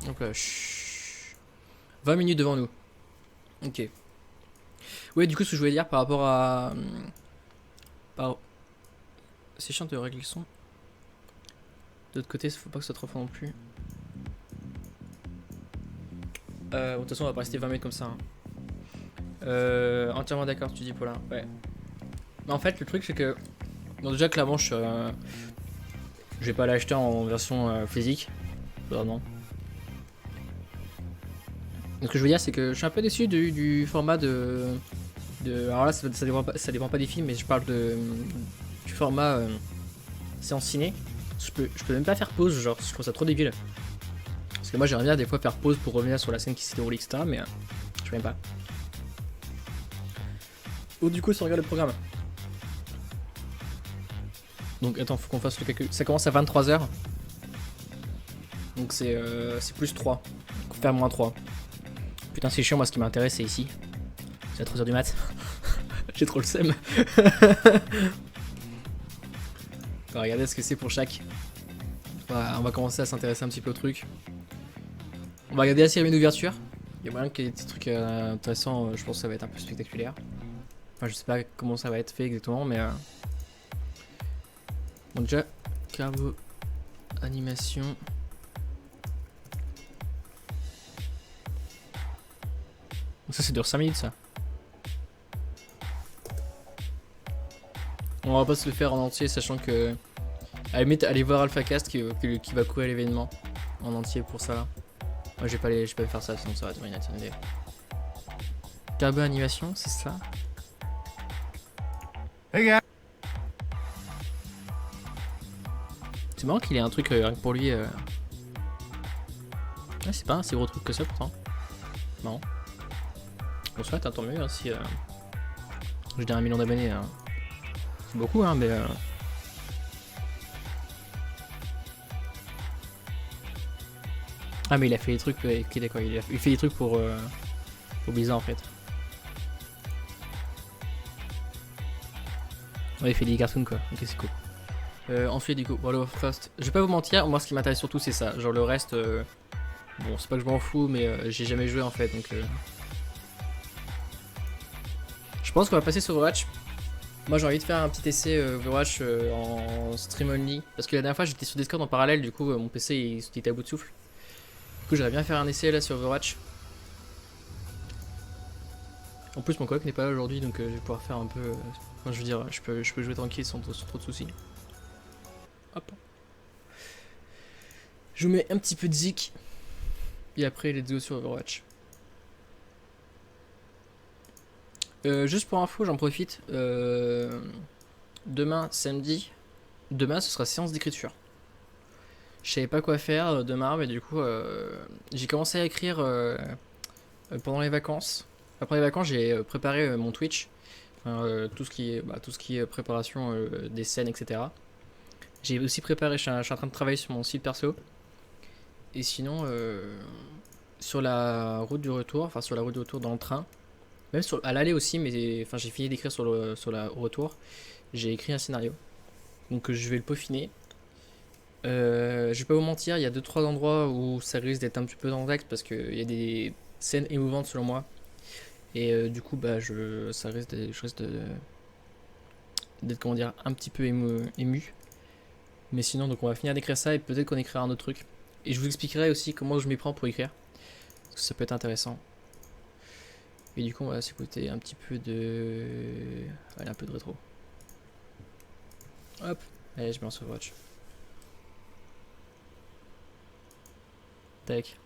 Donc là, chut. 20 minutes devant nous. Ok. Ouais, du coup, ce que je voulais dire par rapport à... C'est chiant de régler le son. De l'autre côté, faut pas que ça soit trop fort non plus. Bon, de toute façon, on va pas rester 20 minutes comme ça. Hein. Entièrement d'accord, tu dis Paulin. Ouais. Mais en fait, le truc, c'est que... Donc déjà, clairement, je vais pas l'acheter en version physique. Vraiment. Donc, ce que je veux dire, c'est que je suis un peu déçu du format alors là, ça dépend pas des films, mais je parle du format séance ciné. Je peux même pas faire pause, genre, je trouve ça trop débile. Parce que moi, j'aimerais bien des fois faire pause pour revenir sur la scène qui s'est déroulée, etc. Mais je peux même pas. Oh, du coup, si on regarde le programme. Donc, attends, faut qu'on fasse le calcul. Ça commence à 23h. Donc, c'est plus 3. Donc, faire moins 3. Putain, c'est chiant, moi, ce qui m'intéresse, c'est ici. C'est à 3h du mat. J'ai trop le seum. Regardez ce que c'est pour chaque. On va commencer à s'intéresser un petit peu au truc. On va regarder la cérémonie d'ouverture. Il y a moyen qu'il y ait des petits trucs intéressants. Je pense que ça va être un peu spectaculaire. Enfin, je sais pas comment ça va être fait exactement, mais. Bon, déjà, carbo, animation. Donc, ça dure 5 minutes, ça. On va pas se le faire en entier, sachant que. À la limite, allez voir AlphaCast qui va courir l'événement en entier pour ça. Moi, je vais pas faire ça, sinon ça va devenir une carbo animation, c'est ça? Hey gars. C'est marrant qu'il ait un truc rien que pour lui. Ouais, c'est pas un si gros truc que ça pourtant. Marrant. Bon, soit tant mieux hein, si je dirais 1 million d'abonnés. Hein. C'est beaucoup, hein, mais. Ah, mais il a fait des trucs. Ok, d'accord, il fait des trucs pour Blizzard en fait. Ouais, il fait des cartoons quoi. Ok, c'est cool. Ensuite, du coup, bon, le First, je vais pas vous mentir, moi ce qui m'intéresse surtout c'est ça. Genre le reste, bon, c'est pas que je m'en fous, mais j'ai jamais joué en fait donc. Je pense qu'on va passer sur Overwatch. Moi j'ai envie de faire un petit essai Overwatch en stream only. Parce que la dernière fois j'étais sur Discord en parallèle, du coup mon PC il était à bout de souffle. Du coup j'aimerais bien faire un essai là sur Overwatch. En plus mon coloc n'est pas là aujourd'hui donc je vais pouvoir faire un peu. Enfin je veux dire, je peux jouer tranquille sans trop de soucis. Hop. Je vous mets un petit peu de zik. Et après let's go sur Overwatch. Juste pour info, j'en profite. Demain, samedi, demain ce sera séance d'écriture. Je savais pas quoi faire demain, mais du coup, j'ai commencé à écrire pendant les vacances. Après les vacances, j'ai préparé mon Twitch, tout ce qui est préparation des scènes, etc. J'ai aussi préparé, je suis en train de travailler sur mon site perso. Et sinon, sur la route du retour, enfin sur la route du retour dans le train, même à l'aller aussi, mais enfin j'ai fini d'écrire sur la retour. J'ai écrit un scénario, donc je vais le peaufiner. Je vais pas vous mentir, il y a 2-3 endroits où ça risque d'être un petit peu dans le texte parce qu'il y a des scènes émouvantes selon moi. Et du coup, bah, je risque d'être comment dire, un petit peu ému. Mais sinon, donc on va finir d'écrire ça et peut-être qu'on écrira un autre truc. Et je vous expliquerai aussi comment je m'y prends pour écrire. Parce que ça peut être intéressant. Et du coup, on va s'écouter un petit peu de. Allez, un peu de rétro. Hop, allez, je me lance sur Overwatch. Tac.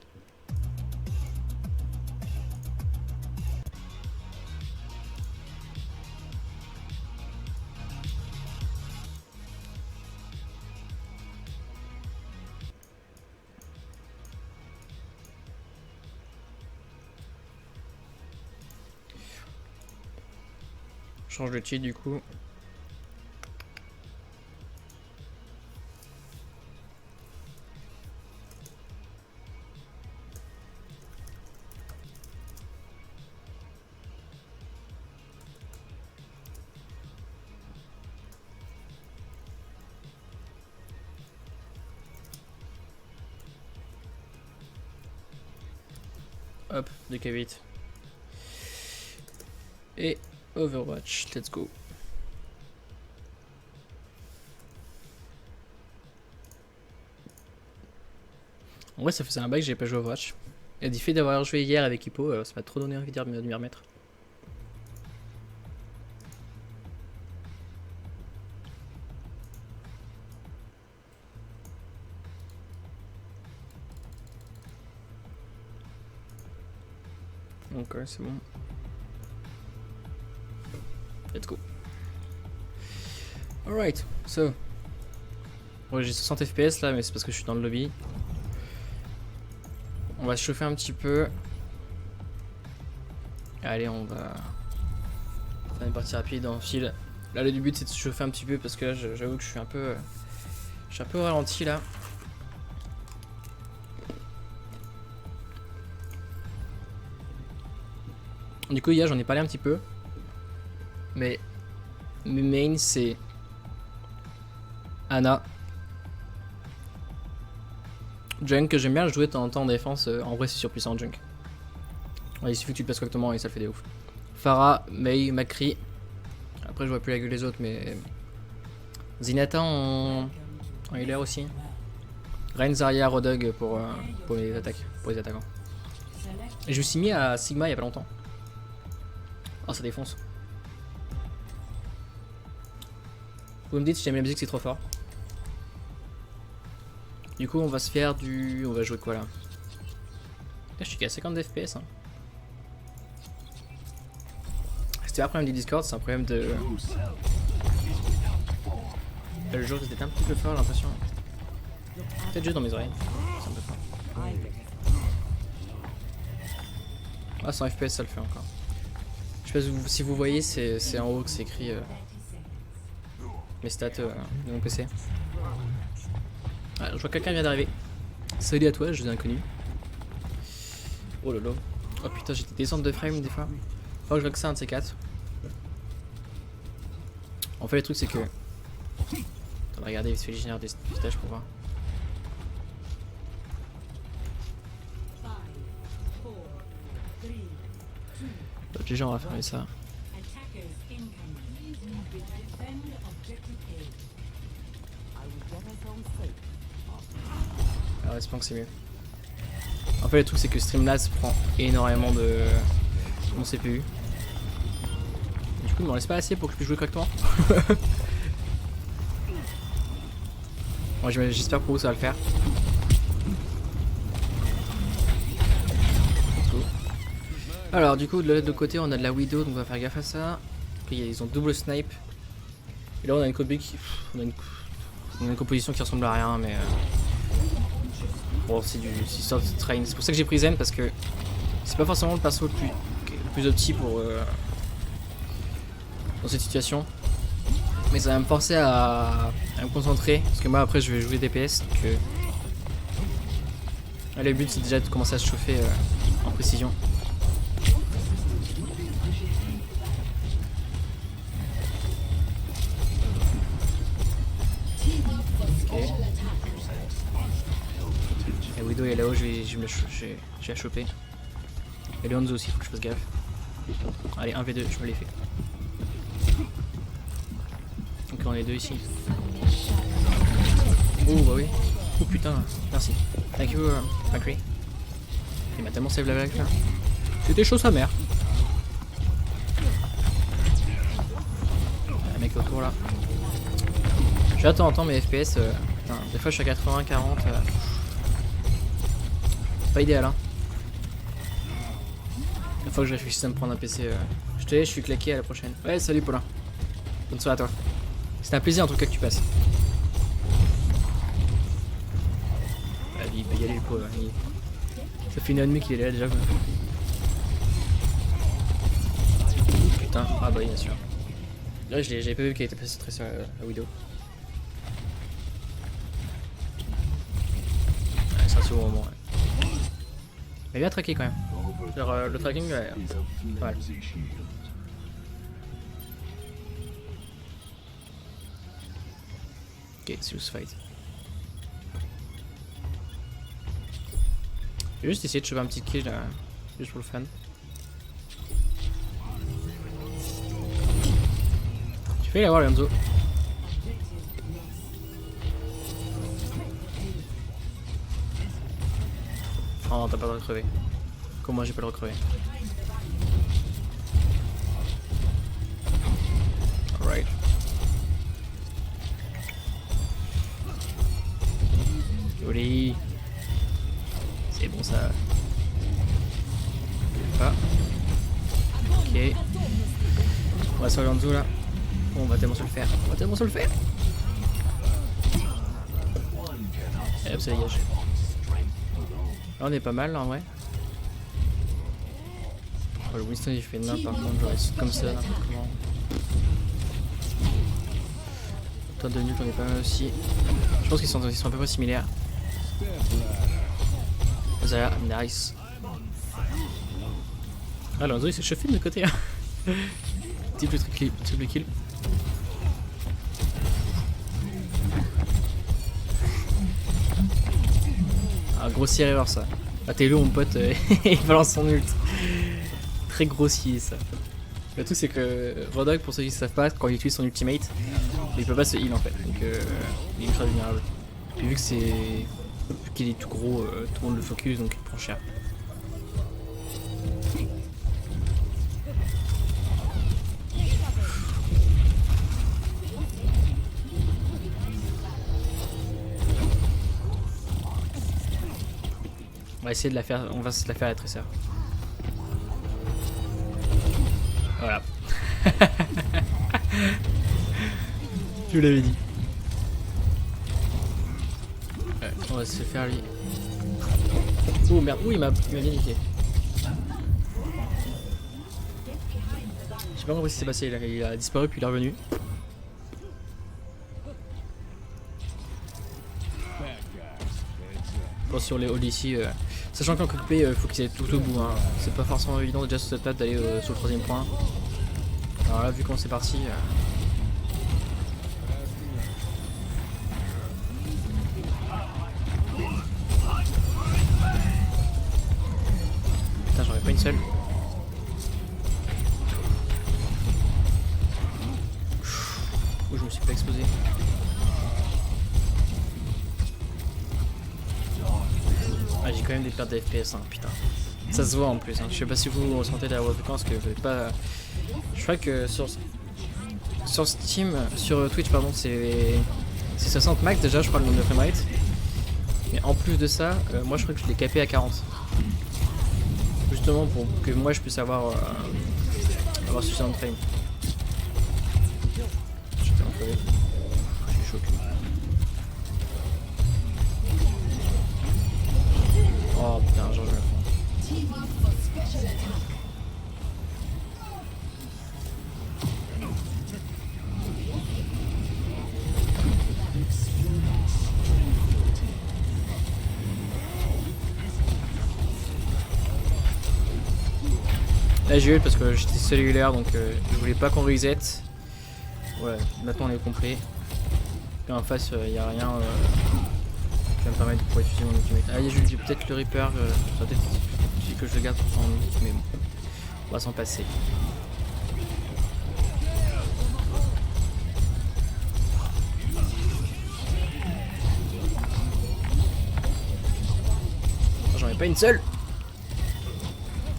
Change de cheat du coup. Hop, DK8. Et Overwatch, let's go. En vrai, ça faisait un bail que j'ai pas joué à Overwatch. Et du fait d'avoir joué hier avec Hippo, ça m'a trop donné envie de m'y remettre. Donc ouais, c'est bon. Let's go. Alright, so. Ouais, j'ai 60 FPS là, mais c'est parce que je suis dans le lobby. On va se chauffer un petit peu. Allez, on va faire une partie rapide en fil. Là, le but c'est de se chauffer un petit peu parce que là, j'avoue que je suis un peu au ralenti là. Du coup, hier, j'en ai parlé un petit peu. Mais mes mains, c'est Ana. Junk, que j'aime bien jouer de temps en temps en défense. En vrai, c'est surpuissant, Junk. Ouais, il suffit que tu te passes correctement et ça le fait des ouf. Pharah, Mei, Macri. Après, je vois plus la gueule des autres, mais. Zinata en healer aussi. Reign, Zarya, Rodog pour les attaques, pour les attaquants. Et je me suis mis à Sigma il y a pas longtemps. Oh, ça défonce. Vous me dites si j'aime la musique, c'est trop fort. Du coup, on va se faire du. On va jouer quoi là? Là, je suis qu'à 50 FPS. Hein. C'était pas un problème du Discord, c'est un problème de. Le jour, c'était un petit peu fort, j'ai l'impression. Peut-être juste dans mes oreilles. C'est un peu fort. Ah, 100 FPS, ça le fait encore. Je sais pas si vous voyez, c'est en haut que c'est écrit mes stats de mon PC. Ah, je vois que quelqu'un vient d'arriver. Salut à toi, je suis inconnu. Oh lolo. Oh putain, j'étais descente de frame des fois. Faut que je vois que ça un de ces quatre. En fait, le truc c'est que. On va regarder vite fait les génères des stages pour voir. Déjà, on va fermer ça. Alors, espérons que c'est mieux. En fait, le truc c'est que Streamlabs prend énormément de mon CPU. Du coup, il m'en laisse pas assez pour que je puisse jouer correctement. Bon, j'espère pour vous ça va le faire. Alors, du coup, de l'autre côté, on a de la Widow, donc on va faire gaffe à ça. Puis, ils ont double snipe. Et là, on a une combi qui. On a une composition qui ressemble à rien, mais. Bon, c'est du soft train. C'est pour ça que j'ai pris Zen parce que c'est pas forcément le perso le plus opti pour. Dans cette situation. Mais ça va me forcer à me concentrer. Parce que moi, après, je vais jouer DPS. Donc. Là, le but, c'est déjà de commencer à se chauffer en précision. Widow est là-haut, je vais la choper. Et le Hanzo aussi, faut que je fasse gaffe. Allez, 1v2, je me l'ai fait. Donc on est deux ici. Oh bah oui. Oh putain, merci. Thank you, Macri. Il m'a tellement save la blague là. C'était chaud sa mère. Un mec autour là. J'attends de temps mes FPS. Putain, des fois je suis à 80, 40. Pas idéal hein. La fois que je réfléchisse à me prendre un PC, je te laisse, je suis claqué, à la prochaine. Ouais, salut Paulin. Bonne soirée à toi. C'était un plaisir en tout cas que tu passes. Ah, il peut y aller le pauvre. Ça fait une heure et demie qu'il est là déjà quoi. Putain, ah bah oui bien sûr. Là j'avais pas vu qu'il était passé très sur la Widow. Ouais, ça c'est au bon moment ouais. Mais bien traqué quand même. Genre, le tracking, ouais, pas mal. Ok, c'est juste fight. Je vais juste essayer de choper un petit kill là. juste pour le fun. Tu fais l'avoir, Lorenzo. Oh non, t'as pas le droit de crever. Comment j'ai pas le droit de crever? Alright. Joli. C'est bon ça. Ah. Ok. On va sur Lorenzo là. On va tellement se le faire. On va tellement se le faire. Et hop, ça dégage. Là on est pas mal là en vrai. Oh, le Winston il fait nain par contre, genre il saute comme ça n'importe comment. Toi de nuque on est pas mal aussi. Je pense qu'ils sont à peu près similaires. Zaya, nice. Ah Lorenzo il s'est chauffé de côté là. Triple kill. Ah grossière erreur ça. Ah t'es lourd mon pote, il balance son ult. Très grossier ça. Le truc c'est que Rodog, pour ceux qui ne savent pas, quand il utilise son ultimate, il peut pas se heal en fait. Donc il est ultra vulnérable. Puis vu que c'est. Vu qu'il est tout gros, tout le monde le focus donc il prend cher. On va essayer de la faire, on va se la faire être ça. Voilà. Je vous l'avais dit. Ouais, on va se faire lui. Oh merde, oui il m'a bien niqué. J'ai pas compris ce qui s'est passé, il a disparu puis il est revenu. Sur les halls ici, sachant qu'en coupé faut qu'ils aient tout au bout, hein. C'est pas forcément évident déjà sur cette table d'aller sur le troisième point. Alors là vu comment c'est parti, putain j'en ai pas une seule. Ouh, je me suis pas explosé. Ah, j'ai quand même des pertes de FPS, hein, putain. Ça se voit en plus, hein. Je sais pas si vous ressentez la fréquence que vous n'avez pas. Je crois que sur Steam, sur Twitch, pardon, c'est 60 max déjà, je crois, le nombre de framerate. Mais en plus de ça, moi je crois que je l'ai capé à 40. Justement pour que moi je puisse avoir suffisamment de frame. Je suis choqué. Oh putain, genre je me Là j'ai eu parce que j'étais cellulaire donc je voulais pas qu'on reset. Ouais, maintenant on est compris. Et en face il n'y a rien qui va me permettre de pouvoir utiliser mon ultimate. Ah j'ai peut-être le Reaper, ça peut-être que je le garde pour son ult, mais bon, on va s'en passer. J'en ai pas une seule.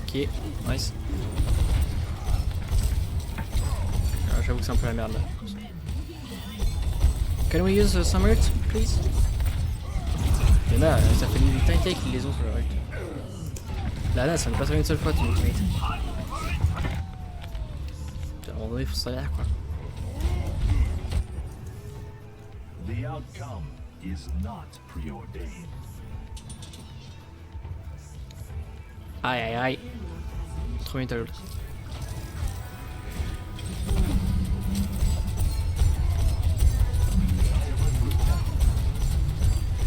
Ok, nice. J'avoue que c'est un peu la merde là. Can we use some ult, please? Il y en a, ça fait du time take qu'ils les ont sur leur ult. Là, ça ne passe pas une seule fois ton ultimate. À un moment donné, il faut se salaire quoi. The outcome is not preordained. Aïe aïe aïe. Trop bien ta ult.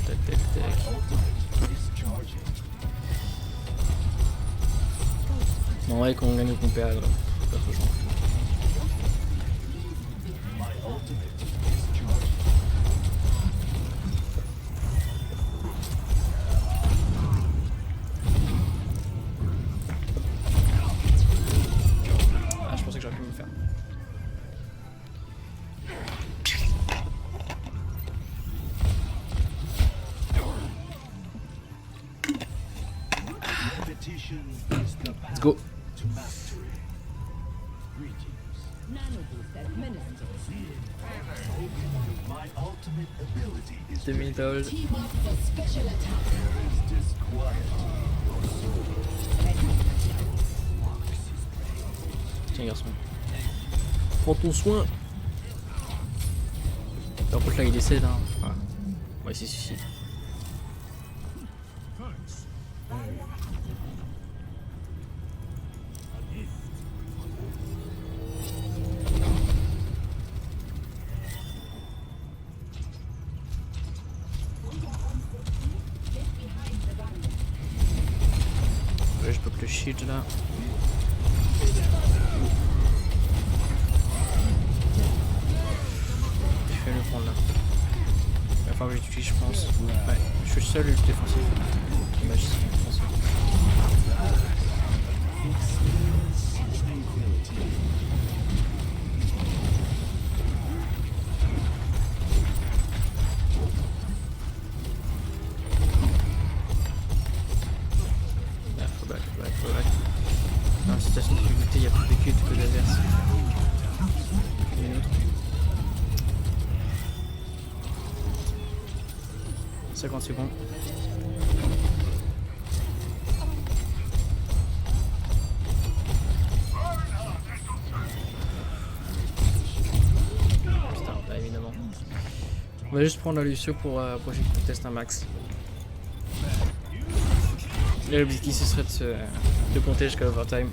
Tac tac tac. Non ouais qu'on gagne ou qu'on perd, pas trop chaud. Let's go. 2000 dollars. Tiens garçon. Prends ton soin. Par contre là il décède hein. Voilà. Ouais c'est suicide. Ouais, je peux que le shield là. Je vais le prendre là. Il va falloir que j'utilise je pense. Ouais, je suis le seul défensif. Imagine défensif. Faut back. Dans la situation de difficulté, il y a plus de kills que d'adverses. Une autre. 50 secondes. Putain, bah évidemment. On va juste prendre la Lucio pour prochain qu'on teste un max. Et l'objectif ce serait de compter jusqu'à l'overtime.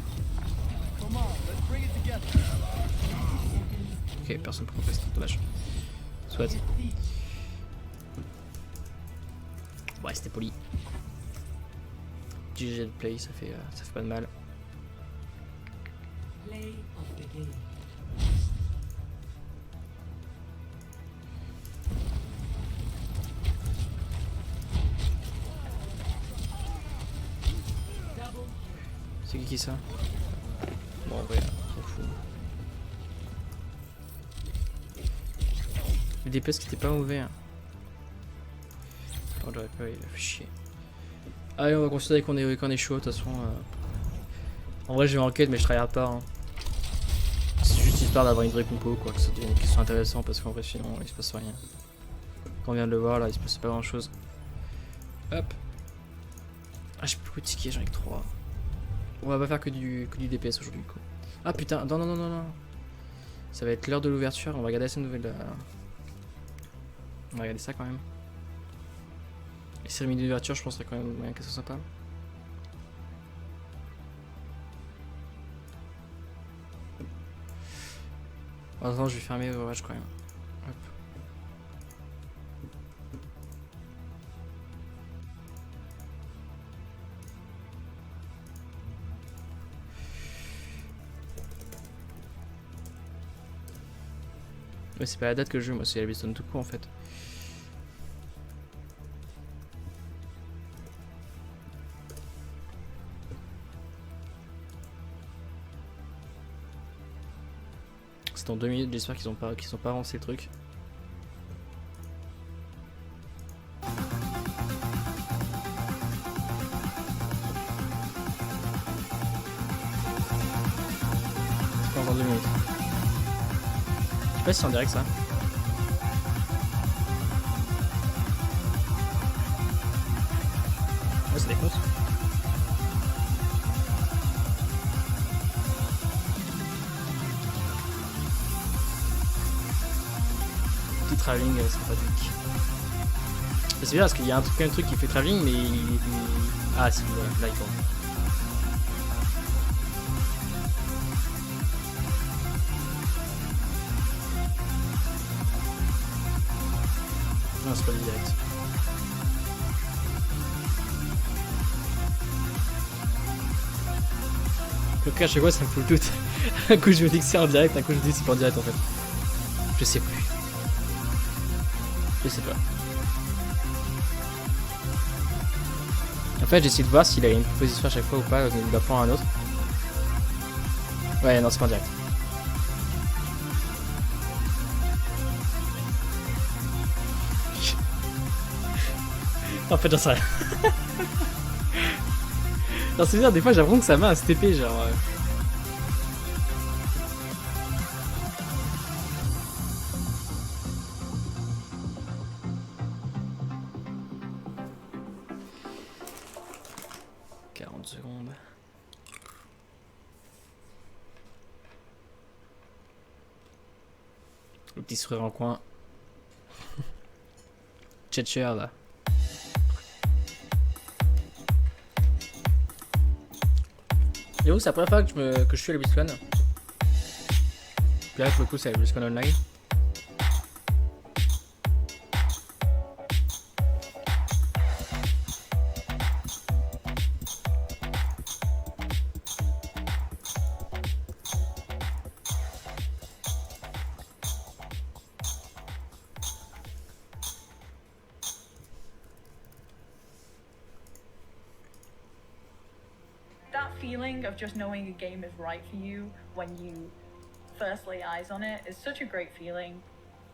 Ok, personne pour compter, c'est dommage. Soit. Ouais, c'était poli. GG de play, ça fait pas de mal. C'est qui ça? Bon, en vrai, on s'en fout. Le DPS qui était pas mauvais. Hein. Oh, j'aurais pas, il a fait chier. Allez, on va considérer qu'on est chaud, de toute façon. En vrai, je vais en quête, mais je tryhard pas. Hein. C'est juste histoire d'avoir une vraie compo, quoi, que ça devienne une question intéressante, parce qu'en vrai, sinon, il se passe rien. Quand on vient de le voir, là, il se passe pas grand chose. Hop. Ah, j'ai plus de tickets, j'en ai que 3. On va pas faire que du DPS aujourd'hui, quoi. Ah putain, non. Ça va être l'heure de l'ouverture, on va regarder cette nouvelle. On va regarder ça quand même. Les cérémonies d'ouverture, je pense, serait quand même moyen qu'elles soient sympas. Attends, je vais fermer Overwatch quand même. Hop. Mais c'est pas la date que je joue, moi c'est la BLIZZCON tout court en fait. C'est dans 2 minutes, j'espère qu'ils ont pas avancé le truc. C'est pas encore 2 minutes. Je sais pas si c'est en direct ça. Ouais, c'est des comptes. Petit travelling sympathique. C'est bien parce qu'il y a un truc qui fait travelling mais Ah si, voilà, là il tourne. Non, c'est pas le direct. Donc à chaque fois ça me fout le doute. Un coup je me dis que c'est en direct, un coup je me dis que c'est pas en direct en fait. Je sais plus. Je sais pas. En fait j'essaie de voir s'il a une position à chaque fois ou pas, il va prendre un autre. Ouais non c'est pas en direct. En fait j'en sais rien. Alors c'est bizarre, des fois j'ai l'impression que sa main a steppé genre... 40 secondes. Le petit sourire en coin. Tchatcher là. Yo, c'est la première fois que je suis à la BLIZZCON. Puis là, pour le coup, c'est la BLIZZCON Online. That feeling of just knowing a game is right for you when you first lay eyes on it is such a great feeling.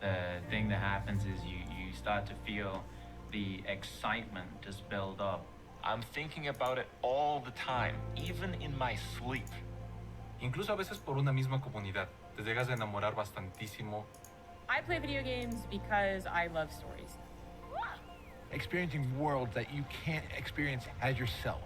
The thing that happens is you start to feel the excitement just build up. I'm thinking about it all the time, even in my sleep. Incluso a veces por una misma comunidad. Te llegas a enamorar bastantísimo. I play video games because I love stories. Experiencing worlds that you can't experience as yourself.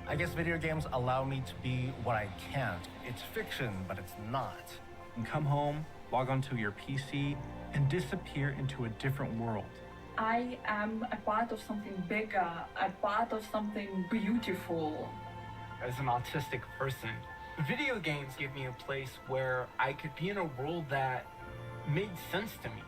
I guess video games allow me to be what I can't. It's fiction, but it's not. You come home, log onto your PC, and disappear into a different world. I am a part of something bigger, a part of something beautiful. As an autistic person, video games give me a place where I could be in a world that made sense to me.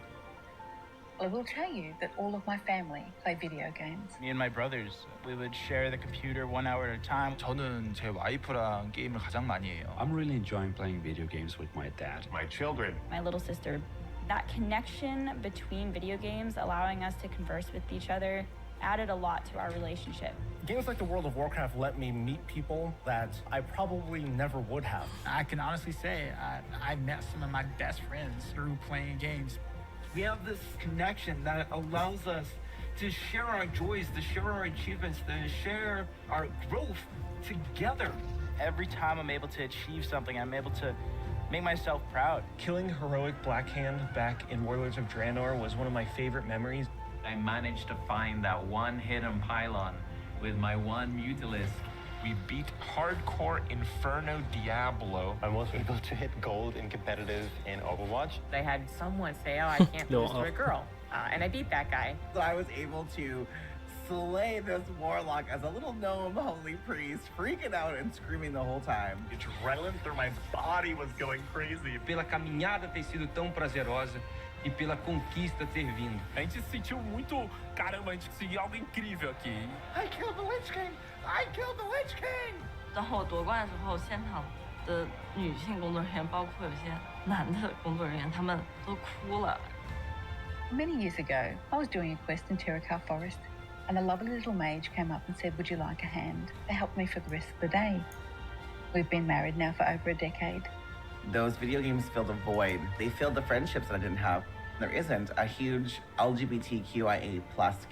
I will tell you that all of my family play video games. Me and my brothers, we would share the computer 1 hour at a time. 저는 제 와이프랑 게임을 가장 많이 해요. I'm really enjoying playing video games with my dad. My children. My little sister. That connection between video games, allowing us to converse with each other, added a lot to our relationship. Games like the World of Warcraft let me meet people that I probably never would have. I can honestly say I met some of my best friends through playing games. We have this connection that allows us to share our joys, to share our achievements, to share our growth together. Every time I'm able to achieve something, I'm able to make myself proud. Killing heroic Blackhand back in Warlords of Draenor was one of my favorite memories. I managed to find that one hidden pylon with my one Mutalisk. We beat hardcore Inferno Diablo. I was able to hit gold in competitive in Overwatch. They had someone say, oh, I can't lose to a girl. And I beat that guy. So I was able to slay this warlock as a little gnome holy priest, freaking out and screaming the whole time. Adrenaline through my body was going crazy. Pela caminhada ter sido tão prazerosa e pela conquista ter vindo. A gente se sentiu muito, caramba, a gente conseguiu algo incrível aqui. I killed the Lich King! I killed the Lich King! 然后我夺冠的时候，现场的女性工作人员，包括有些男的工作人员，他们都哭了。Many years ago, I was doing a quest in Terracar Forest, and a lovely little mage came up and said, "Would you like a hand?" They helped me for the rest of the day. We've been married now for over a decade. Those video games filled a void. They filled the friendships that I didn't have. There isn't a huge LGBTQIA+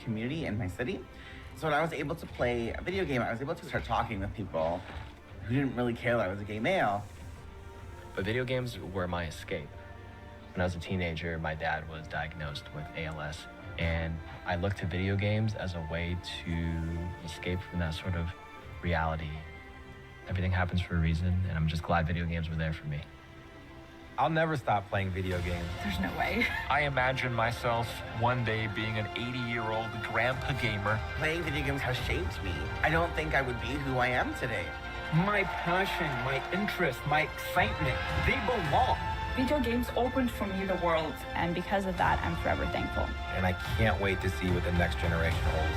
community in my city. So when I was able to play a video game, I was able to start talking with people who didn't really care that I was a gay male. But video games were my escape. When I was a teenager, my dad was diagnosed with ALS, and I looked to video games as a way to escape from that sort of reality. Everything happens for a reason, and I'm just glad video games were there for me. I'll never stop playing video games. There's no way. I imagine myself one day being an 80-year-old grandpa gamer. Playing video games has shaped me. I don't think I would be who I am today. My passion, my interest, my excitement, they belong. Video games opened for me the world. And because of that, I'm forever thankful. And I can't wait to see what the next generation holds.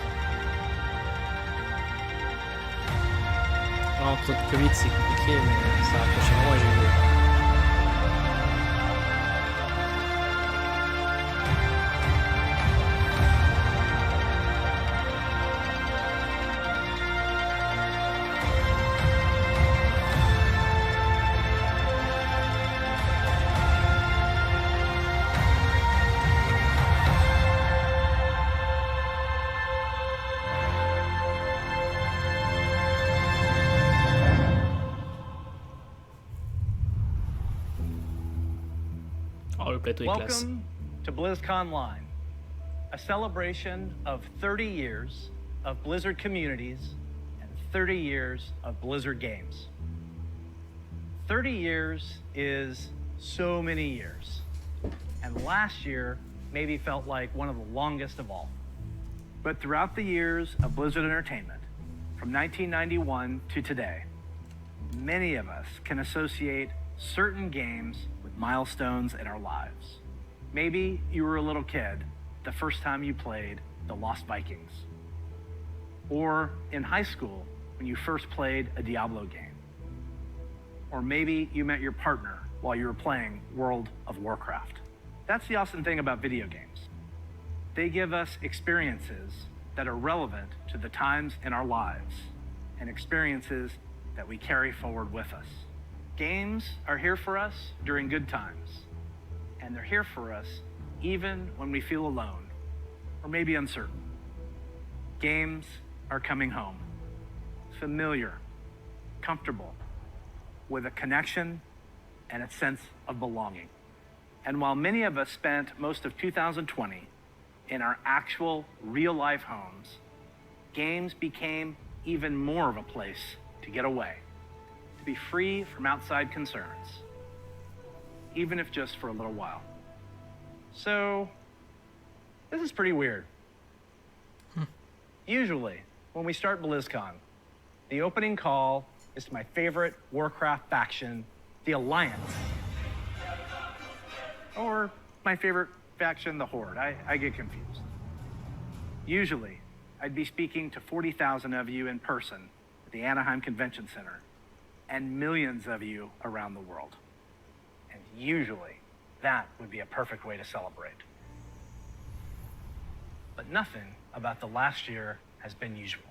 Entre Covid, c'est compliqué, mais ça va prochainement et j'ai vu. plateau est classe. Welcome to BlizzCon Line, a celebration of 30 years of Blizzard communities and 30 years of Blizzard games. 30 years is so many years, and last year maybe felt like one of the longest of all. But throughout the years of Blizzard Entertainment, from 1991 to today, many of us can associate certain games with milestones in our lives. Maybe you were a little kid the first time you played The Lost Vikings. Or in high school when you first played a Diablo game. Or maybe you met your partner while you were playing World of Warcraft. That's the awesome thing about video games. They give us experiences that are relevant to the times in our lives and experiences that we carry forward with us. Games are here for us during good times, and they're here for us even when we feel alone or maybe uncertain. Games are coming home, familiar, comfortable, with a connection and a sense of belonging. And while many of us spent most of 2020 in our actual real-life homes, games became even more of a place to get away, to be free from outside concerns, even if just for a little while. So, this is pretty weird. Usually, when we start BlizzCon, the opening call is to my favorite Warcraft faction, the Alliance. Or my favorite faction, the Horde. I get confused. Usually, I'd be speaking to 40,000 of you in person at the Anaheim Convention Center and millions of you around the world. And usually, that would be a perfect way to celebrate. But nothing about the last year has been usual.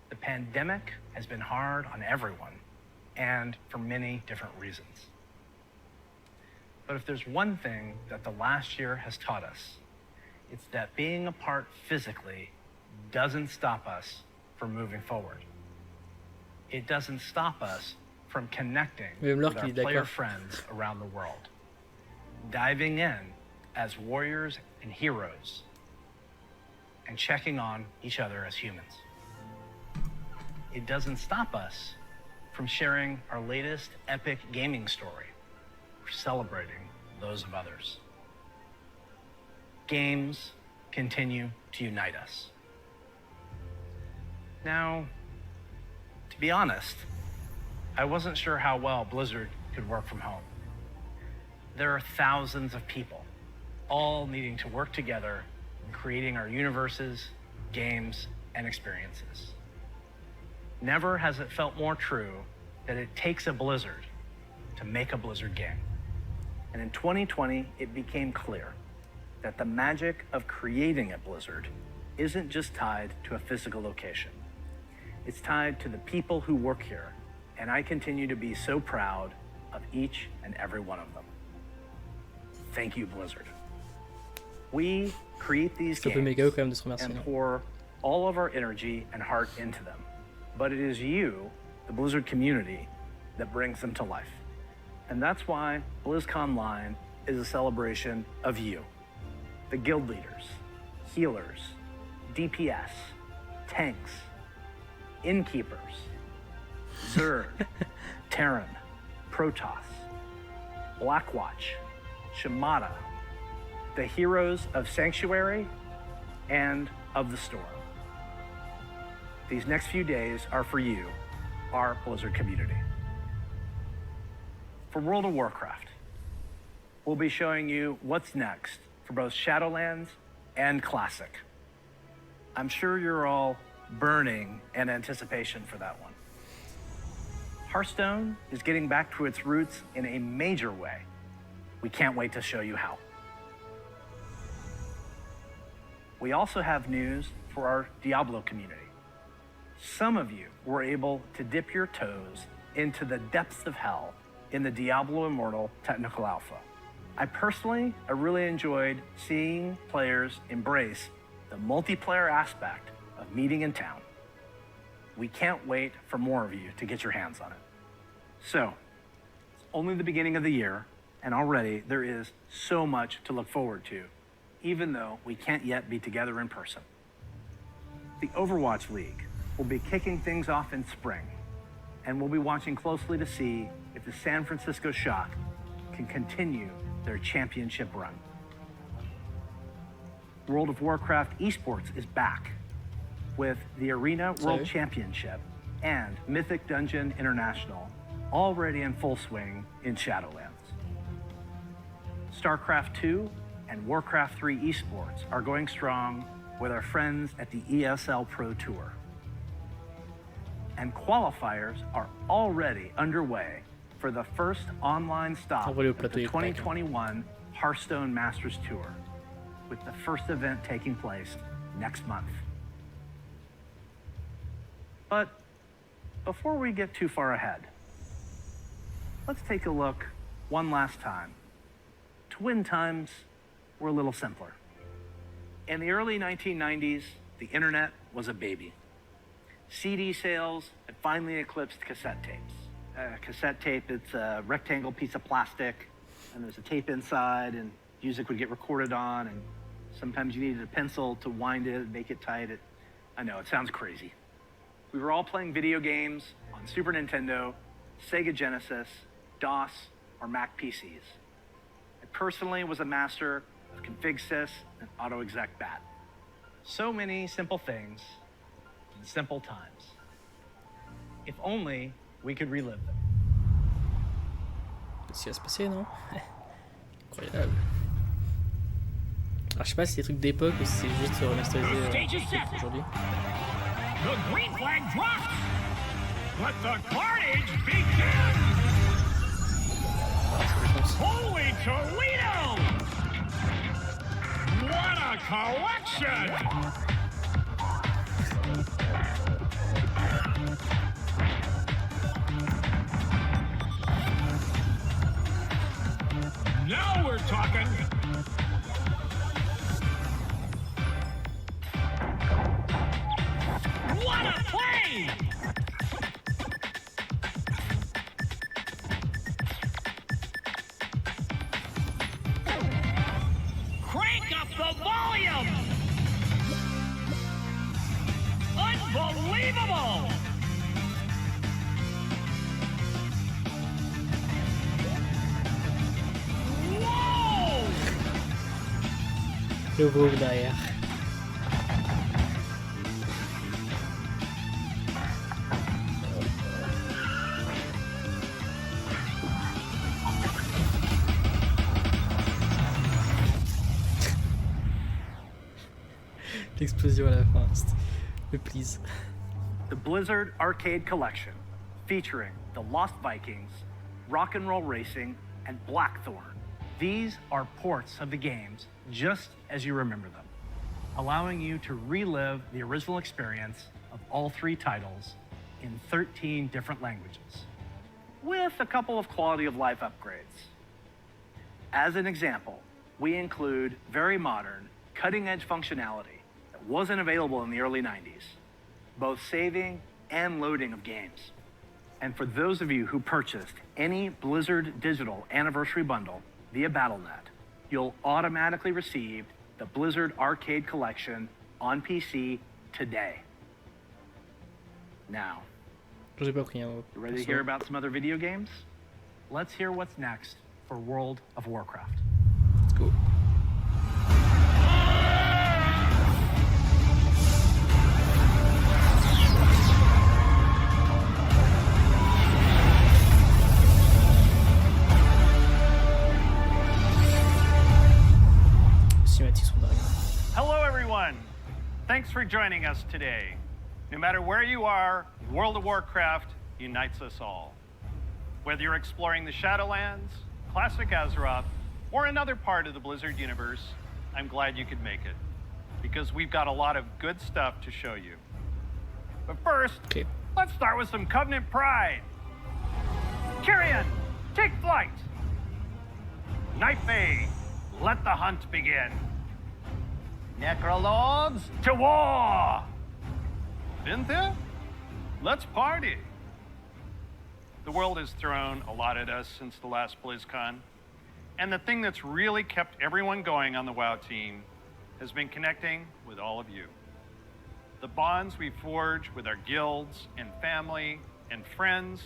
The pandemic has been hard on everyone, and for many different reasons. But if there's one thing that the last year has taught us, it's that being apart physically doesn't stop us from moving forward. It doesn't stop us from connecting with our player friends around the world, diving in as warriors and heroes, and checking on each other as humans. It doesn't stop us from sharing our latest epic gaming story or celebrating those of others. Games continue to unite us. Now, to be honest, I wasn't sure how well Blizzard could work from home. There are thousands of people, all needing to work together in creating our universes, games, and experiences. Never has it felt more true that it takes a Blizzard to make a Blizzard game. And in 2020, it became clear that the magic of creating a Blizzard isn't just tied to a physical location. It's tied to the people who work here, and I continue to be so proud of each and every one of them. Thank you, Blizzard. We create these games and pour all of our energy and heart into them. But it is you, the Blizzard community, that brings them to life. And that's why BlizzCon Line is a celebration of you, the guild leaders, healers, DPS, tanks, innkeepers, Zerg, Terran, Protoss, Blackwatch, Shimada, the heroes of Sanctuary and of the Storm. These next few days are for you, our Blizzard community. For World of Warcraft, we'll be showing you what's next for both Shadowlands and Classic. I'm sure you're all burning in anticipation for that one. Hearthstone is getting back to its roots in a major way. We can't wait to show you how. We also have news for our Diablo community. Some of you were able to dip your toes into the depths of hell in the Diablo Immortal Technical Alpha. I personally really enjoyed seeing players embrace the multiplayer aspect of meeting in town. We can't wait for more of you to get your hands on it. So, it's only the beginning of the year, and already there is so much to look forward to, even though we can't yet be together in person. The Overwatch League will be kicking things off in spring, and we'll be watching closely to see if the San Francisco Shock can continue their championship run. World of Warcraft esports is back with the Arena World Championship and Mythic Dungeon International already in full swing in Shadowlands. StarCraft 2 and Warcraft 3 esports are going strong with our friends at the ESL Pro Tour. And qualifiers are already underway for the first online stop of the 2021 Hearthstone Masters Tour, with the first event taking place next month. But before we get too far ahead, let's take a look one last time to when times were a little simpler. In the early 1990s, the internet was a baby. CD sales had finally eclipsed cassette tapes. Cassette tape, it's a rectangle piece of plastic, and there's a tape inside, and music would get recorded on, and sometimes you needed a pencil to wind it and make it tight. I know, it sounds crazy. We were all playing video games on Super Nintendo, Sega Genesis, DOS, or Mac PCs. I personally was a master of config sys and AutoExec bat. So many simple things in simple times. If only we could relive them. Qu'est-ce qui va se passer, non? Incroyable. Alors, je sais pas si c'est des trucs d'époque ou si c'est juste remasterisé aujourd'hui. The green flag drops! Let the carnage begin! Holy Toledo! What a collection! Now we're talking! What a play! Crank up the volume! Unbelievable! Whoa! Le groupe derrière. L'explosion à la fin, le please. The Blizzard Arcade Collection, featuring the Lost Vikings, Rock and Roll Racing, and Blackthorn. These are ports of the games just as you remember them, allowing you to relive the original experience of all three titles in 13 different languages, with a couple of quality of life upgrades. As an example, we include very modern, cutting-edge functionality that wasn't available in the early 90s, both saving and loading of games. And for those of you who purchased any Blizzard Digital Anniversary Bundle via Battle.net, you'll automatically receive the Blizzard Arcade Collection on PC today. Now, you ready to hear about some other video games? Let's hear what's next for World of Warcraft. Let's go. Hello, everyone. Thanks for joining us today. No matter where you are, World of Warcraft unites us all. Whether you're exploring the Shadowlands, Classic Azeroth, or another part of the Blizzard universe, I'm glad you could make it, because we've got a lot of good stuff to show you. But first, let's start with some Covenant pride. Kyrian, take flight. Nightfey, let the hunt begin. Necrolords, to war! Vinthia, let's party. The world has thrown a lot at us since the last BlizzCon. And the thing that's really kept everyone going on the WoW team has been connecting with all of you. The bonds we forge with our guilds and family and friends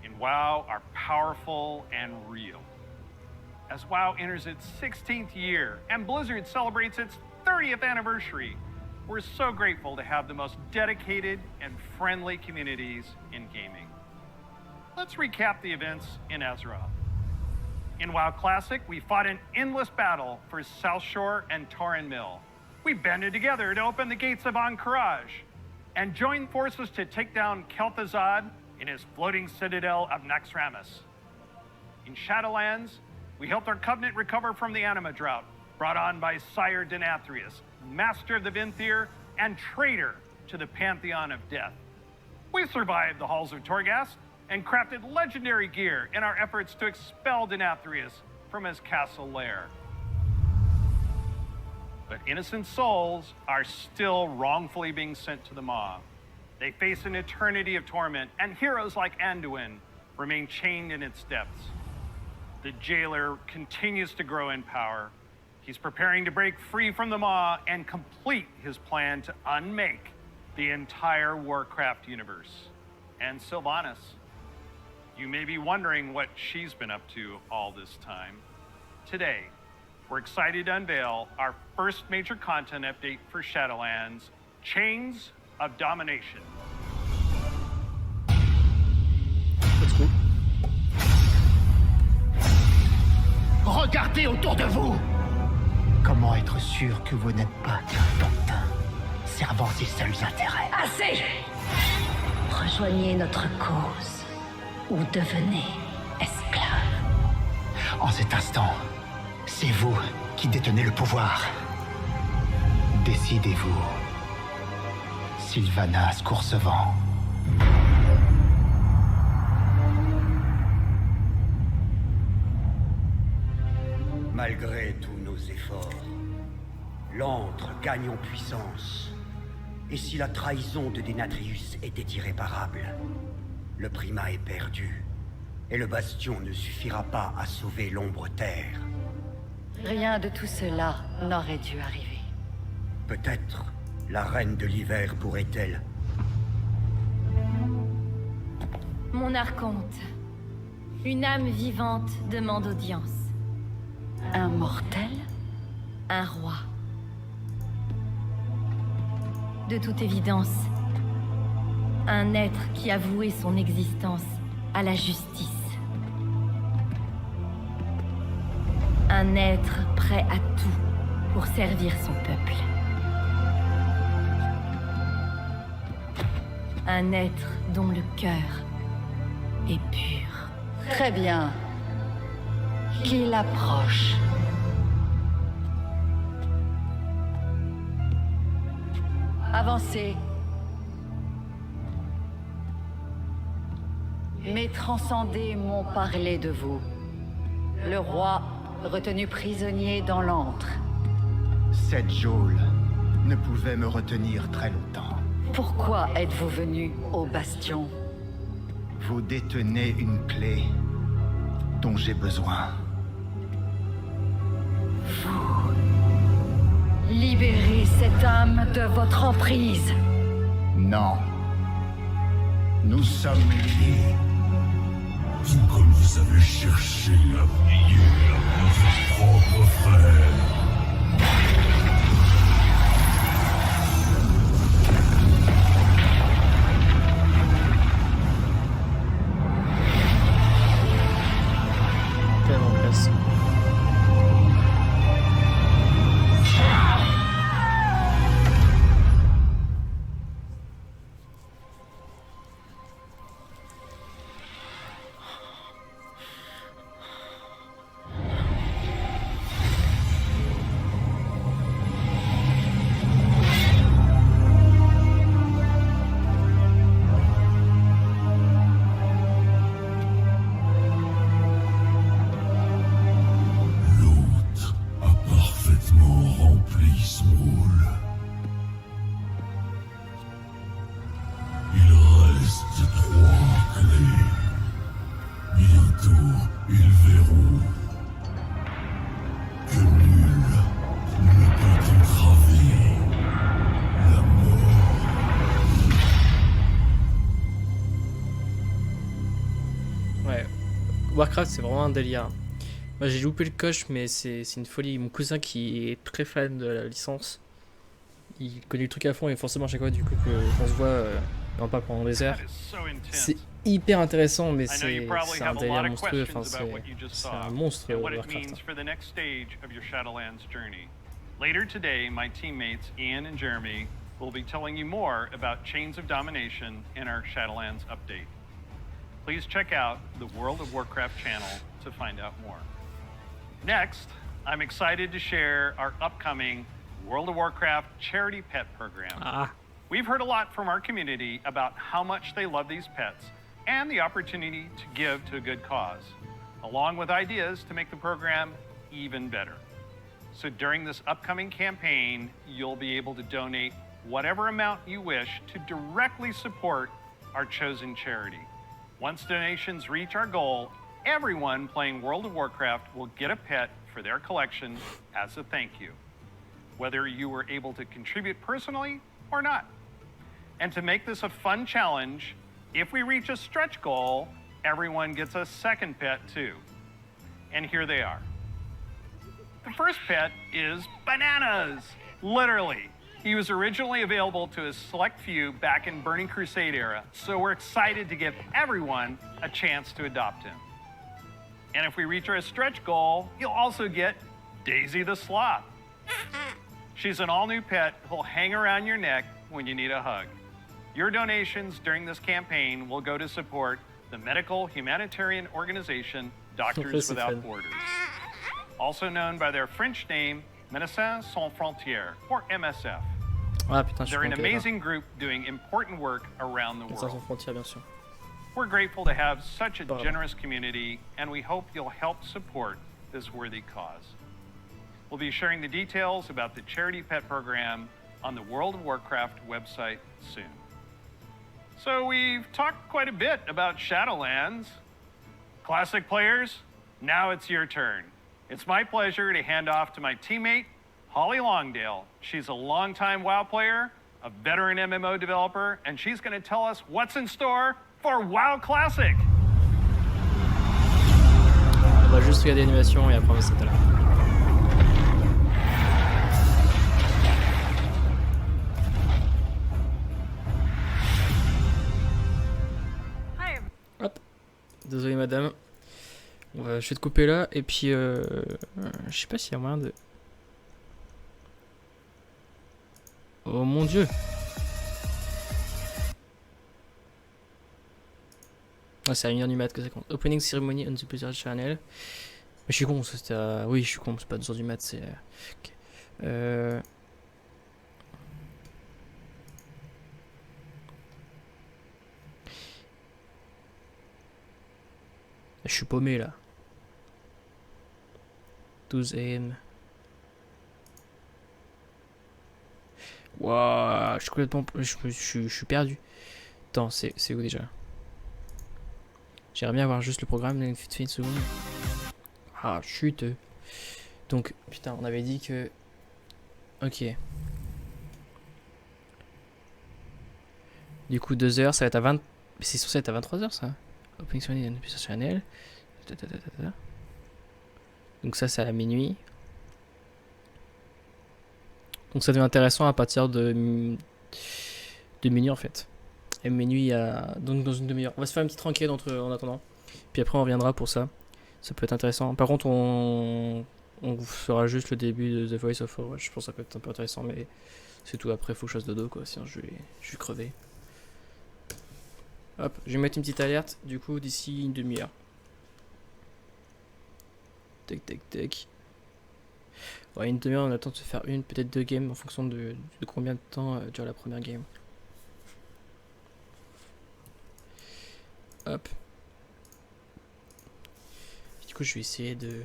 in WoW are powerful and real. As WoW enters its 16th year and Blizzard celebrates its 30th anniversary, we're so grateful to have the most dedicated and friendly communities in gaming. Let's recap the events in Azeroth. In WoW Classic, we fought an endless battle for South Shore and Tauren Mill. We banded together to open the gates of Ahn'Qiraj and joined forces to take down Kel'Thuzad in his floating citadel of Naxxramas. In Shadowlands, we helped our Covenant recover from the Anima drought, brought on by Sire Denathrius, Master of the Vinthier and traitor to the Pantheon of Death. We survived the Halls of Torghast and crafted legendary gear in our efforts to expel Denathrius from his castle lair. But innocent souls are still wrongfully being sent to the Maw. They face an eternity of torment, and heroes like Anduin remain chained in its depths. The jailer continues to grow in power. He's preparing to break free from the Maw and complete his plan to unmake the entire Warcraft universe. And Sylvanas, you may be wondering what she's been up to all this time. Today, we're excited to unveil our first major content update for Shadowlands, Chains of Domination. That's cool. Regardez autour de vous! Comment être sûr que vous n'êtes pas qu'un pantin, servant ses seuls intérêts? Assez! Rejoignez notre cause, ou devenez esclave. En cet instant, c'est vous qui détenez le pouvoir. Décidez-vous. Sylvanas Coursevent. Malgré tous nos efforts, l'antre gagne en puissance. Et si la trahison de Denathrius était irréparable, le primat est perdu. Et le bastion ne suffira pas à sauver l'ombre terre. Rien de tout cela n'aurait dû arriver. Peut-être la reine de l'hiver pourrait-elle... Mon archonte, une âme vivante demande audience. Un mortel? Un roi. De toute évidence, un être qui a voué son existence à la justice. Un être prêt à tout pour servir son peuple. Un être dont le cœur est pur. Très bien. Qu'il approche. Avancez. Mes transcendés m'ont parlé de vous. Le roi, retenu prisonnier dans l'antre. Cette geôle ne pouvait me retenir très longtemps. Pourquoi êtes-vous venu au bastion? Vous détenez une clé dont j'ai besoin. Vous libérez cette âme de votre emprise. Non. Nous sommes liés. Tout comme vous avez cherché la prière de vos propres frères. Tellement classe. Warcraft, c'est vraiment un délire. Moi, j'ai loupé le coche, mais c'est une folie. Mon cousin qui est très fan de la licence, il connaît le truc à fond et forcément à chaque fois du coup qu'on se voit, on parle pendant des heures. C'est hyper intéressant, mais c'est un délire monstrueux. Enfin, c'est un monstre Warcraft. Later today, my teammates Ian and Jeremy will be telling you more about Chains of Domination in our Shadowlands update. Please check out the World of Warcraft channel to find out more. Next, I'm excited to share our upcoming World of Warcraft charity pet program. We've heard a lot from our community about how much they love these pets and the opportunity to give to a good cause, along with ideas to make the program even better. So during this upcoming campaign, you'll be able to donate whatever amount you wish to directly support our chosen charity. Once donations reach our goal, everyone playing World of Warcraft will get a pet for their collection as a thank you, whether you were able to contribute personally or not. And to make this a fun challenge, if we reach a stretch goal, everyone gets a second pet too. And here they are. The first pet is Bananas, literally. He was originally available to a select few back in Burning Crusade era, so we're excited to give everyone a chance to adopt him. And if we reach our stretch goal, you'll also get Daisy the Sloth. She's an all-new pet who'll hang around your neck when you need a hug. Your donations during this campaign will go to support the medical humanitarian organization Doctors Without Borders, also known by their French name, Médecins Sans Frontières, or MSF. They're an amazing group doing important work around the world. We're grateful to have such a generous community, and we hope you'll help support this worthy cause. We'll be sharing the details about the charity pet program on the World of Warcraft website soon. So we've talked quite a bit about Shadowlands. Classic players, now it's your turn. It's my pleasure to hand off to my teammate, Holly Longdale. She's a longtime WoW player, a veteran MMO developer, and she's going to tell us what's in store for WoW Classic. On va juste regarder l'animation et après on va s'arrêter là. Hop. Désolé madame. Je vais te couper là et puis je sais pas s'il y a moyen de... Oh mon dieu. Ah, c'est à 1h du mat que ça compte. Opening ceremony on the Blizzard channel. Mais je suis con, ça c'était à... Oui je suis con, c'est pas 2h du mat, c'est... Okay. Je suis paumé là. 12 AM. Waouh, je suis complètement... Je suis perdu. Attends, c'est où déjà? J'aimerais bien avoir juste le programme, une seconde. Ah, chute. Donc, putain, on avait dit que... Ok. Du coup, 2h, ça va être à 20... C'est censé être à 23h ça. Opening ceremony on the channel. Donc ça, c'est à minuit. Donc ça devient intéressant à partir de minuit en fait. Et minuit donc dans une demi-heure. On va se faire une petite enquête en attendant. Puis après on reviendra pour ça. Ça peut être intéressant. Par contre on fera juste le début de The Voice of Overwatch. Je pense que ça peut être un peu intéressant mais c'est tout. Après faut que je fasse dodo quoi. Sinon je vais crever. Hop, je vais mettre une petite alerte du coup d'ici une demi-heure. Tac tac tac. Ouais, une demi-heure on attend de se faire une, peut-être 2 games en fonction de combien de temps dure la première game. Hop. Du coup je vais essayer de...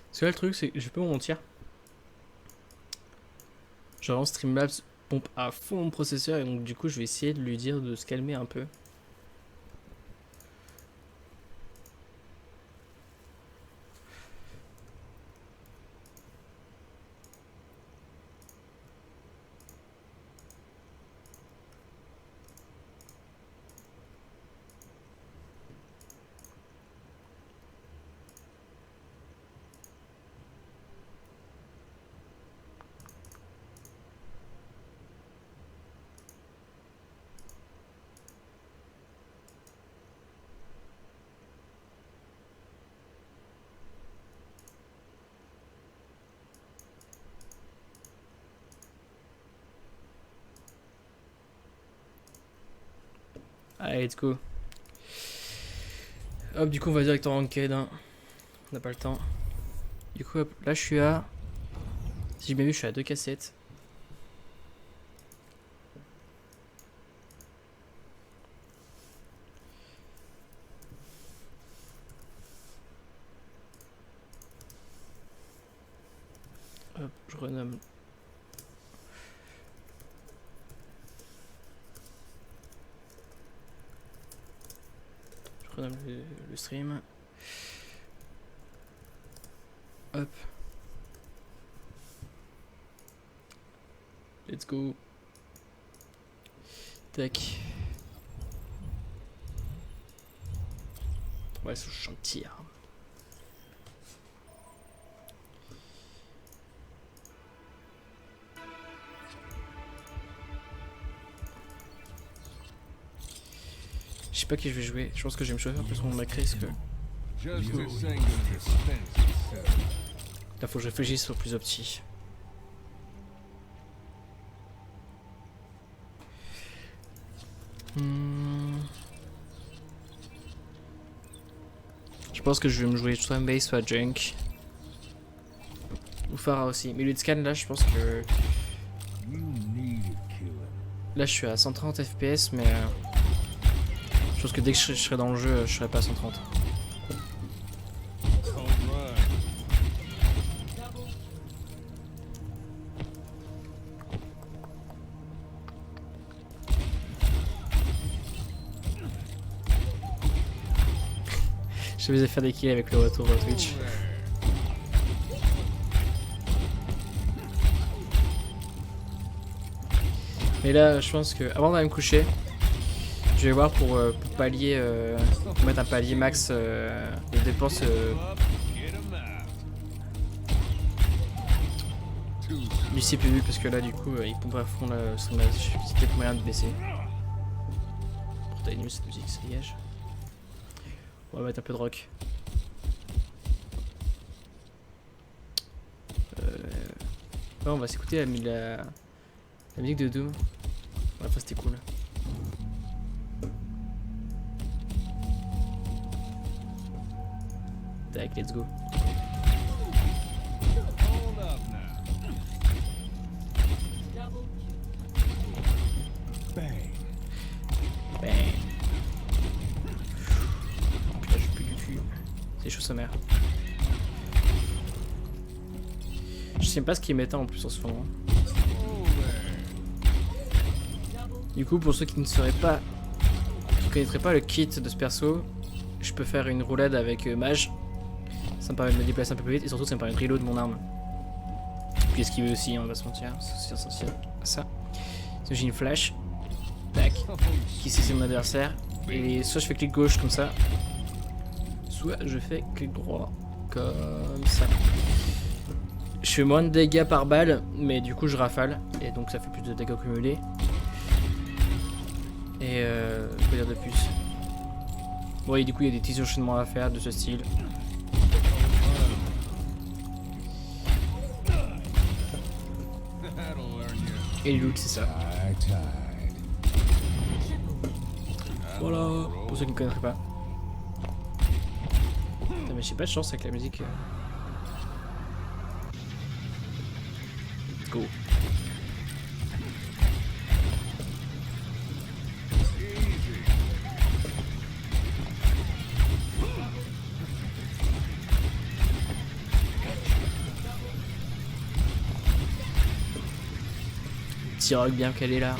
Parce que là le truc c'est que je peux vous mentir. Genre en Streamlabs pompe à fond mon processeur et donc du coup je vais essayer de lui dire de se calmer un peu. Allez, let's go. Hop, du coup, on va direct en ranked. Hein. On n'a pas le temps. Du coup, hop, là, je suis à... Si j'ai bien vu, je suis à 2 cassettes. Hop, je renomme. Je renomme le stream. Hop. Let's go. Tac. Ouais, ce chantier. Je sais pas qui je vais jouer. Je pense que je vais me choisir plus mon macré parce que. Là faut que je réfléchisse sur plus opti. Je pense que je vais me jouer soit base soit junk. Ou Farah aussi. Mais BLIZZCON là je pense que. Là je suis à 130 FPS mais je pense que dès que je serai dans le jeu je serai pas à 130. Je vais faire des kills avec le retour Twitch. Mais là, je pense que avant d'aller me coucher, je vais voir pour pallier, pour mettre un palier max de dépenses. Du CPU parce que là, du coup, il pompe à fond là, sur ma peut-être moyen de baisser. Pourtant, il est nul cette musique, ça dégage. On va mettre un peu de rock. Ouais, on va s'écouter la musique de Doom. Ouais, enfin, c'était cool. Tac, let's go. Bang. Bang. Putain, j'ai plus du cul. C'est chaud sa mère. Je sais pas ce qu'il mettait en plus en ce moment. Du coup, pour ceux qui ne sauraient pas, qui connaîtraient pas le kit de ce perso, je peux faire une roulade avec mage. Ça me permet de me déplacer un peu plus vite et surtout ça me permet de reload mon arme. Puis esquiver aussi, on va pas se mentir, c'est aussi essentiel à ça. J'ai une flash, tac, qui saisit mon adversaire. Et soit je fais clic gauche comme ça, soit je fais clic droit comme ça. Je fais moins de dégâts par balle, mais du coup je rafale et donc ça fait plus de dégâts accumulés. Et quoi dire de plus? Ouais, du coup il y a des petits enchaînements à faire de ce style. Et le loot c'est ça. Voilà, pour ceux qui ne connaîtraient pas. Putain, mais j'ai pas de chance avec la musique. Let's go. Petit rock bien calé là.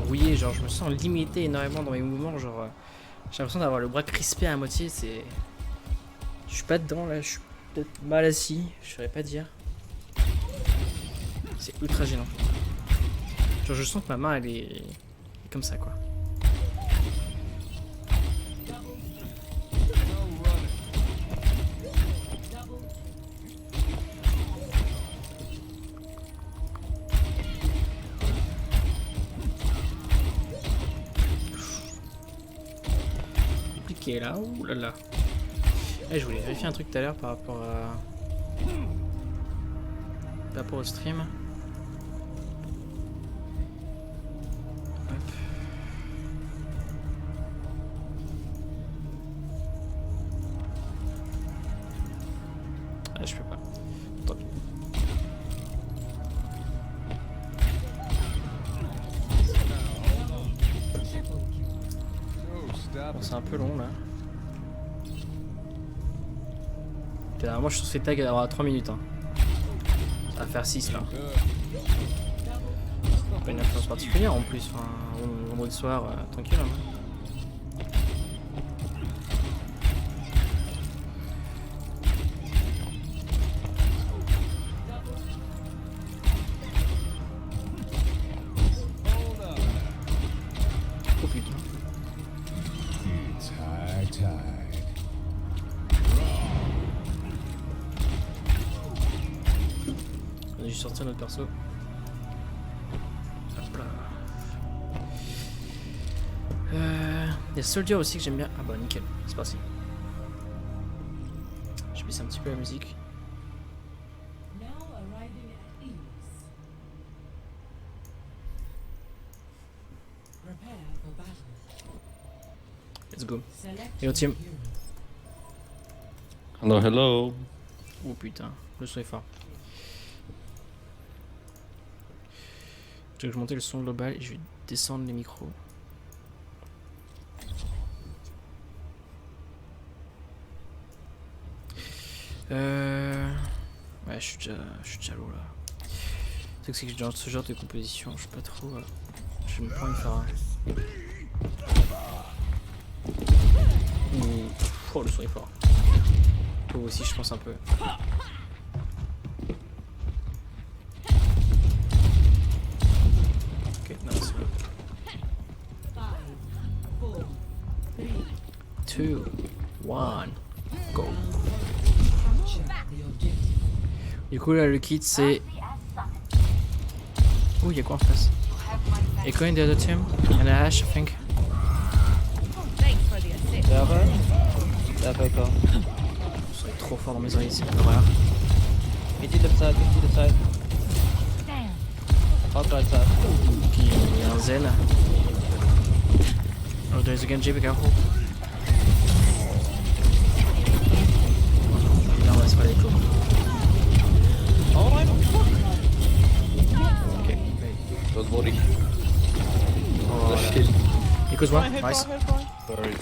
Rouillé, genre je me sens limité énormément dans mes mouvements, genre j'ai l'impression d'avoir le bras crispé à moitié, c'est Je suis pas dedans là, je suis peut-être mal assis, je saurais pas dire. C'est ultra gênant. Genre je sens que ma main elle est comme ça quoi. Compliqué là, ouh là là. Eh, je voulais vérifier un truc tout à l'heure par rapport au stream. Ah, je peux pas. Tant pis. Bon, c'est un peu long là. Moi je suis censé tag à 3 minutes. Hein. Ça va faire 6 là. Pas une influence particulière en plus. Enfin, vendredi soir, tranquille. Hein. Oh putain. On a dû sortir notre perso. Hop là. Il y a Soldier aussi que j'aime bien. Ah bah nickel, c'est parti. Je baisse un petit peu la musique. Let's go. Hello team. Hello, hello. Oh putain, le son est fort. Je vais monter le son global et je vais descendre les micros. Ouais, je suis déjà lourd là. C'est que dans ce genre de composition, je sais pas trop. Je me prends une faire un. Oh, le son est fort. Toi aussi, je pense un peu. Ok, non, c'est bon. 2, 1, go. Du coup, là, le kit c'est. Oh, il y a quoi en face? Echo in the other team, and a hash, I think. Je serais trop fort dans mes oreilles, c'est une horreur. Left side. Right side. Ok, il y a un Zen. Oh, there's a Genji, be careful. Non, c'est pas l'écho. Oh my god. Ok. Don't worry. Oh, Echo's one, nice. Sorry.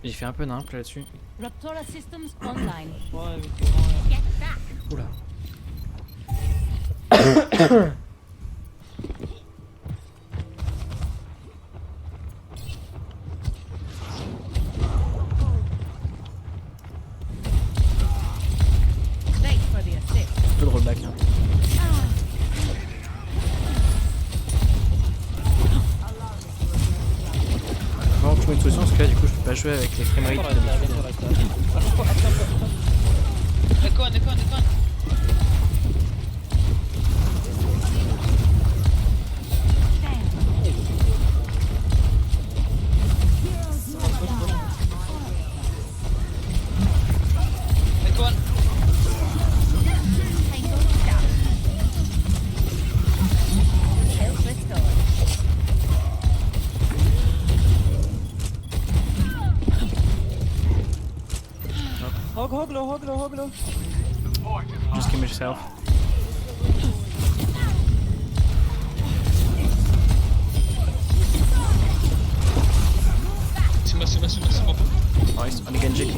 J'ai fait un peu nimp là-dessus. Raptora systems online. Oula. Un peu de rollback. Hein. Vraiment trouver une solution parce que là du coup je peux pas jouer avec les framerates. Hog low. Just give me yourself. Nice, on the Genji.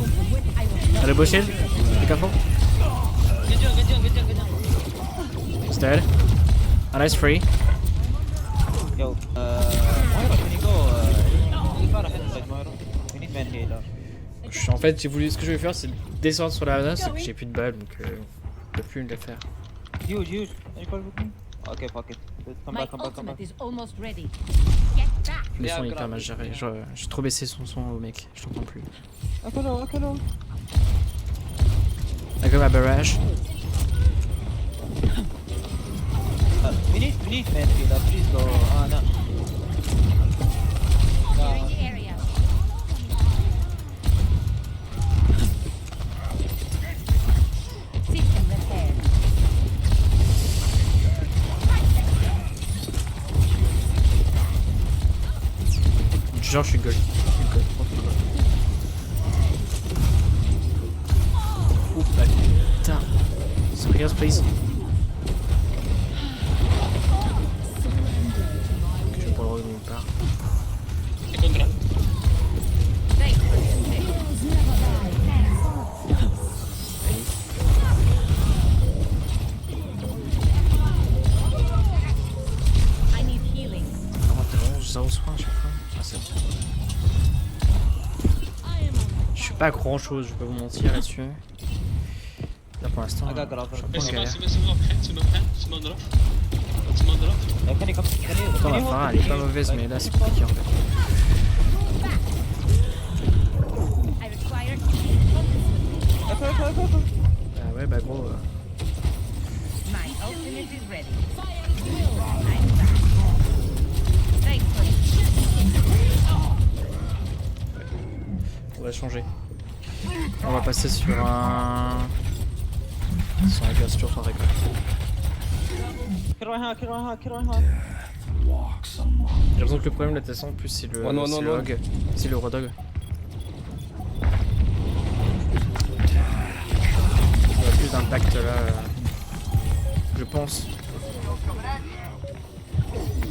Are they bushing? Be careful. He's dead. A nice free. Yo, Moira, can you go far ahead inside Moira? We need main healer. En fait, j'ai voulu, ce que je vais faire, c'est descendre sur la menace, sauf que j'ai plus de balles, donc je peux plus le faire. Huge. Can you call with me? Okay, fuck it. Come back. is almost ready. Le son est hyper mal géré. J'ai trop baissé son au mec, je t'entends plus. Akalo. I got my barrage. We need main healer. Please go. No. Clearing the area. System repaired. Genre, je suis gold. Oh putain. Somebody else, please. Ok, je vais pas le revenir nulle part. I need healing. Comment t'es vraiment zéro soin à chaque fois? Ah, c'est bon. Je suis pas grand chose, je vais pas vous mentir là-dessus. Là pour l'instant, je suis un peu en galère. Pourtant ma fin elle est pas mauvaise, mais là c'est compliqué en fait. Ah ouais bah gros. My ultimate is ready. On va changer. On va passer sur un... Sans récolte, toujours sans récolte. Kill right hand. J'ai l'impression que le problème de la descente, plus c'est le hog. C'est le rodog. Il y a plus d'impact là. Je pense.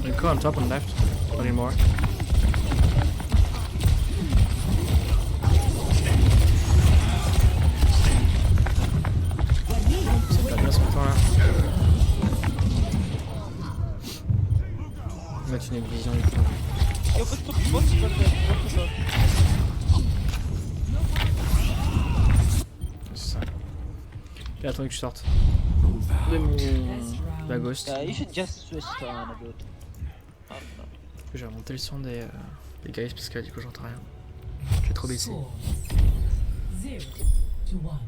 You go on top and left. Not anymore. C'est pas bien ce temps là. On va mettre une vision du coup. C'est ça. Et attends que je sorte de ma ghost. You should just switch to Ana, dude. Je vais remonter le son des guys parce que du coup j'entends rien. J'ai trop baissé. 0 to 1.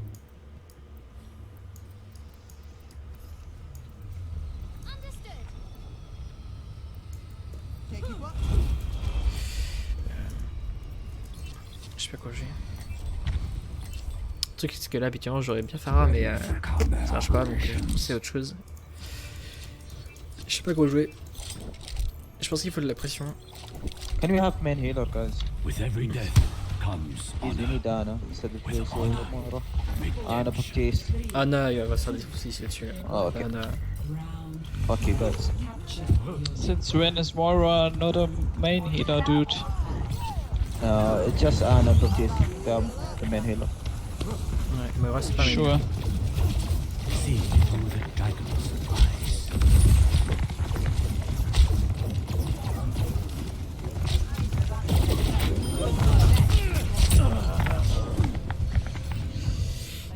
Je sais pas quoi j'ai. Le truc c'est que là habituellement j'aurais bien Farah mais ça marche pas donc c'est autre chose. Je sais pas quoi jouer. Je pense qu'il faut de la pression. Can we have main healer, guys? With every death comes We need Ana. Instead of this, Ana Baptiste. Ana il va se faire des soucis là-dessus. Oh, ok. Ana. Fuck you guys. Since when is Moira not a main healer, dude? It's just Ana Baptiste, the main healer. Ouais, mais ouais, c'est pas Sure. see through the dragon's eyes.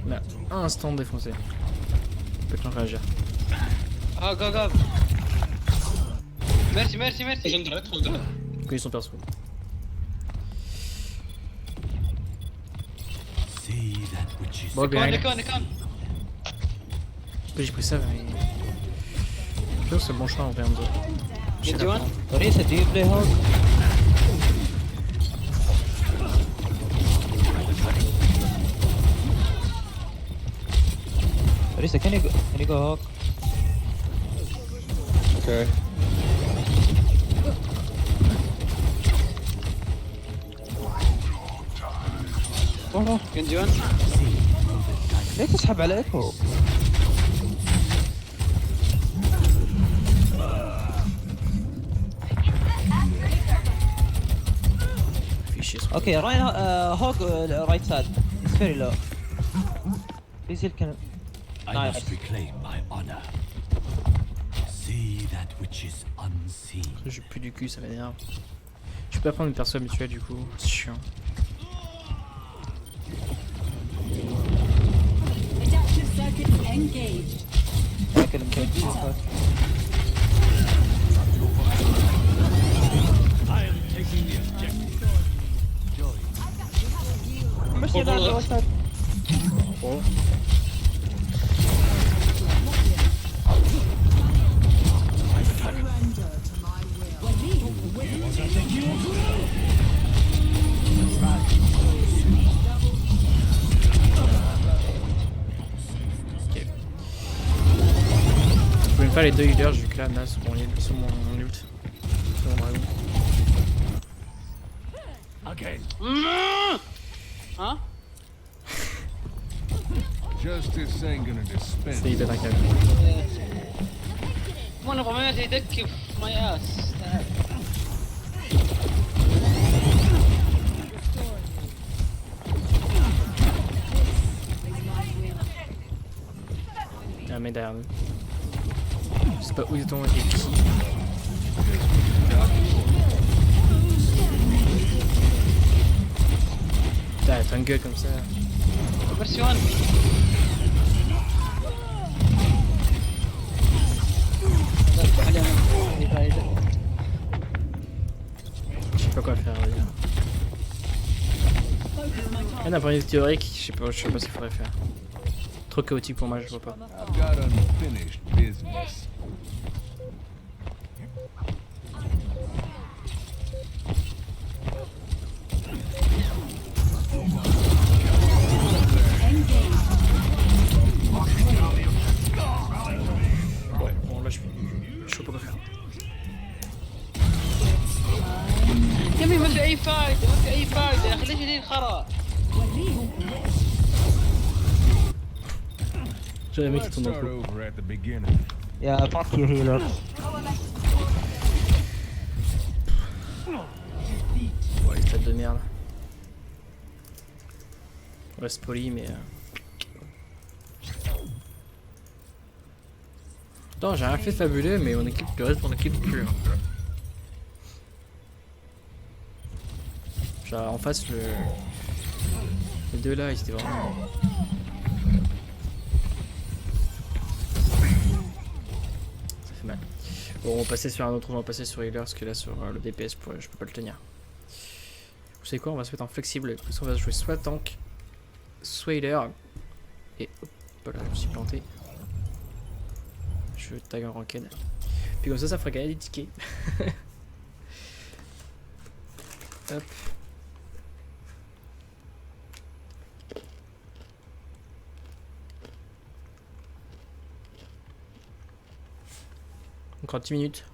Là, un instant défoncé. Peut-être qu'on réagir. Oh, go. Merci. Ils sont perso. Bon, bien. J'ai pris ça, mais. Je pense que c'est le bon choix en vrai. Orisa, do you play Hog? Orisa, can you go Hog? Okay. Genjuan? ليه تسحب على ايكو؟ Okay, right, Hog right side. It's very low. Please heal can. I must reclaim my honor. See that which is unseen. J'ai plus du cul, ça m'énerve. Je peux pas prendre une perso habituelle du coup, c'est chiant. Circuits engaged. I am taking the objective. مشي ده الوسط. Je peux même faire les deux healers vu que là, Nas, sur mon ult. Sur mon dragon. Again. Hein? Justice ain't gonna dispense. C'est hyper incroyable. وانا بغيت يدك في ماي اس. Il y a un mec derrière nous. Je sais pas où exactement et qui. Putain, elle jungle comme ça. Version. Je sais pas quoi faire. D'un point de vue théorique, je sais pas ce qu'il faudrait faire. Trop chaotique pour moi, je vois pas. I've got unfinished business. Ouais, bon là je sais pas quoi faire. يا أمي ما في أي فايدة ما في أي فايدة يا أخي ليش لي الخرا؟ J'ai les mecs qui tournent dans le coup. Over at the beginning. Yeah, fuck you healer. Ouais, les stats de merde. On reste poli, mais. Attends, j'ai rien fait de fabuleux, mais mon équipe, le reste de mon équipe pure. Genre en face, les deux là, ils étaient vraiment. Ça fait mal. Bon, on va passer sur un autre, on va passer sur healer, parce que là, sur le DPS, je peux pas le tenir. Vous savez quoi, on va se mettre en flexible, parce qu'on va jouer soit tank, soit healer. Et hop, voilà, je me suis planté. Je tag en ranked. Puis comme ça fera gagner des tickets. Hop. Encore 10 minutes.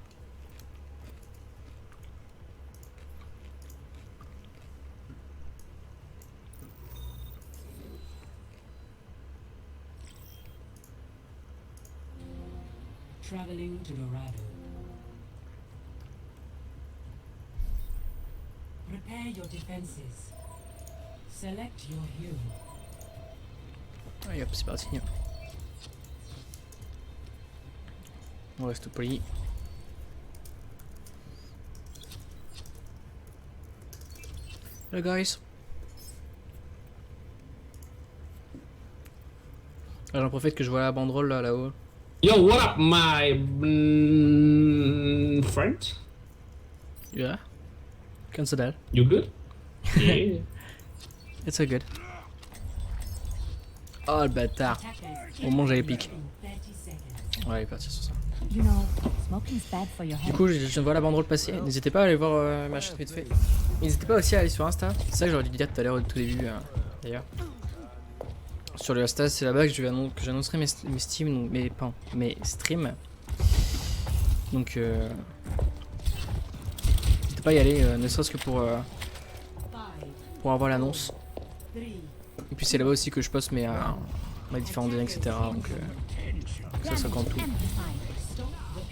Traveling to Dorado. Prepare your defenses. Select your hero. Allez hop, c'est parti. On reste poli. Hello guys. Ah, j'en profite que je vois la banderole là-haut. Yo, what up, my friend? Yeah. Cancel that. You good? Yeah. It's all good. Oh le bâtard. Au moment où j'avais pique. Ouais, il est parti sur ça. You know, smoking's bad for your Du health. coup, je viens de voir la banderole passer. N'hésitez pas à aller voir ma chaîne vite fait. N'hésitez pas aussi à aller sur Insta. C'est ça que j'aurais dû dire tout à l'heure au tout début, d'ailleurs. Sur le Insta, c'est là-bas que j'annoncerai mes Steam, donc mes streams. Donc, n'hésitez pas à y aller, ne serait-ce que pour avoir l'annonce. Et puis c'est là-bas aussi que je poste mes différents délais, etc. Donc, ça compte tout.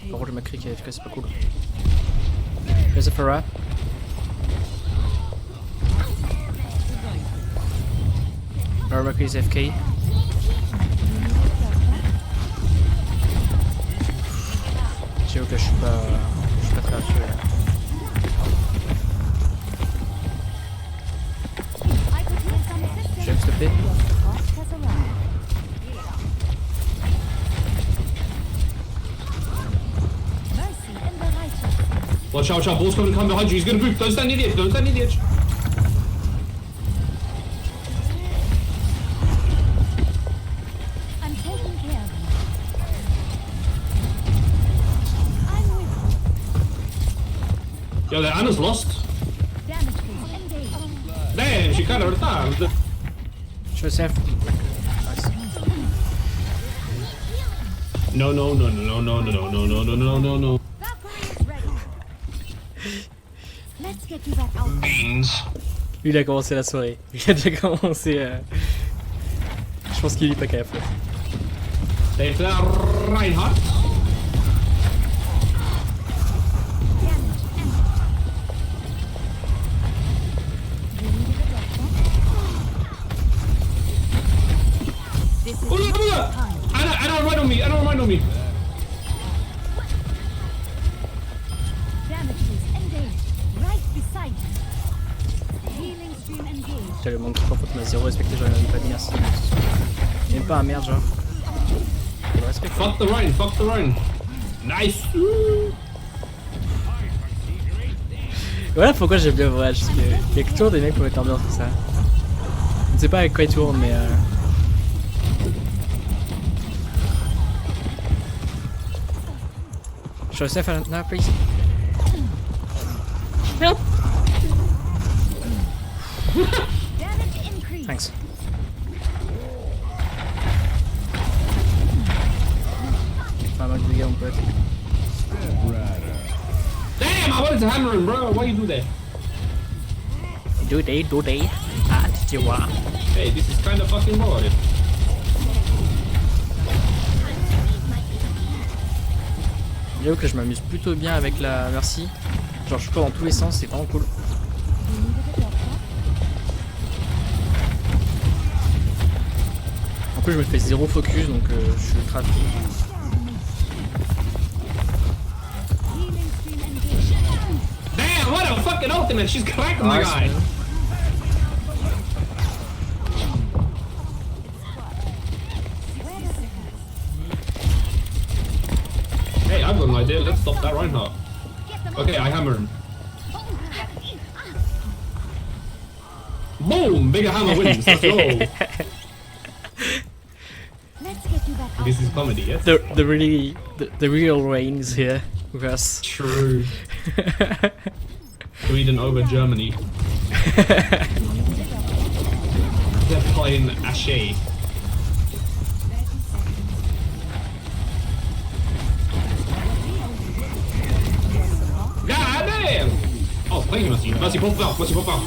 Par contre, le Macri qui est AFK, c'est pas cool. There's a Farah. Our Macri is AFK. J'avoue que je suis pas très rassuré. Je vais me stopper. Watch out, watch out. Ball's coming behind you. He's gonna move. Don't stand near the edge. Don't stand near the edge. I'm taking care of you. Yo, that Anna's lost. Damage phase engaged. Damn, she kind of retarded. Je sais. No, no, no, no, no, no, no, no, no, no, no, no, no. Let's get you back out. Beans. Lui il a commencé la soirée. Il a déjà commencé. Je pense qu'il est pas capable. C'est Reinhardt. Oh, look, look! Anna, run on me! Anna, run on me! Damage phase engaged. Right beside you. Healing stream engaged. Putain, le monde qui prend faute m'a zéro respecté, j'aurais même pas dit merci. Même pas un merde, genre. Je le respecte. Fuck the run, fuck the run. Nice! Voilà pourquoi j'aime bien Overwatch, parce qu'il y a toujours des mecs pour mettre ambiance comme ça. Je ne sais pas avec quoi ils tournent, mais Je suis safe now, please. Help! Thanks. Pas mal de dégâts, mon pote. Damn, I wanted to hammer him, bro. Why you do that? Do they? Ah, tu vois. Hey, this is kind of fucking boring. J'avoue que je m'amuse plutôt bien avec la Mercy. Genre je cours dans tous les sens, c'est vraiment cool. En plus je me fais zéro focus donc je suis ultra free. Damn, what a fucking ultimate! She's cracked my guy! Hey, I've got an idea. Let's stop that Reinhardt. Okay, I hammer him. Boom! Bigger hammer wins. Let's go. This is comedy, yes? The real reigns here with us. True. Sweden over Germany. They're playing Ashe. God damn! Oh, thank you, Mercy. Mercy, pop out. Mercy, pop out.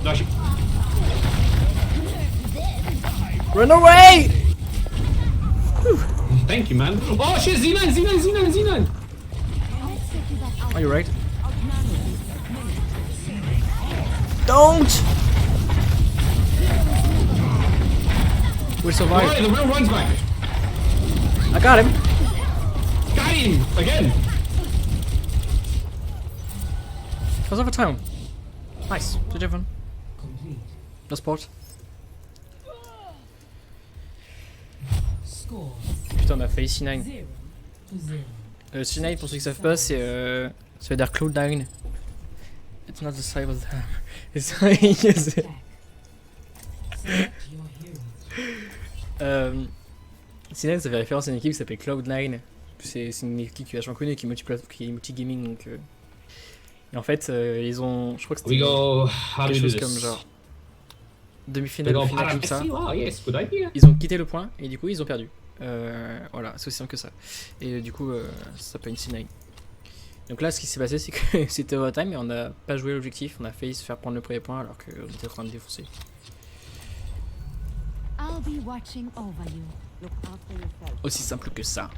No, she... Run away! Thank you, man. Oh shit, Z9! Are you right? Don't! We survived. Alright, the real runs back. I got him. Got him! Again! How's over town? Nice. Did everyone? No sport. Putain, on a failli C9. C9, pour ceux qui savent pas, c'est ça veut dire Cloud9. It's not the side of the... It's C9, ça fait référence à une équipe qui s'appelle Cloud9. C'est une équipe qui est vachement connue, qui est multi-gaming. Donc, et en fait, ils ont... Je crois que c'était quelque chose comme genre... demi-finale ou finale comme ça. Ils ont quitté le point et du coup ils ont perdu. Voilà, c'est aussi simple que ça. Et du coup ça s'appelle une C9. Donc là ce qui s'est passé c'est que c'était overtime et on n'a pas joué l'objectif, on a failli se faire prendre le premier point alors qu'on était en train de défoncer. Aussi simple que ça.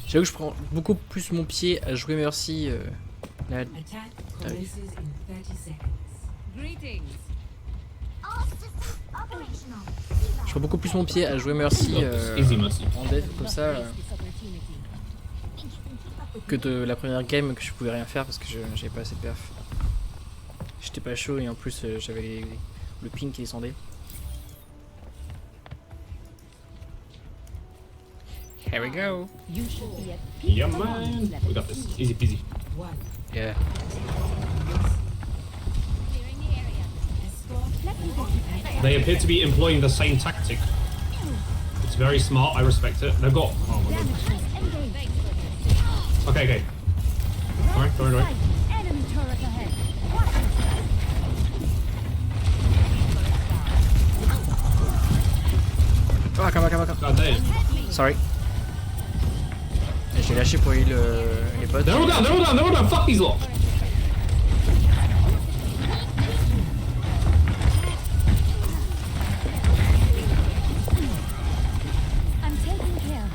J'avoue que je prends beaucoup plus mon pied à jouer Mercy. Je prends beaucoup plus mon pied à jouer Mercy en dev comme ça que de la première game que je pouvais rien faire parce que j'avais pas assez de perf. J'étais pas chaud et en plus j'avais le ping qui descendait. Here we go. Yeah, man. We got this. Easy peasy. Yeah. They appear to be employing the same tactic. It's very smart. I respect it. They've got. Oh my god. Okay, okay. Alright, alright. Ah, come on. God damn. Sorry. J'ai lâché pour heal les potes. They're all down. Fuck these lot. I'm taking care of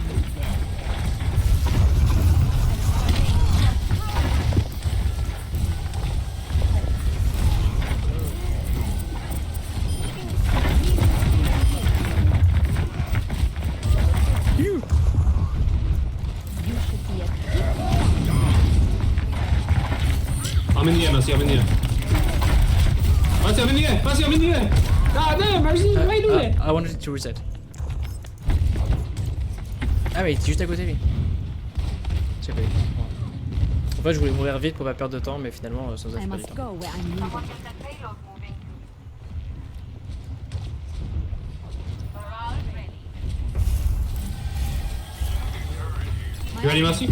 you. I'm in the air, Mercy. I'm in the air. Mercy, I'm in the air. Mercy, I'm in the air. God damn, Mercy, why you do that? I wanted to reset. Ah mais il est juste à côté lui. Je sais pas. En fait je voulais mourir vite pour pas perdre de temps mais finalement ça nous a fait perdre du temps. You ready, Mercy?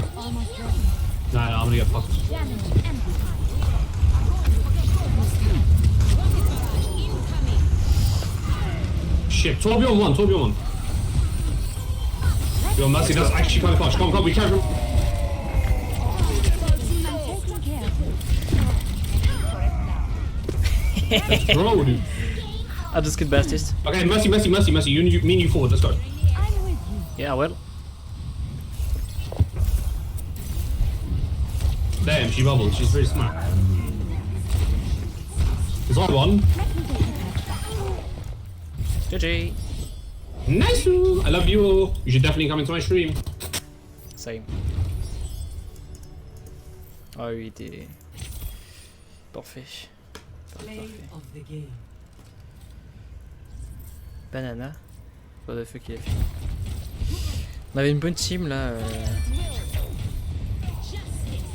Nah, I'm gonna get fucked. Shit, 12 on 1. Yo, Mercy, that's actually kind of clutch. Come on, be careful. Bro, dude. I'll just get bestest. Okay, Mercy. Me and you forward, let's go. Yeah, well. Damn, she bubbled. She's very smart. There's only one. GG. Nice! I love you. You should definitely come into my stream. Same. Ah oui, il était parfait. Banana. What the fuck il a fait. On avait une bonne team là.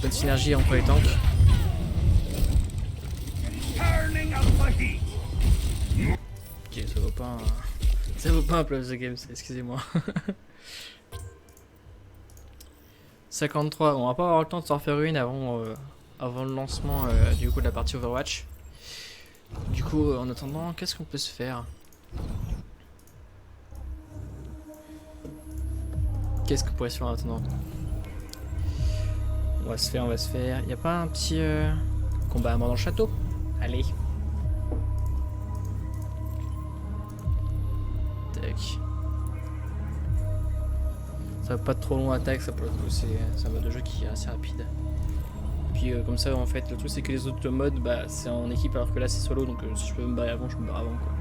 Bonne synergie entre les tanks. Ok, ça vaut pas un... Ça vaut pas un play of the game, excusez-moi. 53, on va pas avoir le temps de s'en refaire une avant, avant le lancement du coup de la partie Overwatch. Du coup, en attendant, qu'est-ce qu'on peut se faire? Qu'est-ce qu'on pourrait se faire en attendant? On va se faire. Y a pas un petit combat à mort dans le château? Allez. Tac. Ça va pas trop long attaque, ça pour le coup, c'est un mode de jeu qui est assez rapide. Puis comme ça en fait, le truc c'est que les autres modes bah c'est en équipe alors que là c'est solo donc si je peux me barrer avant, je me barre avant quoi.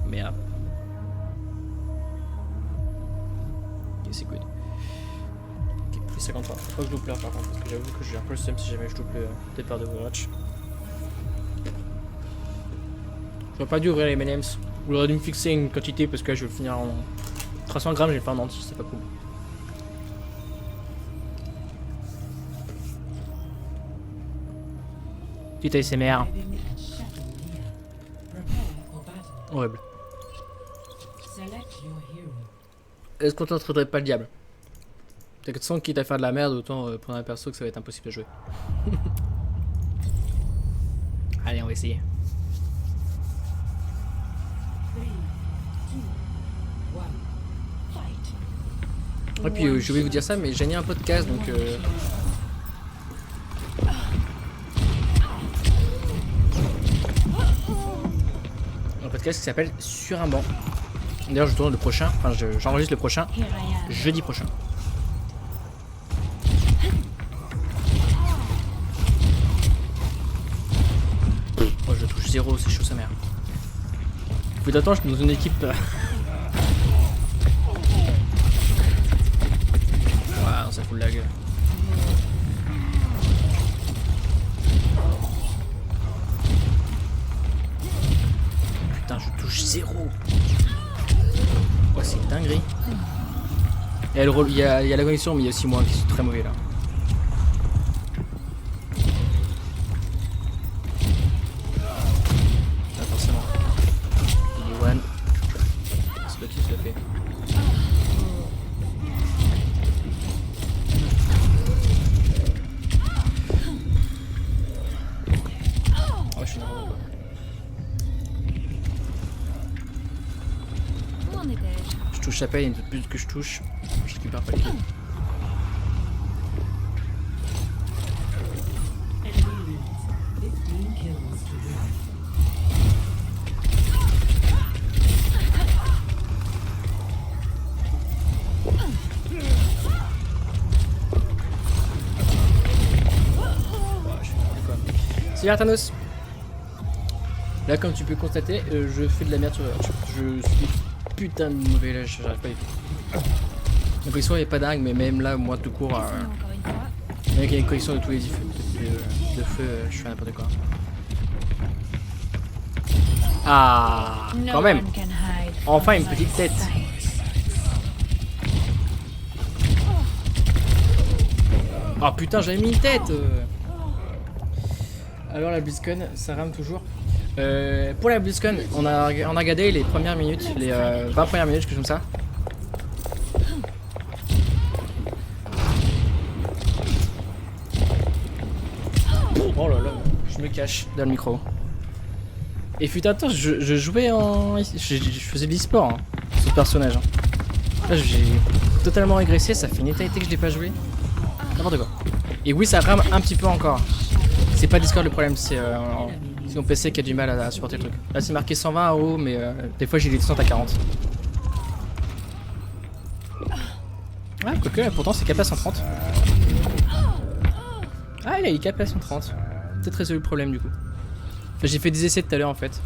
Merde. Ok, c'est good. Ok, plus 53. Faut pas que je loupe l'heure par contre, parce que j'avoue que j'ai un peu le seum si jamais je loupe le départ de Overwatch. J'aurais pas dû ouvrir les M&M's. Ou j'aurais dû me fixer une quantité parce que là je vais le finir en 300 grammes, je vais le faire en entier, c'est pas cool. Petit ASMR. Horrible. Est-ce qu'on t'entraînerait pas le diable? T'as que de son quitte à faire de la merde, autant prendre un perso que ça va être impossible à jouer. Allez, on va essayer. Et puis je vais vous dire ça, mais j'ai mis un podcast donc. Un podcast qui s'appelle Sur un banc. D'ailleurs, je tourne le prochain, enfin j'enregistre le prochain jeudi prochain. Oh, je touche 0, c'est chaud sa mère. Plus d'attendre, je suis dans une équipe. Waouh, ça fout la gueule. Putain, je touche 0. Oh, c'est une dinguerie. Il y a la connexion, mais il y a aussi moi qui suis très mauvais là. Pas forcément. Il est one. C'est là-dessus, ça fait. Oh, je suis nerveux quoi. Où en étais-je? Je touche à peine, il y a plus que je touche. Je récupère pas le kill. Salut Artanos. Là comme tu peux constater, je fais de la merde sur Overwatch. Je suis putain de mauvais là, j'arrive pas à y faire. La connexion est pas dingue, mais même là, moi tout court, avec une connexion de tous les de feu, je fais n'importe quoi. Ah, quand même. Enfin une petite tête. Oh putain, j'avais mis une tête. Alors la BLIZZCON, ça rame toujours. Pour la BLIZZCON, on a regardé les premières minutes, les 20 premières minutes, quelque chose comme ça. Oh là là, je me cache dans le micro. Et fut un temps, je jouais en... Je faisais de l'e-sport, hein, ce personnage. Hein. Là, j'ai totalement régressé, ça fait une éternité que je l'ai pas joué. N'importe quoi. Et oui, ça rame un petit peu encore. C'est pas Discord le problème, c'est mon PC qui a du mal à supporter le truc. Là, c'est marqué 120 en haut, mais des fois j'ai des descentes à 40. Ah, quoique, pourtant c'est capé à 130. Ah, il est capé à 130. Peut-être résolu le problème du coup. Enfin, j'ai fait des essais tout à l'heure en fait.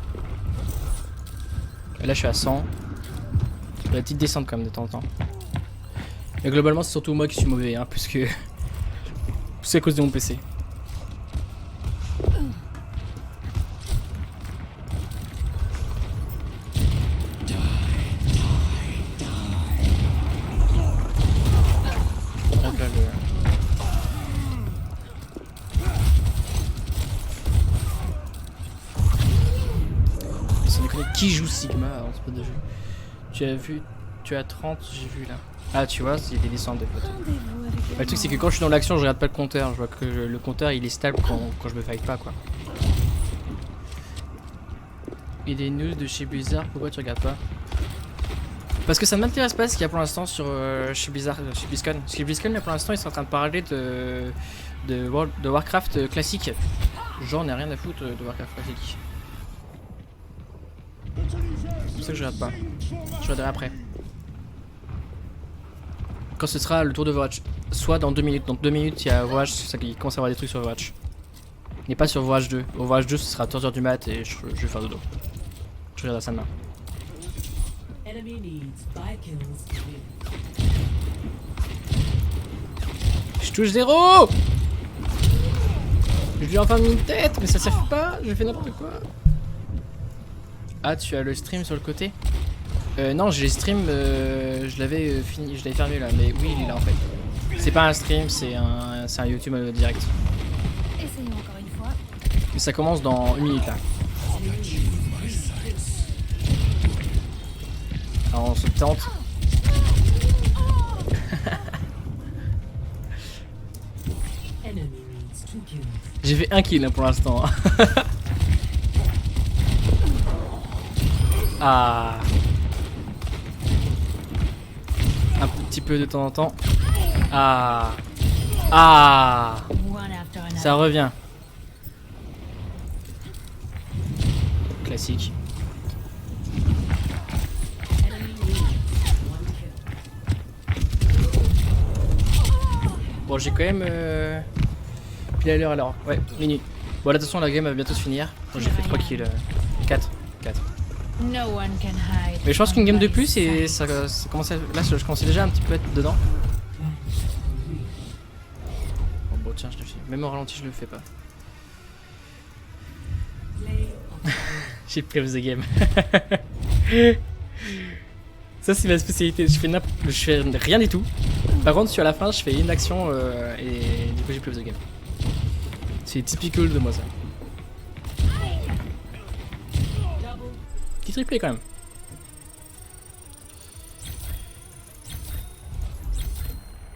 Et là, je suis à 100. La petite descente quand même de temps en temps. Mais globalement, c'est surtout moi qui suis mauvais, hein, puisque c'est à cause de mon PC. Qui joue Sigma en ce mode de jeu? Tu as vu? Tu as 30, j'ai vu là. Ah, tu vois, il y a des descentes des fois. Le truc c'est que quand je suis dans l'action, je regarde pas le compteur. Je vois que le compteur il est stable quand je me fight pas quoi. Et des news de chez Blizzard, pourquoi tu regardes pas? Parce que ça ne m'intéresse pas ce qu'il y a pour l'instant sur chez Blizzard, chez BLIZZCON. Parce que BLIZZCON là pour l'instant ils sont en train de parler de Warcraft classique. J'en ai rien à foutre de Warcraft classique. C'est pour ça que je regarde pas. Je regarderai après. Quand ce sera le tour d'Overwatch. Soit dans 2 minutes. Dans 2 minutes, il y a Overwatch, c'est ça qui commence à avoir des trucs sur Overwatch. Et pas sur Overwatch 2. Overwatch 2, ce sera à 3h du mat et je vais faire dodo. Je regarde ça demain. Je touche 0. Je lui ai enfin mis une tête, mais ça fait pas. Je fais n'importe quoi. Ah, tu as le stream sur le côté? Non, j'ai stream, je l'avais fini, je l'avais fermé là, mais oui, il est là en fait. C'est pas un stream, c'est un YouTube direct. Essayons encore une fois. Mais ça commence dans 1 minute là. Alors on se tente. J'ai fait 1 kill hein, pour l'instant. Ah. Un petit peu de temps en temps. Ah. Ah. Ça revient. Classique. Bon, j'ai quand même pile à l'heure alors. Ouais, minute. Bon, là, de toute façon, la game va bientôt se finir. Bon, j'ai fait 3 kills. 4. Mais je pense qu'une game de plus et ça commence à... Là je commençais déjà un petit peu à être dedans. Bon tiens, je le fais. Même au ralenti je le fais pas. J'ai pris the game. Ça c'est ma spécialité, je fais rien du tout. Par contre sur la fin je fais une action et du coup j'ai plus de game. C'est typical de moi ça. Petit triplé quand même.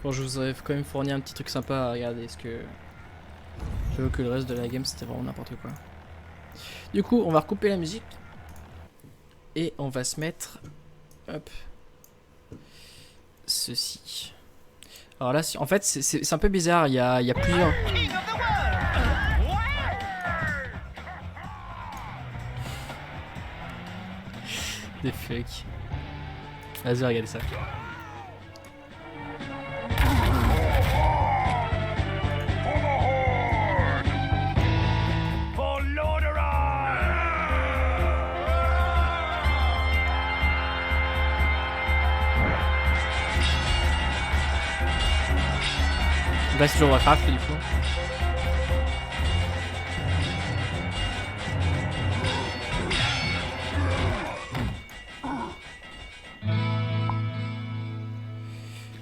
Bon je vous aurais quand même fourni un petit truc sympa à regarder parce que j'avoue que le reste de la game c'était vraiment n'importe quoi. Du coup on va recouper la musique et on va se mettre hop ceci. Alors là en fait c'est un peu bizarre, il y a plusieurs. Des fuck. Vas-y regardez ça. Bah c'est toujours Warcraft du coup.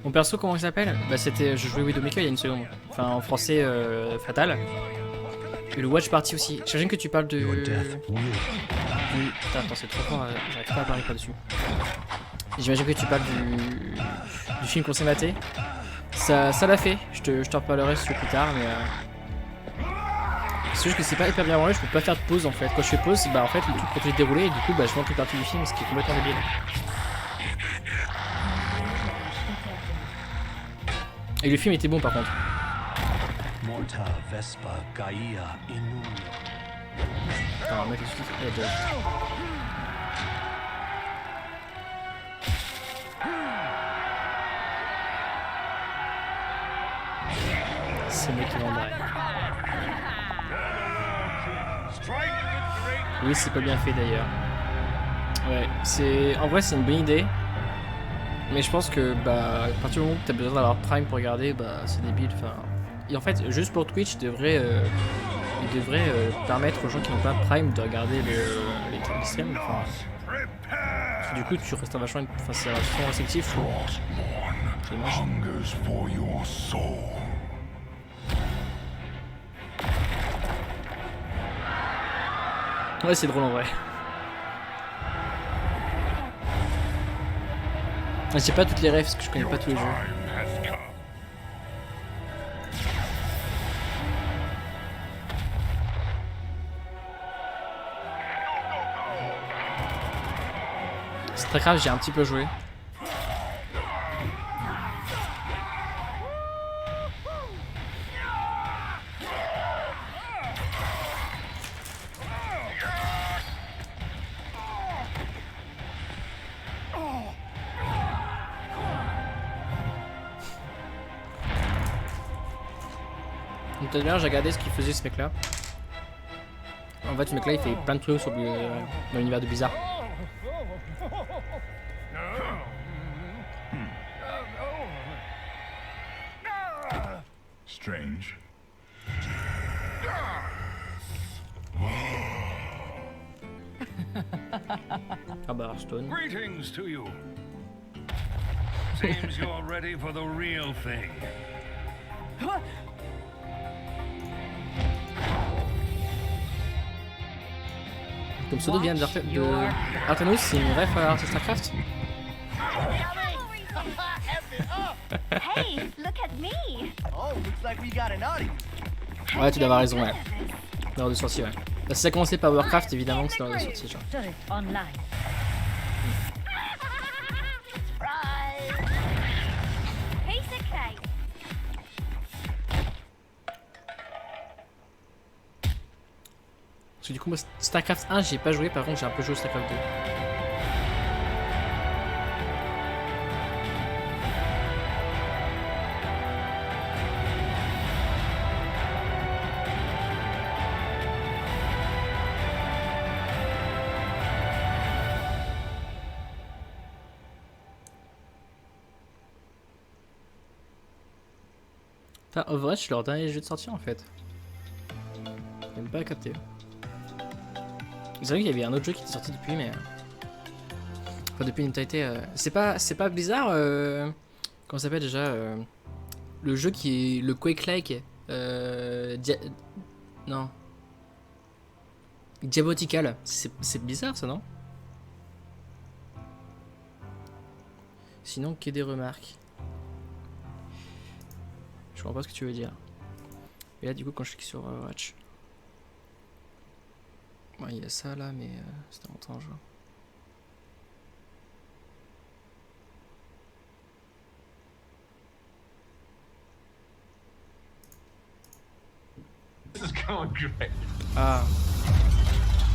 Mon perso comment il s'appelle? Bah c'était, je jouais Widowmaker il y a une seconde. Enfin en français Fatal. Et le Watch Party aussi. J'imagine que tu parles de... Putain attends c'est trop fort, j'arrive pas à parler par-dessus. J'imagine que tu parles du film qu'on s'est maté. Ça l'a fait, je te reparlerai sur plus tard mais c'est juste que c'est pas hyper bien branlé, je peux pas faire de pause en fait. Quand je fais pause, bah en fait le truc continue de dérouler et du coup bah je monte une partie du film, ce qui est complètement débile. Et le film était bon par contre. Attends, on va mettre le sous-titre. C'est moi qui vendrai. Oui, c'est pas bien fait d'ailleurs. Ouais, c'est en vrai c'est une bonne idée. Mais je pense que bah à partir du moment où t'as besoin d'avoir Prime pour regarder, bah c'est débile. Enfin, et en fait juste pour Twitch, il devrait permettre aux gens qui n'ont pas Prime de regarder les streams. Enfin, parce que du coup tu restes vachement, enfin c'est vachement restrictif. C'est dommage. Ouais, c'est drôle en vrai. J'ai pas toutes les refs parce que je connais pas tous les jeux. Starcraft, j'ai un petit peu joué. Donc tout à l'heure j'ai regardé ce qu'il faisait ce mec là. En fait ce mec là il fait plein de trucs sur dans l'univers de Blizzard. Strange. Ah bah Hearthstone. Greetings to you. Seems you're ready for the real thing. Comme pseudo vient de Artanos, c'est une ref à Starcraft. Hey, look at me. Oh, looks like we got an audience. Ouais, tu dois avoir raison, ouais. L'heure de sortie, ouais. Bah, si ça commençait par Warcraft, évidemment que c'est l'heure de sortie, genre. Parce que du coup, moi, Starcraft 1, j'ai pas joué, par contre, j'ai un peu joué au Starcraft 2. Overwatch, c'est leur dernier jeu de sortie en fait. J'ai même pas capté. C'est vrai qu'il y avait un autre jeu qui était sorti depuis, mais. Enfin, depuis une totalité. C'est pas Blizzard. Comment ça s'appelle déjà le jeu qui est le Quake-like. Non. Diabotical. C'est bizarre ça, non? Sinon, qu'il y ait des remarques. Je comprends pas ce que tu veux dire. Et là, du coup, quand je clique sur Overwatch. Ouais, il y a ça là, mais c'était longtemps, je vois. This is going great. Ah.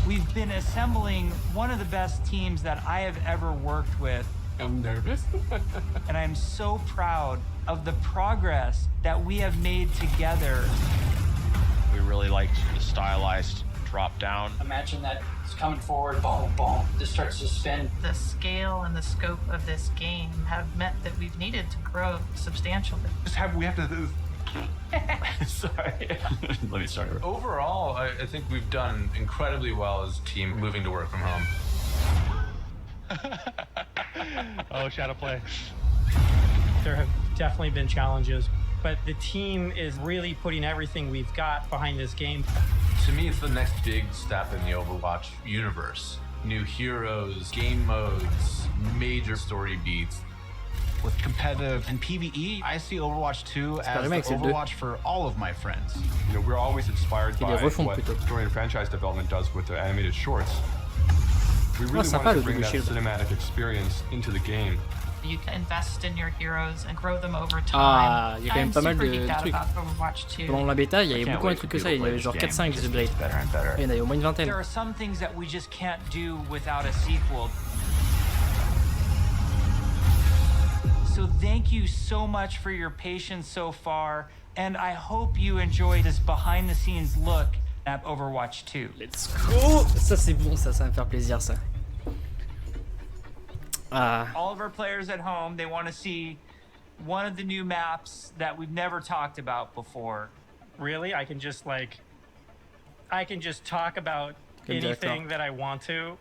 We've been assembling one of the best teams that I have ever worked with. I'm nervous. And I'm so proud of the progress that we have made together. We really liked the stylized drop down. Imagine that it's coming forward, boom, boom, this starts to spin. The scale and the scope of this game have meant that we've needed to grow substantially. We have to. Sorry. Let me start over. Overall, I think we've done incredibly well as a team moving to work from home. Oh, shadow play. There have definitely been challenges, but the team is really putting everything we've got behind this game. To me, it's the next big step in the Overwatch universe. New heroes, game modes, major story beats. With competitive and PvE, I see Overwatch 2 as the Overwatch for all of my friends. You know, we're always inspired by what story and franchise development does with the animated shorts. We really wanted to bring that cinematic experience into the game. You can invest in your heroes and grow them over time. Ah, il y a quand même pas mal de trucs. Overwatch 2. Pendant la bêta, il y avait beaucoup de trucs que ça. Il y avait genre 4-5 des upgrades. Il y en avait au moins une vingtaine. There are some things that we just can't do without a sequel. So thank you so much for your patience so far, and I hope you enjoy this behind-the-scenes look at Overwatch 2. Let's go! Ça c'est bon, ça va me faire plaisir ça. Ah. All of our players at home, they want to see one of the new maps that we've never talked about before. Really? I can just talk about anything that I want to.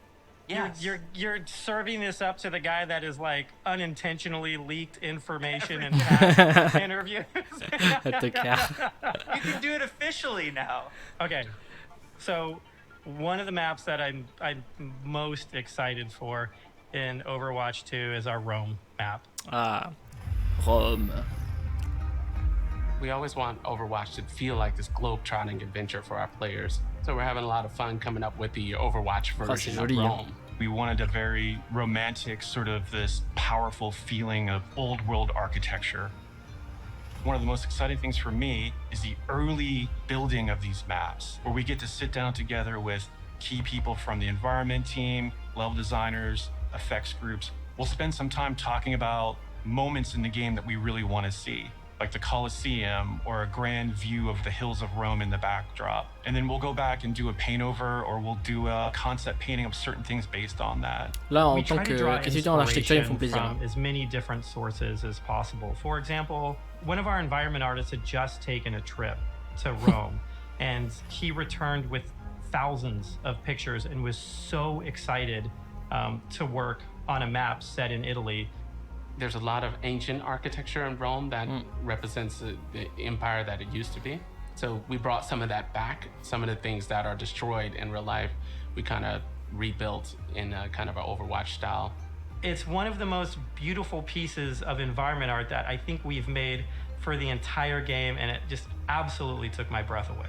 Yes. You're serving this up to the guy that is like unintentionally leaked information in past interviews. You can do it officially now. Okay, so one of the maps that I'm most excited for in Overwatch 2 is our Rome map. Ah, Rome. We always want Overwatch to feel like this globe-trotting adventure for our players. So we're having a lot of fun coming up with the Overwatch version of Rome. We wanted a very romantic, sort of this powerful feeling of old world architecture. One of the most exciting things for me is the early building of these maps, where we get to sit down together with key people from the environment team, level designers, effects groups. We'll spend some time talking about moments in the game that we really want to see, like the Colosseum or a grand view of the hills of Rome in the backdrop. And then we'll go back and do a paint over, or we'll do a concept painting of certain things based on that. Là, en tant qu'étudiant en architecture, ils font plaisir. From as many different sources as possible. For example, one of our environment artists had just taken a trip to Rome, and he returned with thousands of pictures and was so excited to work on a map set in Italy. There's a lot of ancient architecture in Rome that represents the empire that it used to be. So we brought some of that back. Some of the things that are destroyed in real life, we kind of rebuilt in a kind of an Overwatch style. It's one of the most beautiful pieces of environment art that I think we've made for the entire game, and it just absolutely took my breath away.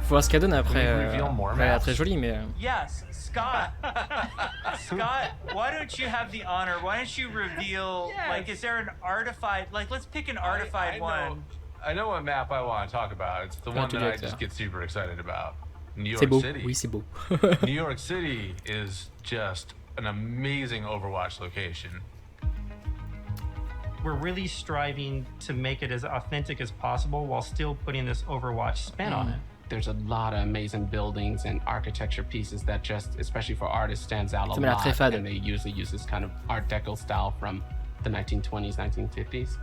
Faut voir ce qu'elle donne après. Elle est très jolie, mais. Yes, Scott. Scott, why don't you have the honor? Why don't you reveal? Yes. Like, is there an artified? Like, let's pick an artified one. I know what map I want to talk about. It's the one that I just get super excited about. New York City. Oui, c'est beau. New York City is just an amazing Overwatch location. We're really striving to make it as authentic as possible while still putting this Overwatch spin on it. There's a lot of amazing buildings and architecture pieces that just, especially for artists, stands out a lot. And they usually use this kind of Art Deco style from the 1920s, 1950s.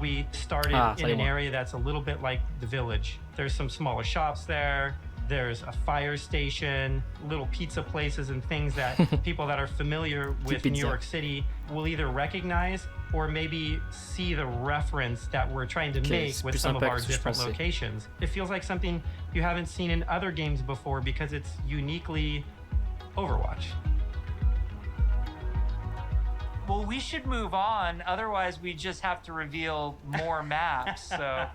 We started in an area that's a little bit like the Village. There's some smaller shops there. There's a fire station, little pizza places and things that people that are familiar with New York City will either recognize or maybe see the reference that we're trying to make with some of our different locations. It feels like something you haven't seen in other games before because it's uniquely Overwatch. Well, we should move on, otherwise we just have to reveal more maps. So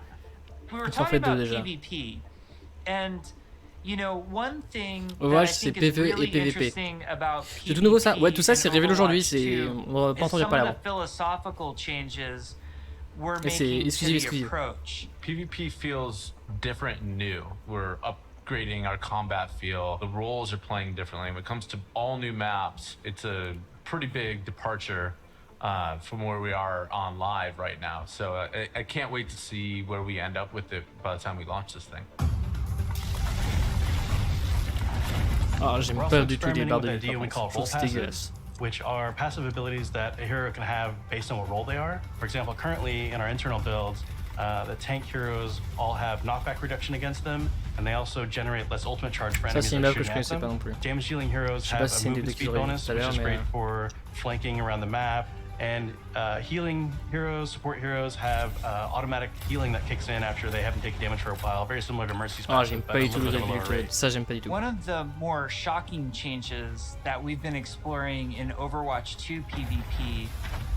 we were talking about PvP, and you know, one thing that I think is really interesting about PvP, c'est tout nouveau ça. Ouais, tout ça c'est révélé aujourd'hui, c'est on va pas entendre parler avant. Philosophical changes we're Et c'est making to the exclusif. approach. PvP feels different and new. We're upgrading our combat feel. The roles are playing differently. When it comes to all new maps, it's a pretty big departure from where we are on live right now. So I can't wait to see where we end up with it by the time we launch this thing. Ah, j'aime pas du tout les barres de vie, we call role passives, which are passive abilities that a hero can have based on what role they are. For example, currently in our internal builds, the tank heroes all have knockback reduction against them, and they also generate less ultimate charge for enemies that are shooting at them. Damage dealing heroes have a movement speed bonus, which is great for flanking around the map. And healing heroes, support heroes have automatic healing that kicks in after they haven't taken damage for a while, very similar to Mercy's passive, but a little bit of a lower rate. Ça j'aime pas du tout. One of the more shocking changes that we've been exploring in Overwatch 2 PvP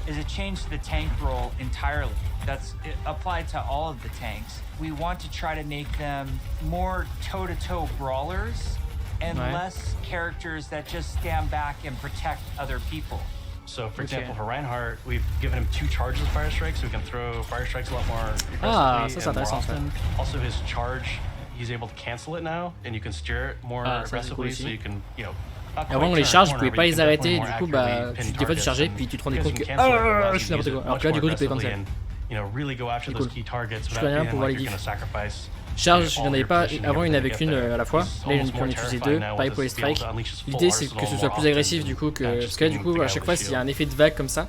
is a change to the tank role entirely. That's applied to all of the tanks. We want to try to make them more toe-to-toe brawlers and less characters that just stand back and protect other people. So, for example, for Reinhardt, we've given him 2 charges of Fire Strike, so we can throw Fire Strikes a lot more aggressively and more often. Also, his charge, he's able to cancel it now, and you can steer it more aggressively, so you can, you know. Avant les charges, je pouvais pas les arrêter, du coup, bah, des fois tu chargeais, puis tu te rendais compte que je suis n'importe quoi. Alors que là, du coup, tu peux cancel. You know, really go after those key targets without feeling like you're gonna sacrifice. Charge, je n'en avais pas avant, il n'y en avait qu'une à la fois. Là, j'en ai utilisé 2. Pareil pour les strikes. L'idée, c'est que ce soit plus agressif du coup. Parce que là, du coup, à chaque fois, s'il y a un effet de vague comme ça,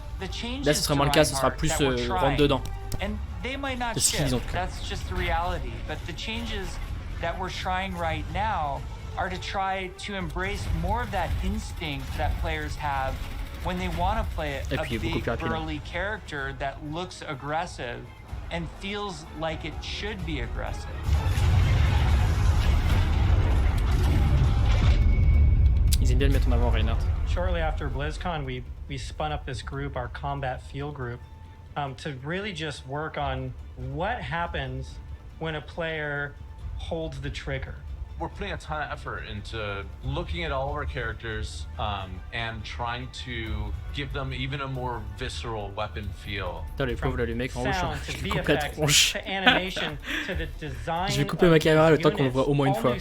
là, ce sera moins le cas, ce sera plus rentre dedans. De skills en tout cas. That's just the reality. But the changes that we're trying right now are to try to embrace more of that instinct that players have when they want to play a big burly character that looks aggressive and feels like it should be aggressive. Ils aiment bien le mettre en avant, Reinhardt. Shortly after BLIZZCon, we spun up this group, our combat field group, to really just work on what happens when a player holds the trigger. We're putting a ton of effort into looking at all of our characters and trying to give them even a more visceral weapon feel. Putain, les pauvres là, les mecs en rouge, je lui coupe la tronche. Je vais couper ma caméra le temps qu'on le voit au moins une fois.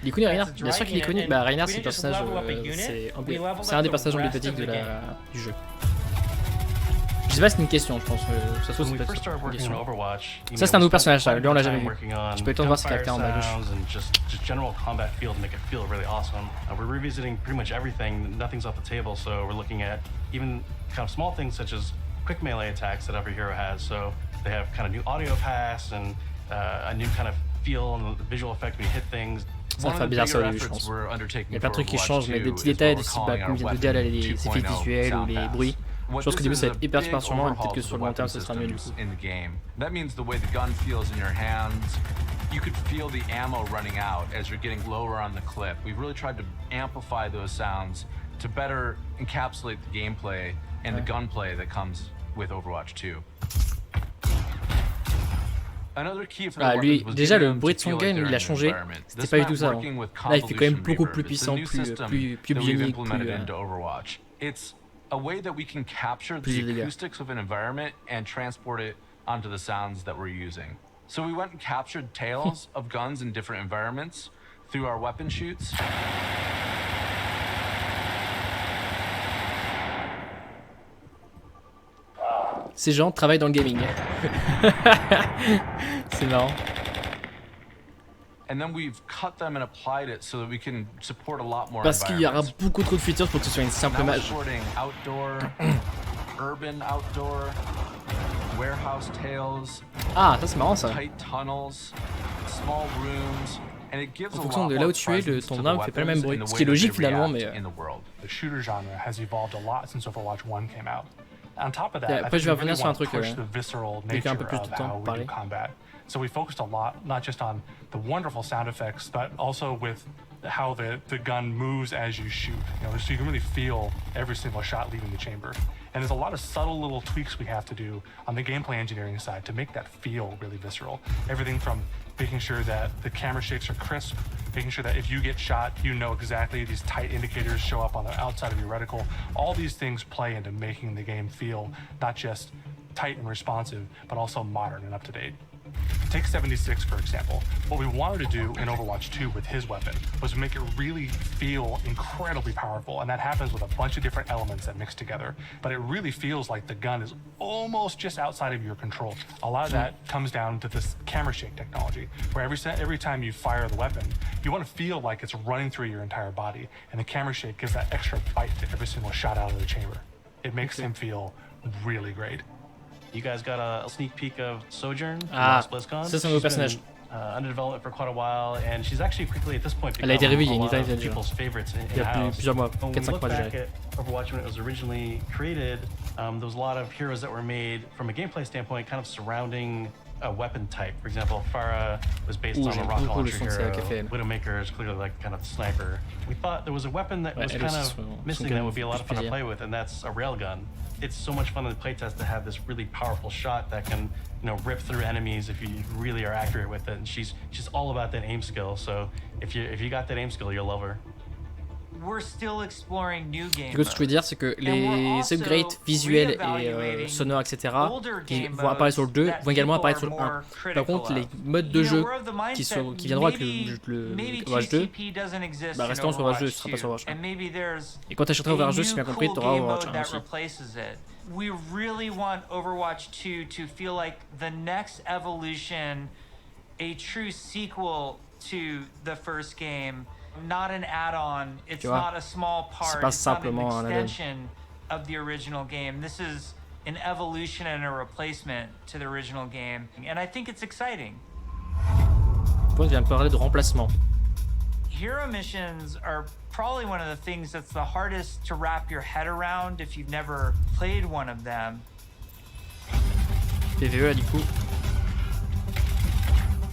Il est connu Reinhardt, bien sûr qu'il est connu. Bah Reinhardt c'est le personnage, c'est un des personnages emblématiques du jeu. Je sais pas, c'est une question, je pense. Ça se trouve, c'est peut-être une question. Ça, c'est un nouveau personnage, ça. Lui, on l'a jamais vu. J'ai pas eu le temps de voir ses caractères en bas à gauche. General combat feel to make it feel really awesome. We're revisiting pretty much everything. Nothing's off the table, so we're looking at even kind of small things such as quick melee attacks that every hero has. So they have kind of new audio pass and a new kind of feel and visual effect when you hit things. Ça va faire bizarre ça au début, je pense. Il y a plein de trucs qui changent, mais des petits détails, des petits bah, comme vient de dire, là, les effets visuels ou les bruits. Je pense qu'au début ça va être hyper performant et peut-être que sur le long terme ça sera mieux du coup. That means the way the gun feels in your hands. You could feel the ammo running out as you're getting lower on the clip. We've really tried to amplify those sounds to better encapsulate the gameplay and the gunplay that comes with Overwatch 2. Ah, lui, déjà le bruit de son game il a changé, c'était pas du tout ça. Hein. Là il fait quand même beaucoup plus puissant, plus bionique, It's a way that we can capture the acoustics of an environment and transport it onto the sounds that we're using. So we went and captured tales of guns in different environments through our weapon shoots. Ces gens travaillent dans le gaming. C'est marrant. And then we've cut them and applied it so that we can support a lot more. Parce qu'il y aura beaucoup trop de features pour que ce soit une simple image. Outdoor, urban outdoor, warehouse tales, Ah, ça c'est marrant ça. Tight tunnels, small rooms. En fonction de là où tu es, ton arme fait pas le même bruit. Ce qui est logique finalement, mais. The shooter genre has evolved a lot since Overwatch 1 came out. On top of that, Après, je vais revenir sur un truc. Push the visceral nature of how we do combat. So we focused a lot, not just on the wonderful sound effects, but also with how the gun moves as you shoot. You know, so you can really feel every single shot leaving the chamber. And there's a lot of subtle little tweaks we have to do on the gameplay engineering side to make that feel really visceral. Everything from making sure that the camera shakes are crisp, making sure that if you get shot, you know exactly these tight indicators show up on the outside of your reticle. All these things play into making the game feel not just tight and responsive, but also modern and up to date. Take 76, for example. What we wanted to do in Overwatch 2 with his weapon was make it really feel incredibly powerful, and that happens with a bunch of different elements that mix together. But it really feels like the gun is almost just outside of your control. A lot of that comes down to this camera shake technology, where every time you fire the weapon, you want to feel like it's running through your entire body, and the camera shake gives that extra bite to every single shot out of the chamber. It makes him feel really great. You guys got a sneak peek of Sojourn from BLIZZCON. C'est son nouveau personnage. Under development for quite a while, and she's actually quickly at this point Elle a été réveillée, become il y a a une lot of people's favorites il y a plusieurs mois, When we 4-5 look mois back déjà. at Overwatch when it was originally created, there was a lot of heroes that were made from a gameplay standpoint, kind of surrounding a weapon type. For example, Pharah was based on a rocket launcher hero. Widowmaker is clearly like kind of the sniper. We thought there was a weapon that was kind of missing that would be a lot of fun to play with, and that's a railgun. It's so much fun in the playtest to have this really powerful shot that can, you know, rip through enemies if you really are accurate with it. And she's all about that aim skill. So if you got that aim skill, you'll love her. We're still exploring new game. Du coup, ce que je veux dire, c'est que les upgrades visuels et sonores, etc., qui vont apparaître sur le 2, vont également apparaître sur le 1. Par contre, les modes de jeu qui viendront avec le Overwatch 2, bah resteront sur Overwatch 2, ce sera pas sur Overwatch 1. Et quand tu achèteras Overwatch 2, si tu as bien compris, tu auras Overwatch 1 aussi. We really want Overwatch 2 to feel like the next evolution, a true sequel to the first game. Not an add-on, it's not a small part, it's not an extension of the original game. This is an evolution and a replacement to the original game, and I think it's exciting. On vient de parler de remplacement. Hero missions are probably one of the things that's the hardest to wrap your head around if you've never played one of them. PVE du coup.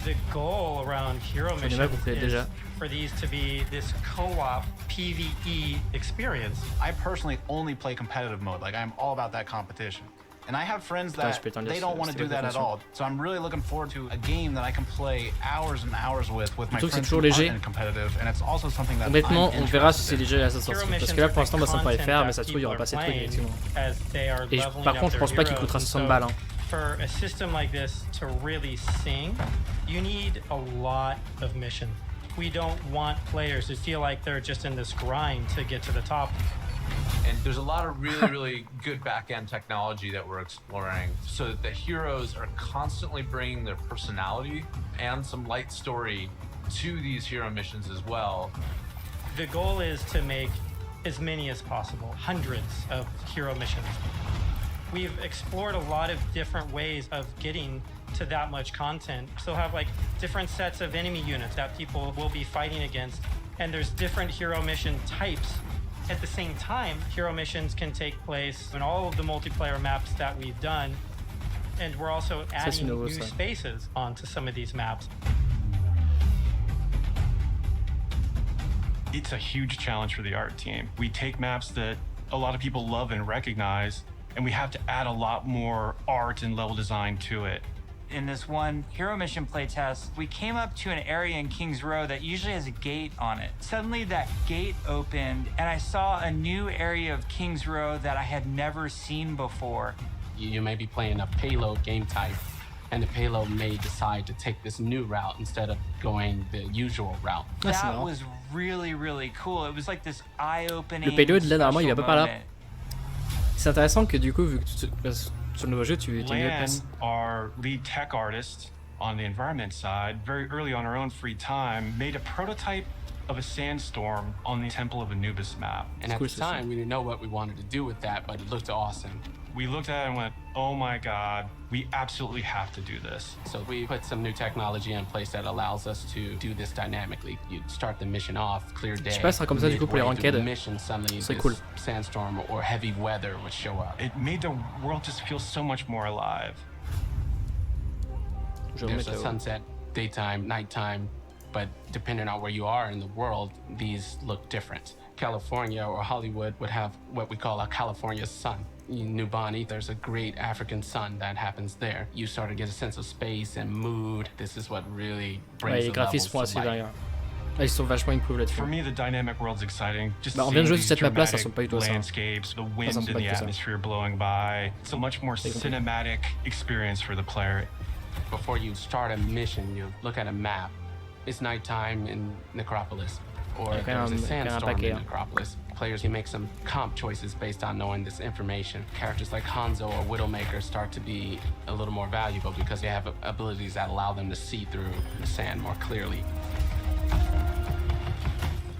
The goal around hero missions is for these to be this co-op PvE experience. I personally only play competitive mode. Like, I'm all about that competition. And I have friends that they don't want to do that at all. So I'm really looking forward to a game that I can play hours and hours with my friends who aren't in competitive. And it's also something that honnêtement, on verra si c'est léger à sa sortie. Parce que là, pour l'instant, ça me paraît faire, mais ça se trouve, il y aura pas assez de trucs, effectivement. Et par contre, je pense pas qu'il coûtera 60 balles. For a system like this to really sing, you need a lot of mission. We don't want players to feel like they're just in this grind to get to the top. And there's a lot of really good back-end technology that we're exploring so that the heroes are constantly bringing their personality and some light story to these hero missions as well. The goal is to make as many as possible, hundreds of hero missions. We've explored a lot of different ways of getting to that much content. So have like different sets of enemy units that people will be fighting against, and there's different hero mission types. At the same time, hero missions can take place in all of the multiplayer maps that we've done, and we're also adding new spaces onto some of these maps. It's a huge challenge for the art team. We take maps that a lot of people love and recognize, and we have to add a lot more art and level design to it. In this one hero mission playtest, we came up to an area in King's Row that usually has a gate on it. Suddenly that gate opened and I saw a new area of King's Row that I had never seen before. You may be playing a payload game type, and the payload may decide to take this new route instead of going the usual route. That was really, really cool. It was like this eye-opening. Le payload là normalement il va pas par là. C'est intéressant que du coup vu que sur le nouveau jeu, tu une place. Our lead tech artist on the environment side, very early on her own free time, made a prototype of a sandstorm on the Temple of Anubis map. And at the time, we didn't know what we wanted to do with that, but it looked awesome. We looked at it and went, oh my God, we absolutely have to do this. So we put some new technology in place that allows us to do this dynamically. You start the mission off, clear day. Je sais pas, ça sera comme ça du coup pour les ranked. C'est cool. Sandstorm or heavy weather would show up. It made the world just feel so much more alive. There's a sunset, daytime, nighttime, but depending on where you are in the world, these look different. California or Hollywood would have what we call a California sun. In New Bonnie, there's a great African sun that happens there. You start to get a sense of space and mood. This is what really brings the levels to life. Ils sont vachement improved là-dessus. For me, the dynamic world's exciting. Just on vient de jouer sur cette map-là, ça ressemble pas du tout à ça. Landscapes, the wind and the atmosphere blowing by. It's a much more cinematic experience for the player. Before you start a mission, you look at a map. It's nighttime in Necropolis, or there's a sandstorm in Necropolis. Players can make some comp choices based on knowing this information. Characters like Hanzo or Widowmaker start to be a little more valuable because they have abilities that allow them to see through the sand more clearly.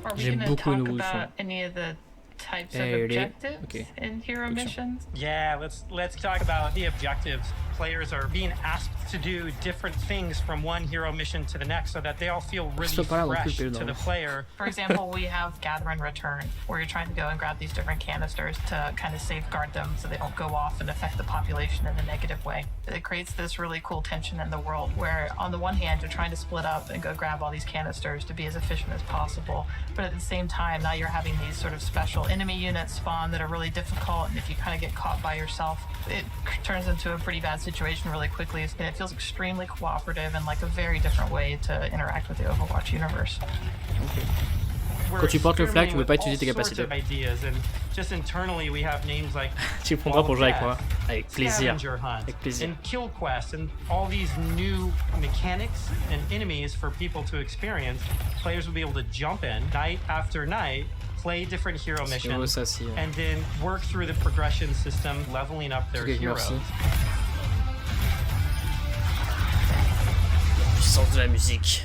Are we going to talk about any of the types of objectives in hero missions? Yeah, let's talk about the objectives. Players are being asked to do different things from one hero mission to the next so that they all feel really fresh to the player. For example, we have Gather and Return, where you're trying to go and grab these different canisters to kind of safeguard them so they don't go off and affect the population in a negative way. It creates this really cool tension in the world where on the one hand, you're trying to split up and go grab all these canisters to be as efficient as possible. But at the same time, now you're having these sort of special enemy units spawn that are really difficult. And if you kind of get caught by yourself, it turns into a pretty bad situation really quickly. And it feels extremely cooperative and like a very different way to interact with the Overwatch universe. Okay. Quand tu portes le flag, tu peux pas utiliser tes capacités. Just internally, we have names like tu prendras pour jouer avec moi. Avec plaisir. Avec plaisir. And kill quests and all these new mechanics and enemies for people to experience. Players will be able to jump in night after night, play different hero missions, and then work through the progression system, leveling up their heroes. Puissance de la musique.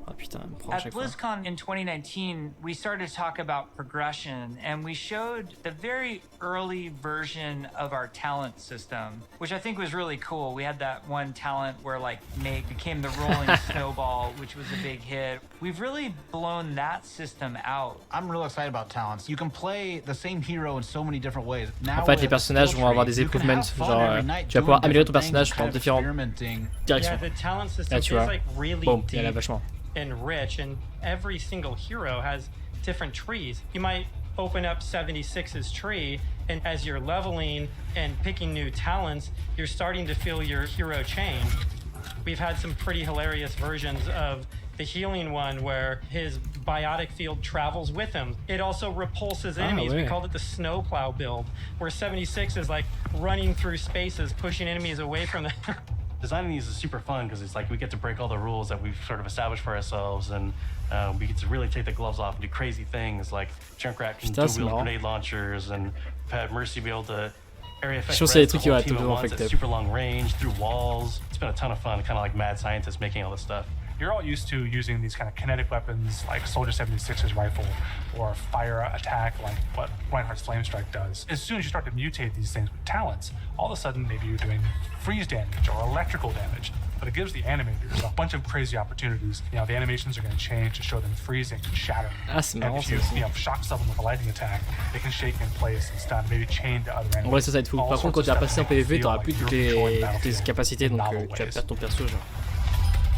Oh, putain, At BlizzCon in 2019, we started to talk about progression, and we showed the very early version of our talent system, which I think was really cool. We had that one talent where like Meg became the rolling snowball, which was a big hit. We've really blown that system out. I'm real excited about talents. You can play the same hero in so many different ways. Now en fait, les personnages vont avoir des improvements, genre tu vas pouvoir améliorer ton personnage dans différentes directions. Là, tu vois, boum, il y en a vachement. And rich, and every single hero has different trees. You might open up 76's tree, and as you're leveling and picking new talents, you're starting to feel your hero change. We've had some pretty hilarious versions of the healing one where his biotic field travels with him. It also repulses enemies. We called it the snowplow build, where 76 is like running through spaces, pushing enemies away from them. Designing these is super fun because it's like we get to break all the rules that we've sort of established for ourselves, and we get to really take the gloves off and do crazy things like Junkrat can dual-wield grenade launchers, and we've had Mercy be able to area effect the whole team at once at super long range through walls. It's been a ton of fun, kind of like mad scientists making all this stuff. You're all used to using these kind of kinetic weapons like Soldier 76's rifle or fire attack like what Reinhardt's Flame Strike does. As soon as you start to mutate these things with talents, all of a sudden maybe you're doing freeze damage or electrical damage. But it gives the animators a bunch of crazy opportunities. You know, the animations are going to change to show them freezing and shattering. And if you shock someone with a lightning attack, they can shake in place and stun, maybe chain to other enemies. Ouais, ça va être fou. Par contre, quand tu vas passer en PvP, t'auras plus toutes tes capacités, donc tu vas perdre ton perso, genre.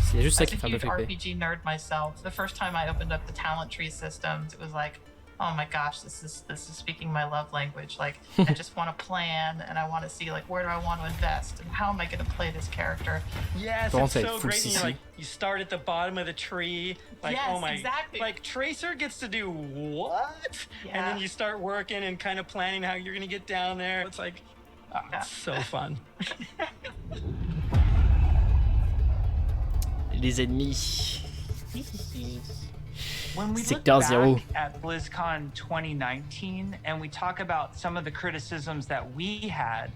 C'est juste ça qui fait un peu flipper. RPG nerd myself. The first time I opened up the talent tree systems, it was like, oh my gosh, this is speaking my love language. Like, I just want to plan, and I want to see like where do I want to invest, and how am I going to play this character? Yes, it's so great. You start at the bottom of the tree, like yes, oh my, exactly. Like Tracer gets to do what? Yeah. And then you start working and kind of planning how you're going to get down there. It's like, it's so fun. Les ennemis. When we look back at BlizzCon 2019 and we talk about some of the criticisms that we had,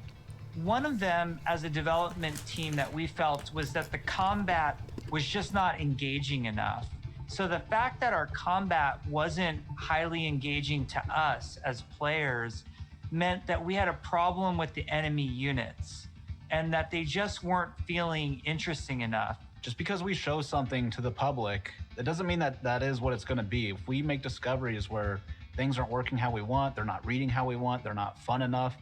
one of them as a development team that we felt was that the combat was just not engaging enough. So the fact that our combat wasn't highly engaging to us as players meant that we had a problem with the enemy units and that they just weren't feeling interesting enough. Just because we show something to the public, it doesn't mean that that is what it's going to be. If we make discoveries where things aren't working how we want, they're not reading how we want, they're not fun enough,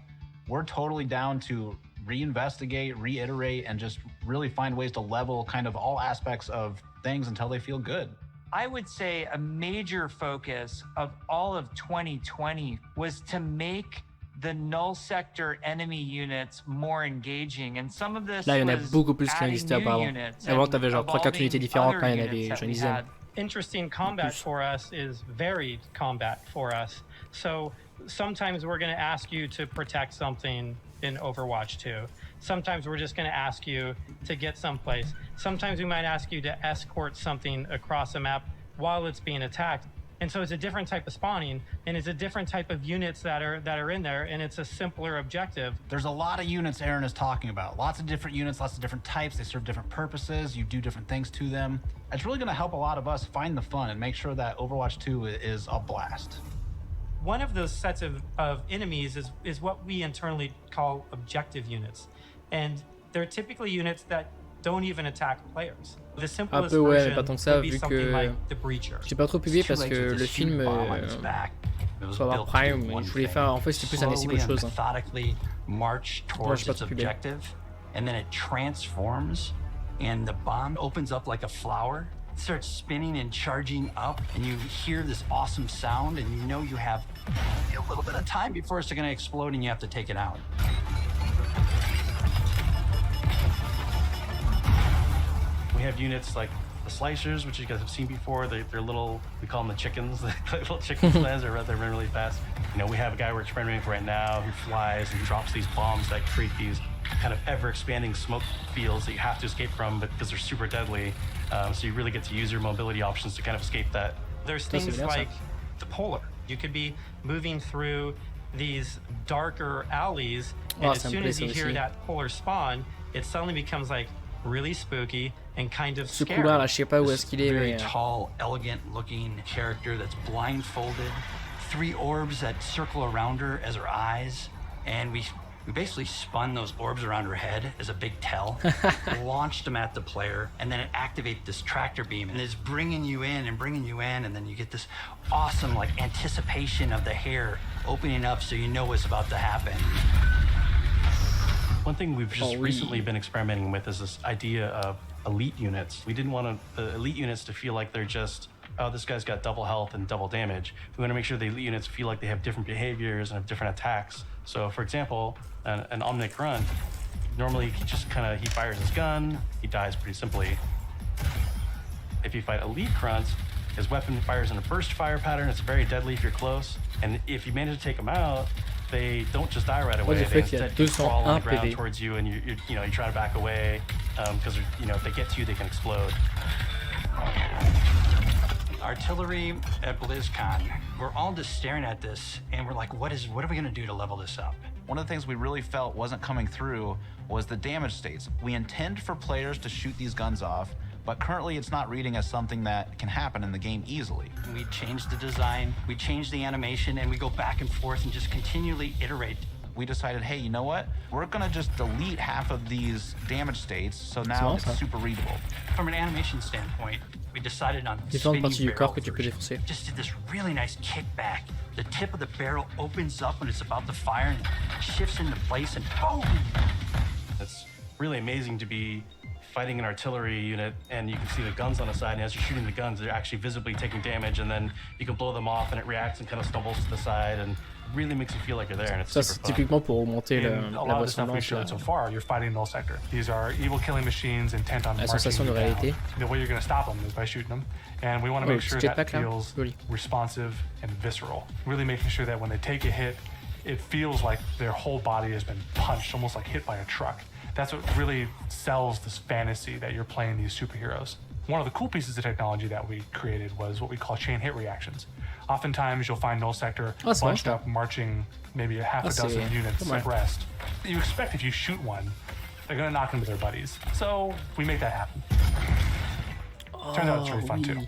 we're totally down to reinvestigate, reiterate, and just really find ways to level kind of all aspects of things until they feel good. I would say a major focus of all of 2020 was to make the null sector enemy units more engaging, and some of this Là, il y en a was beaucoup plus qu'il adding n'existait new auparavant. units Avant, and t'avais genre 3-4 evolving unités différentes, other là, il y en units avait that genre une we dizaine. had. Interesting combat for us is varied combat for us. So sometimes we're going to ask you to protect something in Overwatch 2. Sometimes we're just going to ask you to get someplace. Sometimes we might ask you to escort something across a map while it's being attacked. And so it's a different type of spawning, and it's a different type of units that are in there, and it's a simpler objective. There's a lot of units Aaron is talking about. Lots of different units, lots of different types. They serve different purposes. You do different things to them. It's really going to help a lot of us find the fun and make sure that Overwatch 2 is a blast. One of those sets of enemies is what we internally call objective units. And they're typically units that don't even attack players. The simplest version would be something like the Breacher. J'ai pas trop publié parce que le film faut avoir Prime, je voulais faire en fait c'était plus un essai qu'autre chose. Methodically march towards its objective, and then it transforms, and the bomb opens up like a flower, starts spinning and charging up, and you hear this awesome sound, and you know you have a little bit of time before it's going to explode, and you have to take it out. We have units like the slicers, which you guys have seen before. They're little, we call them the chickens, the little chicken sleds. They run really fast. You know, we have a guy we're experimenting with right now who flies and drops these bombs that create these kind of ever-expanding smoke fields that you have to escape from because they're super deadly. So you really get to use your mobility options to kind of escape that. There's things like the Polar. You could be moving through these darker alleys, and as soon as you hear that Polar spawn, it suddenly becomes like really spooky and kind of scary. Couloir, là, je sais pas où est-ce qu'il est, very mais tall, elegant-looking character that's blindfolded. 3 orbs that circle around her as her eyes, and we basically spun those orbs around her head as a big tell, launched them at the player, and then it activates this tractor beam, and it's bringing you in, and then you get this awesome like anticipation of the hair opening up, so you know what's about to happen. One thing we've just recently been experimenting with is this idea of elite units. We didn't want the elite units to feel like they're just, oh, this guy's got double health and double damage. We want to make sure the elite units feel like they have different behaviors and have different attacks. So, for example, an Omnic Grunt, normally he just he fires his gun, he dies pretty simply. If you fight elite Grunts, his weapon fires in a burst fire pattern. It's very deadly if you're close. And if you manage to take him out, they don't just die right away. They instead crawl on the ground towards you, and you try to back away because if they get to you, they can explode. Artillery at BLIZZCON. We're all just staring at this, and we're like, what are we going to do to level this up? One of the things we really felt wasn't coming through was the damage states. We intend for players to shoot these guns off, but currently it's not reading as something that can happen in the game easily. We changed the design, we changed the animation, and we go back and forth and just continually iterate. We decided, hey, you know what? We're gonna just delete half of these damage states, so now it's super readable. From an animation standpoint, we decided on différentes parties du corps que tu peux défoncer. Just did this really nice kickback. The tip of the barrel opens up when it's about to fire and shifts into place, and boom! It's really amazing to be fighting an artillery unit, and you can see the guns on the side, and as you're shooting the guns, they're actually visibly taking damage, and then you can blow them off, and it reacts and kind of stumbles to the side, and really makes you feel like you're there, and it's ça, super c'est typiquement pour augmenter a lot of the stuff we showed so far, you're fighting null sector. These are evil killing machines intent on marking you down. The way you're going to stop them is by shooting them, and we want to make sure that feels responsive and visceral. Really making sure that when they take a hit, it feels like their whole body has been punched, almost like hit by a truck. That's what really sells this fantasy that you're playing these superheroes. One of the cool pieces of technology that we created was what we call chain hit reactions. Oftentimes you'll find null sector bunched up, marching maybe a half a dozen units abreast. You expect if you shoot one, they're gonna knock into their buddies. So we make that happen. Turns out it's really fun too.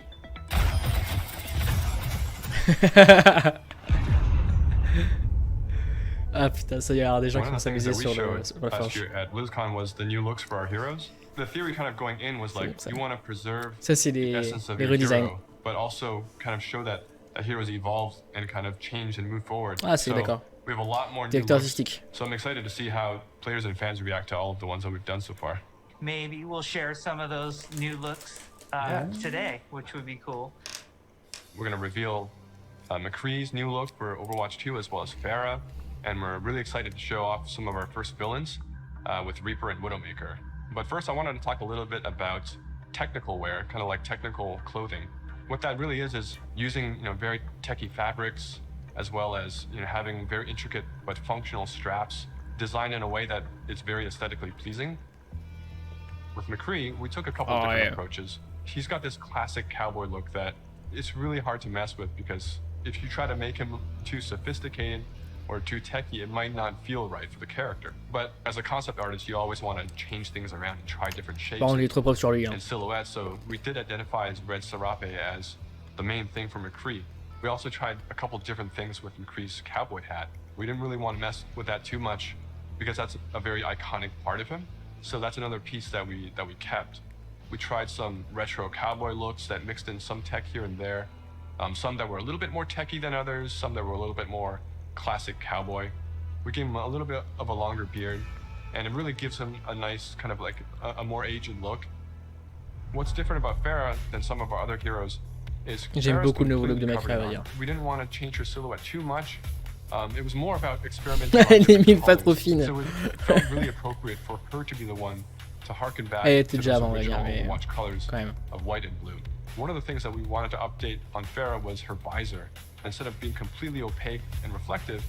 Ah putain, ça y est, alors des gens qui vont s'amuser sur le last year at BLIZZCON was the new looks for our heroes. The theory kind of going in was like you want to preserve the essence of your hero, but also kind of show that a hero's evolved and kind of changed and moved forward. Ah, c'est d'accord. We have a lot more new looks, so I'm excited to see how players and fans react to all of the ones that we've done so far. Maybe we'll share some of those new looks today, which would be cool. We're going to reveal McCree's new look for Overwatch 2 as well as Pharah, and we're really excited to show off some of our first villains with Reaper and Widowmaker. But first I wanted to talk a little bit about technical wear, kind of like technical clothing. What that really is using very techie fabrics, as well as having very intricate but functional straps designed in a way that is very aesthetically pleasing. With McCree, we took a couple of different approaches. He's got this classic cowboy look that it's really hard to mess with, because if you try to make him too sophisticated or too techy, it might not feel right for the character. But as a concept artist, you always want to change things around and try different shapes and silhouettes, so we did identify as red serape as the main thing for McCree. We also tried a couple different things with McCree's cowboy hat. We didn't really want to mess with that too much, because that's a very iconic part of him. So that's another piece that we kept. We tried some retro cowboy looks that mixed in some tech here and there. Some that were a little bit more techy than others, some that were a little bit more classic cowboy. We gave him a little bit of a longer beard, and it really gives him a nice kind of like a more aged look. What's different about Pharah than some of our other heroes is j'aime beaucoup le nouveau look de McCree. We didn't want to change her silhouette too much. It was more about experimenting. So it felt really appropriate for her to be the one to harken back to those original Overwatch colors of white and blue. One of the things that we wanted to update on Pharah was her visor. Instead of being completely opaque and reflective,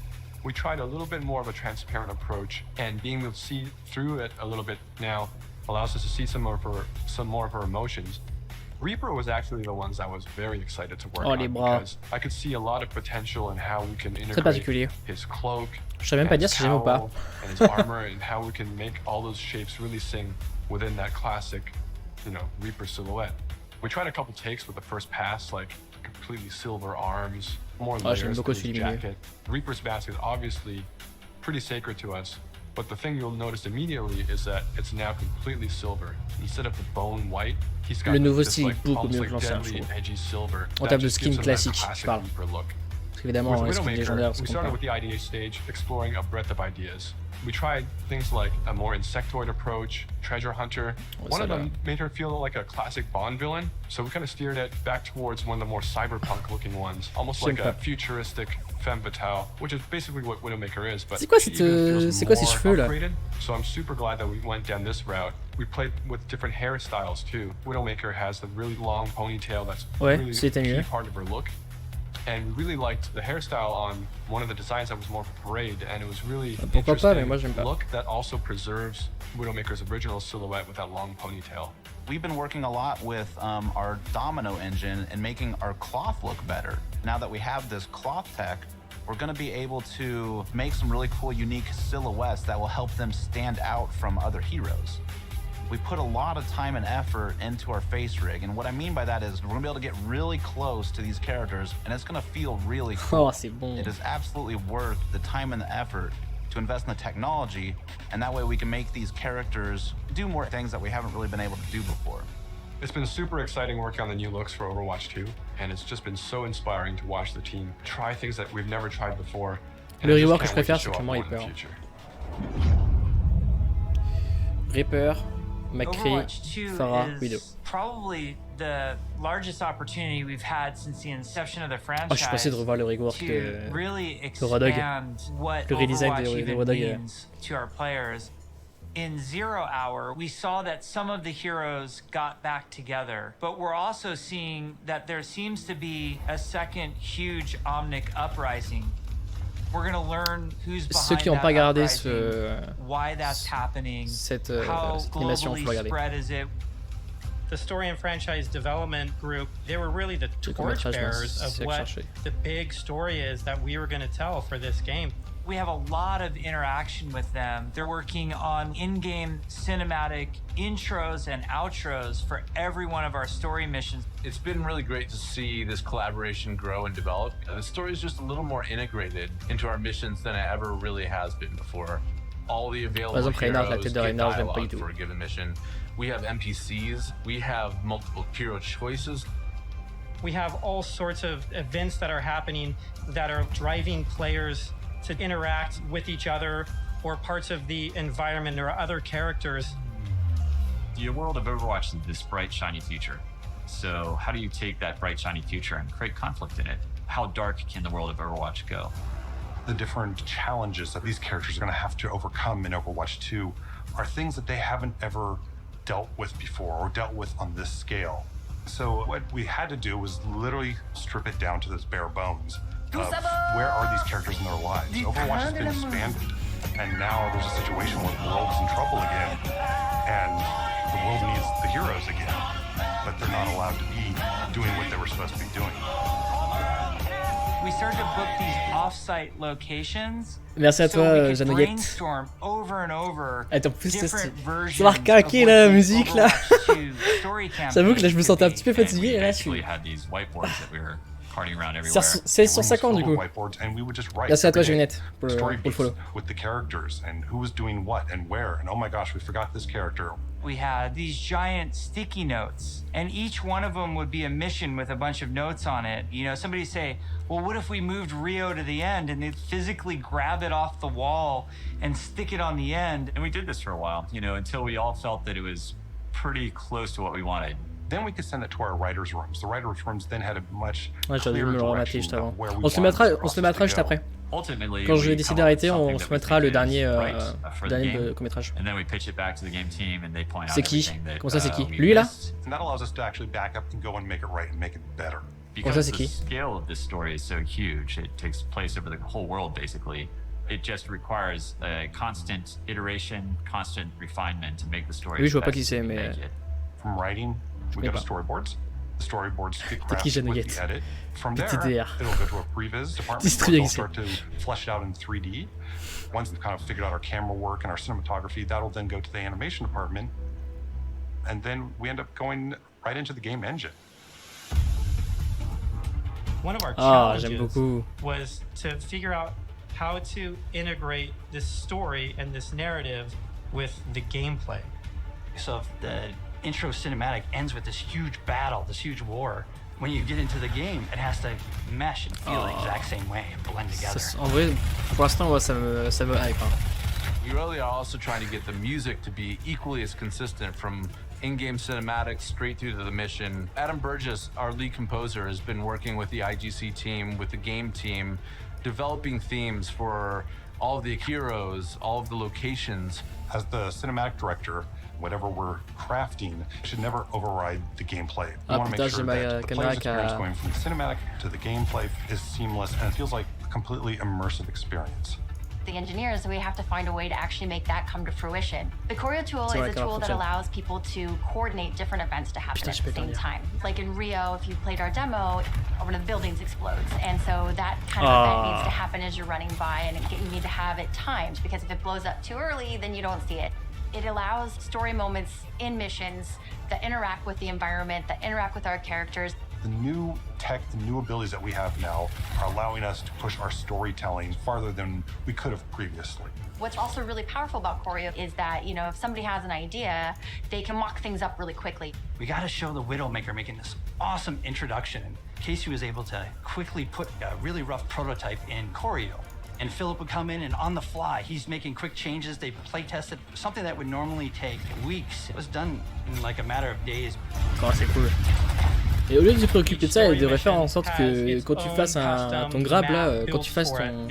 we tried a little bit more of a transparent approach, and being able to see through it a little bit now allows us to see some more of her emotions. Reaper was actually the ones I was very excited to work on, because I could see a lot of potential in how we can integrate his cloak, his cowl, and his armor, and how we can make all those shapes really sing within that classic, Reaper silhouette. We tried a couple takes with the first pass, like completely silver arms, more layers to his jacket. Reaper's mask is obviously pretty sacred to us, but the thing you'll notice immediately is that it's now completely silver. Instead of the bone white, he's got this like almost like deadly edgy silver. En termes de skin classique, je parle. Parce qu'évidemment, les skins légendaires, we started with the IDA stage, exploring a breadth of ideas. We tried things like a more insectoid approach, treasure hunter. One of them made her feel like a classic Bond villain, so we kind of steered it back towards one of the more cyberpunk looking ones, almost like a futuristic femme fatale, which is basically what Widowmaker is, but c'est quoi ces cheveux là? So I'm super glad that we went down this route. We played with different hairstyles too. Widowmaker has the really long ponytail that's really a key part of her look. And we really liked the hairstyle on one of the designs that was more of a parade, and it was really interesting look that also preserves Widowmaker's original silhouette with that long ponytail. We've been working a lot with our domino engine and making our cloth look better. Now that we have this cloth tech, we're going to be able to make some really cool, unique silhouettes that will help them stand out from other heroes. We put a lot of time and effort into our face rig, and what I mean by that is we're gonna be able to get really close to these characters, and it's gonna feel really cool. It is absolutely worth the time and the effort to invest in the technology, and that way we can make these characters do more things that we haven't really been able to do before. It's been super exciting working on the new looks for Overwatch 2, and it's just been so inspiring to watch the team try things that we've never tried before. Le reward que je préfère, c'est clairement Reaper. Reaper. Overwatch 2 is probably the largest opportunity we've had since the inception of the franchise to really expand what Overwatch even means to our players. In 0 Hour, we saw that some of the heroes got back together, but we're also seeing that there seems to be a second huge Omnic uprising. We're going to learn who's Ceux qui n'ont pas regardé why that's happening, cette animation, faut regarder. Spread is it? The story and franchise development group, they were really the torchbearers of what the big story is that we were going to tell for this game. We have a lot of interaction with them. They're working on in-game cinematic intros and outros for every one of our story missions. It's been really great to see this collaboration grow and develop. The story is just a little more integrated into our missions than it ever really has been before. All the available heroes get dialogue for a given mission. We have NPCs. We have multiple hero choices. We have all sorts of events that are happening that are driving players to interact with each other or parts of the environment or other characters. The world of Overwatch is this bright, shiny future. So how do you take that bright, shiny future and create conflict in it? How dark can the world of Overwatch go? The different challenges that these characters are going to have to overcome in Overwatch 2 are things that they haven't ever dealt with before or dealt with on this scale. So what we had to do was literally strip it down to those bare bones of where are these characters in their lives. Overwatch has been expanded, and now there's a situation where the world is in trouble again, and the world needs the heroes again, but they're not allowed to be doing what they were supposed to be doing. We started to book these off-site locations. Merci à toi, Jeannot. Attends, plus c'est l'arcaqué là, la musique là. J'avoue que là je me sentais un petit peu fatigué et là je suis. C'est 150 du coup. Merci à toi, Jeannette, pour le follow. With the characters and who was doing what and where, and oh my gosh, we forgot this character. We had these giant sticky notes, and each one of them would be a mission with a bunch of notes on it. You know, somebody say, well, what if we moved Rio to the end, and they'd physically grab it off the wall and stick it on the end. And we did this for a while, you know, until we all felt that it was pretty close to what we wanted. Then we could send it to our writers' rooms. The writers' rooms then had a much clearer direction of where we on se le mettra juste après. Quand je vais décider d'arrêter, on se mettra le dernier court-métrage. C'est qui? Comment ça, c'est qui? Lui là? Comment ça, c'est qui? It just requires a constant iteration, constant refinement to make the story. Oui, je vois pas qui c'est, mais. From writing, we go to storyboards. The storyboards get crafted with the edit. From there, it'll go to a previs department where they'll start to flesh it out in 3D. Once we've kind of figured out our camera work and our cinematography, that'll then go to the animation department. And then we end up going right into the game engine. One of our challenges was to figure out how to integrate this story and this narrative with the gameplay. So if the intro cinematic ends with this huge battle, this huge war, when you get into the game, it has to mesh and feel the exact same way and blend together. En vrai, pour l'instant, ça me hype. We really are also trying to get the music to be equally as consistent from in-game cinematics straight through to the mission. Adam Burgess, our lead composer, has been working with the IGC team, with the game team, developing themes for all of the heroes, all of the locations. As the cinematic director, whatever we're crafting should never override the gameplay. We want to make sure that the player's experience going from the cinematic to the gameplay is seamless and it feels like a completely immersive experience. The engineers, we have to find a way to actually make that come to fruition. The choreo tool is a tool that allows people to coordinate different events to happen at the same time. Like in Rio, if you played our demo, one of the buildings explodes. And so that kind of event needs to happen as you're running by, and you need to have it timed, because if it blows up too early, then you don't see it. It allows story moments in missions that interact with the environment, that interact with our characters. The new tech, the new abilities that we have now are allowing us to push our storytelling farther than we could have previously. What's also really powerful about choreo is that, you know, if somebody has an idea, they can mock things up really quickly. We got to show the Widowmaker making this awesome introduction. Casey was able to quickly put a really rough prototype in choreo. And Philip would come in and on the fly, he's making quick changes. They play tested something that would normally take weeks. It was done in like a matter of days. Oh, c'est cool. Et au lieu de se préoccuper de ça, il devrait faire en sorte que quand tu fasses ton grab là, quand tu fasses ton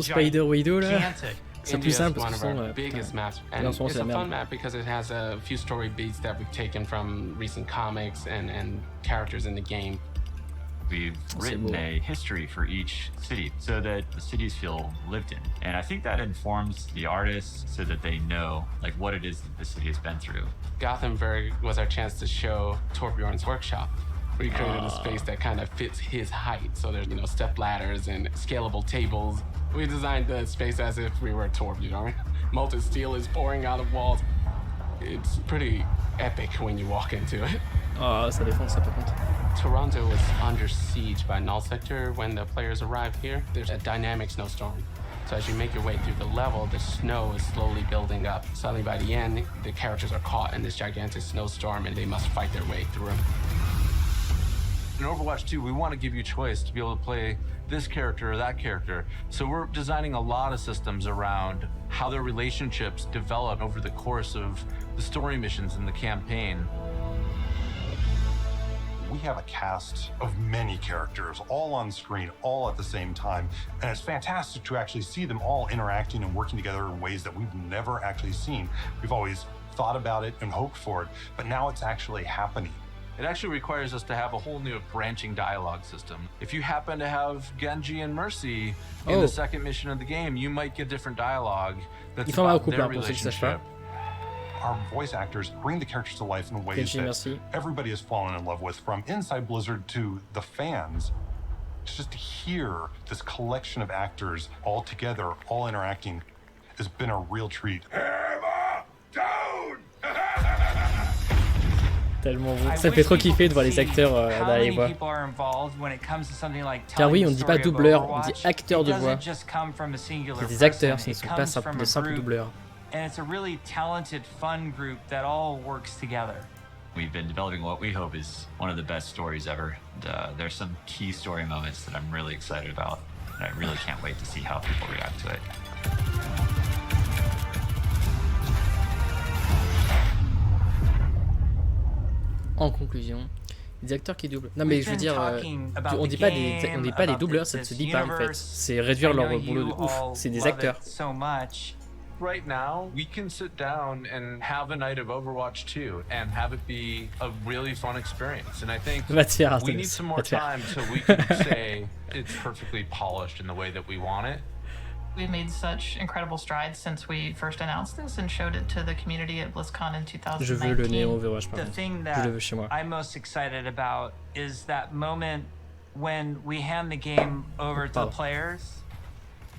Spider Widow là, c'est plus simple parce que it's a fun map because it has a few story beats that we've taken from recent comics and characters in the game. We've written a history for each city so that the cities feel lived in. And I think that informs the artists so that they know like what it is that the city has been through. Gothenburg was our chance to show Torbjorn's workshop. We created a space that kind of fits his height. So there's, you know, step ladders and scalable tables. We designed the space as if we were a Torb, you know? Molten steel is pouring out of walls. It's pretty epic when you walk into it. Ah, ça défonce ça par contre. Toronto was under siege by Null Sector when the players arrive here. There's a dynamic snowstorm. So as you make your way through the level, the snow is slowly building up. Suddenly by the end, the characters are caught in this gigantic snowstorm and they must fight their way through it. In Overwatch 2, we want to give you choice to be able to play this character or that character. So we're designing a lot of systems around how their relationships develop over the course of the story missions in the campaign. We have a cast of many characters all on screen, all at the same time. And it's fantastic to actually see them all interacting and working together in ways that we've never actually seen. We've always thought about it and hoped for it, but now it's actually happening. It actually requires us to have a whole new branching dialogue system. If you happen to have Genji and Mercy in the second mission of the game, you might get different dialogue that's about their relationship. Our voice actors bring the characters to life in ways that everybody has fallen in love with, from inside Blizzard to the fans. Just to hear this collection of actors all together, all interacting, has been a real treat. Tellement bon. Ça me fait trop kiffer de voir les acteurs dans les voix. Car oui, on ne dit pas doubleur, on dit acteur de voix. C'est des acteurs, ce ne sont pas de simples doubleurs. And it's a really talented, fun group that all works together. We've been developing what we hope is one of the best stories ever. There's some key story moments that I'm really excited about, and I really can't wait to see how people react to it. En conclusion, des acteurs qui doublent. Non mais je veux dire, on dit pas des doubleurs, ça ne se dit pas en fait. C'est réduire leur boulot de ouf. C'est des acteurs. Right now, we can sit down and have a night of Overwatch 2 and have it be a really fun experience. And I think we need some more time so we can say it's perfectly polished in the way that we want it. We've made such incredible strides since we first announced this and showed it to the community at BLIZZCON in 2019. Je veux le néon Overwatch par The contre. thing that I'm most excited about is that moment when we hand the game over to the players.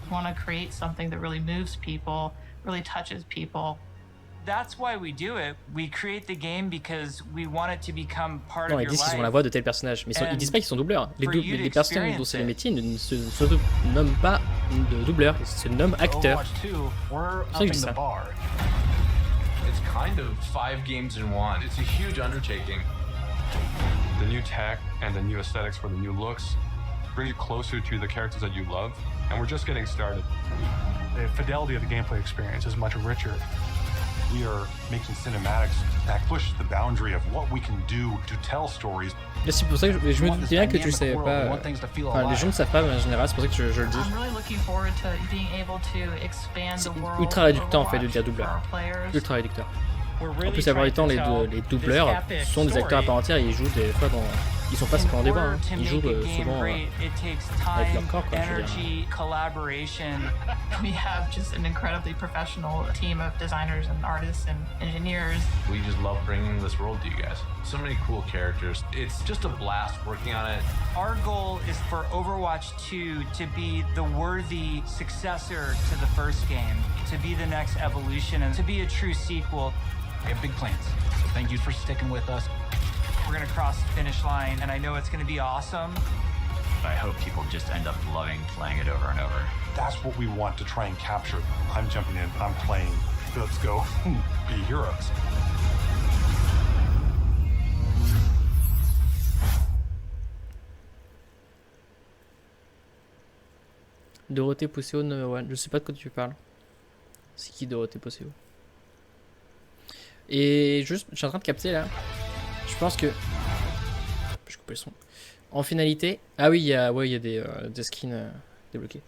We want to create something that really moves people, really touches people. That's why we do it. We create the game because we want it to become part of your life. Ils disent qu'ils ont la voix de tel personnage, mais ils disent pas qu'ils sont doubleurs. Les personnes dont c'est le métier ne se nomment pas de doubleurs, ils se nomment acteurs. C'est ça qu'ils disent ça. It's kind of 5 games in one. It's a huge undertaking. The new tech and the new aesthetics for the new looks bring you closer to the characters that you love, and we're just getting started. The fidelity of the gameplay experience is much richer. We are making cinematics that push the boundary of what we can do to tell stories. C'est pour ça que je me dis bien que tu le savais pas. Enfin, les gens ne savent pas en général, c'est pour ça que je le dis. C'est ultra réducteur en fait de dire doubleur. Ultra réducteur. En plus, la plupart du temps, les doubleurs sont des acteurs à part entière et ils jouent des fois dans. Ils sont pas seulement des voix, hein. Ils jouent souvent avec leur corps, quoi, je veux dire. We have just an incredibly professional team of designers and artists and engineers. We just love bringing this world to you guys. So many cool characters. It's just a blast working on it. Our goal is for Overwatch 2 to be the worthy successor to the first game, to be the next evolution, and to be a true sequel. We have big plans, so thank you for sticking with us. We're gonna cross the finish line, and I know it's gonna be awesome. I hope people just end up loving playing it over and over. That's what we want to try and capture. I'm jumping in, I'm playing, let's go be heroes. Dorothée Posseo No. 1, je sais pas de quoi tu parles. C'est qui Dorothée Posseo? Et juste, je suis en train de capter là. Je pense que... Je coupe le son. En finalité... Ah oui, il y a des skins débloqués.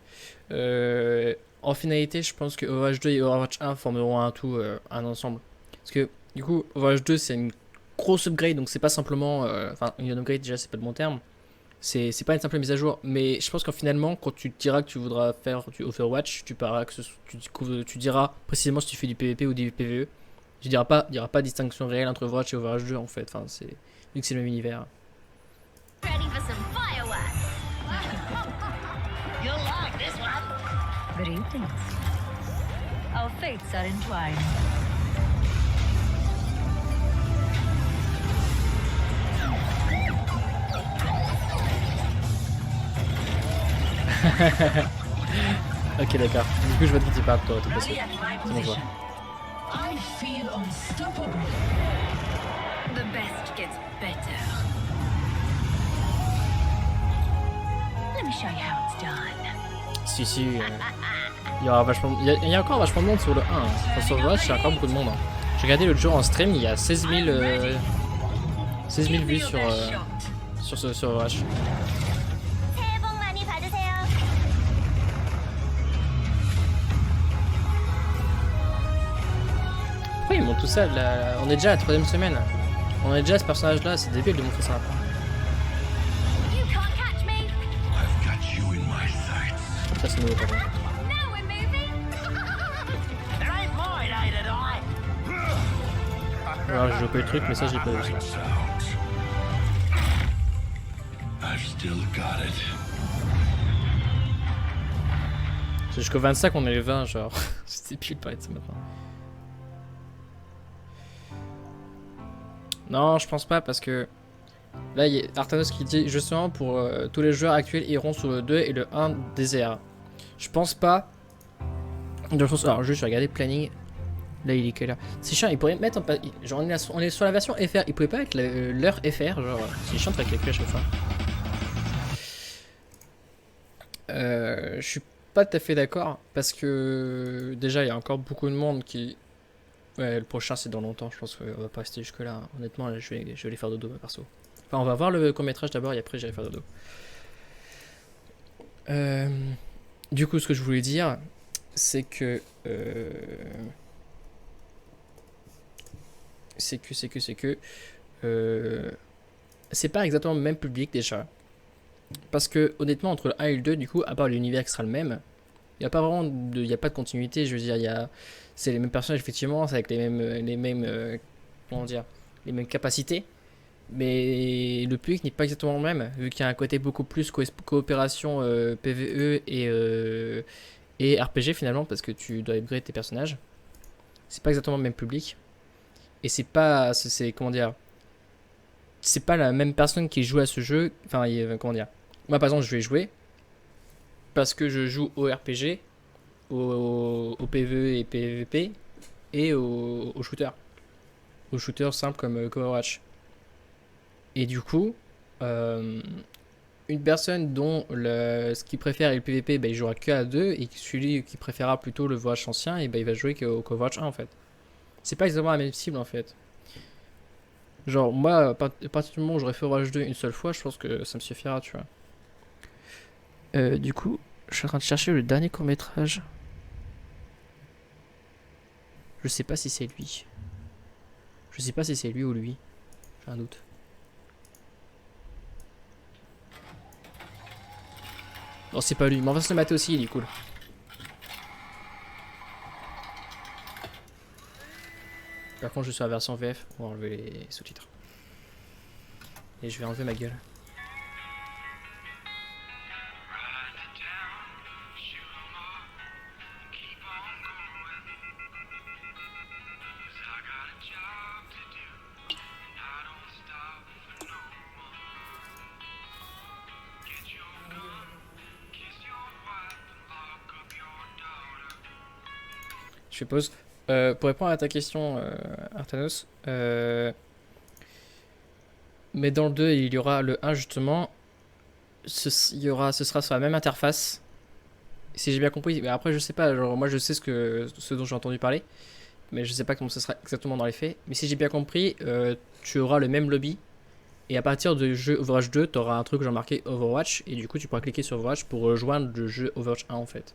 En finalité, je pense que Overwatch 2 et Overwatch 1 formeront un tout, un ensemble. Parce que, du coup, Overwatch 2, c'est une grosse upgrade, donc c'est pas simplement... Enfin, une upgrade, déjà, c'est pas le bon terme. C'est pas une simple mise à jour. Mais je pense qu'en finalement, quand tu diras que tu voudras faire du Overwatch, tu diras précisément si tu fais du PvP ou du PvE. Il n'y aura pas de distinction réelle entre Overwatch et Overwatch 2 en fait, enfin, vu que c'est le même univers. Ready for some fireworks? You'll like this one. Greetings. Our fates are entwined. Ok, d'accord. Du coup, je vois de qui tu parles, toi, tout passé. C'est bon, je vois. I feel unstoppable. The best gets better. Let me show you how it's done. Si, il y aura vachement... il y a encore vachement de monde sur le 1. Hein. Enfin, sur Overwatch, il y a encore beaucoup de monde. Hein. J'ai regardé l'autre jour en stream, il y a 16 000 vues sur Overwatch. Pourquoi ils montrent tout ça là? On est déjà à la 3ème semaine. On est déjà à ce personnage là, c'est débile de montrer ça. Ça c'est nouveau par contre. Alors j'ai loupé le truc mais ça j'ai pas vu ça. C'est jusqu'au 25 on est le 20 genre. C'était pile pareil de ça maintenant. Non, je pense pas parce que là, il y a Artanos qui dit justement pour tous les joueurs actuels iront sur le 2 et le 1 désert. Je pense pas. Dans le sens, alors juste regarder planning. Là, il est que là. C'est chiant, ils pourraient mettre genre on est sur la version FR, ils pouvaient pas mettre leur FR, genre c'est chiant de faire calculer à chaque fois. Je suis pas tout à fait d'accord parce que déjà il y a encore beaucoup de monde qui. Ouais, le prochain c'est dans longtemps, je pense qu'on va pas rester jusque là. Honnêtement, là, je vais aller faire dodo perso. Enfin, on va voir le court-métrage d'abord et après j'irai faire dodo. Du coup, ce que je voulais dire, c'est que. C'est pas exactement le même public déjà. Parce que, honnêtement, entre le 1 et le 2, du coup, à part l'univers qui sera le même, il n'y a pas vraiment de, y a pas de continuité. Je veux dire, c'est les mêmes personnages, effectivement, c'est avec les mêmes comment dire, les mêmes capacités. Mais le public n'est pas exactement le même, vu qu'il y a un côté beaucoup plus coopération PvE et RPG finalement, parce que tu dois upgrade tes personnages. C'est pas exactement le même public. Et c'est pas. Comment dire. C'est pas la même personne qui joue à ce jeu. Enfin, comment dire. Moi, par exemple, je vais jouer parce que je joue au RPG, au PvE et PvP et au shooter. Au shooter simple comme Overwatch. Et du coup, une personne dont ce qu'il préfère est le PvP, bah, il jouera que à 2, et celui qui préférera plutôt le Overwatch ancien, et bah, il va jouer qu'au Overwatch 1 en fait. C'est pas exactement la même cible en fait. Genre, moi, à partir du moment où j'aurais fait Overwatch 2 une seule fois, je pense que ça me suffira, tu vois. Du coup, je suis en train de chercher le dernier court-métrage. Je sais pas si c'est lui. Je sais pas si c'est lui ou lui. J'ai un doute. Non, c'est pas lui, mais on va se le mater aussi, il est cool. Par contre, je suis sur la version VF, on va enlever les sous-titres. Et je vais enlever ma gueule. Je fais pause. Pour répondre à ta question, Artanos, mais dans le 2, il y aura le 1 justement. Ce sera sur la même interface. Si j'ai bien compris. Mais après, je sais pas. Genre, moi, je sais ce dont j'ai entendu parler. Mais je sais pas comment ce sera exactement dans les faits. Mais si j'ai bien compris, tu auras le même lobby. Et à partir du jeu Overwatch 2, tu auras un truc genre marqué Overwatch. Et du coup, tu pourras cliquer sur Overwatch pour rejoindre le jeu Overwatch 1 en fait.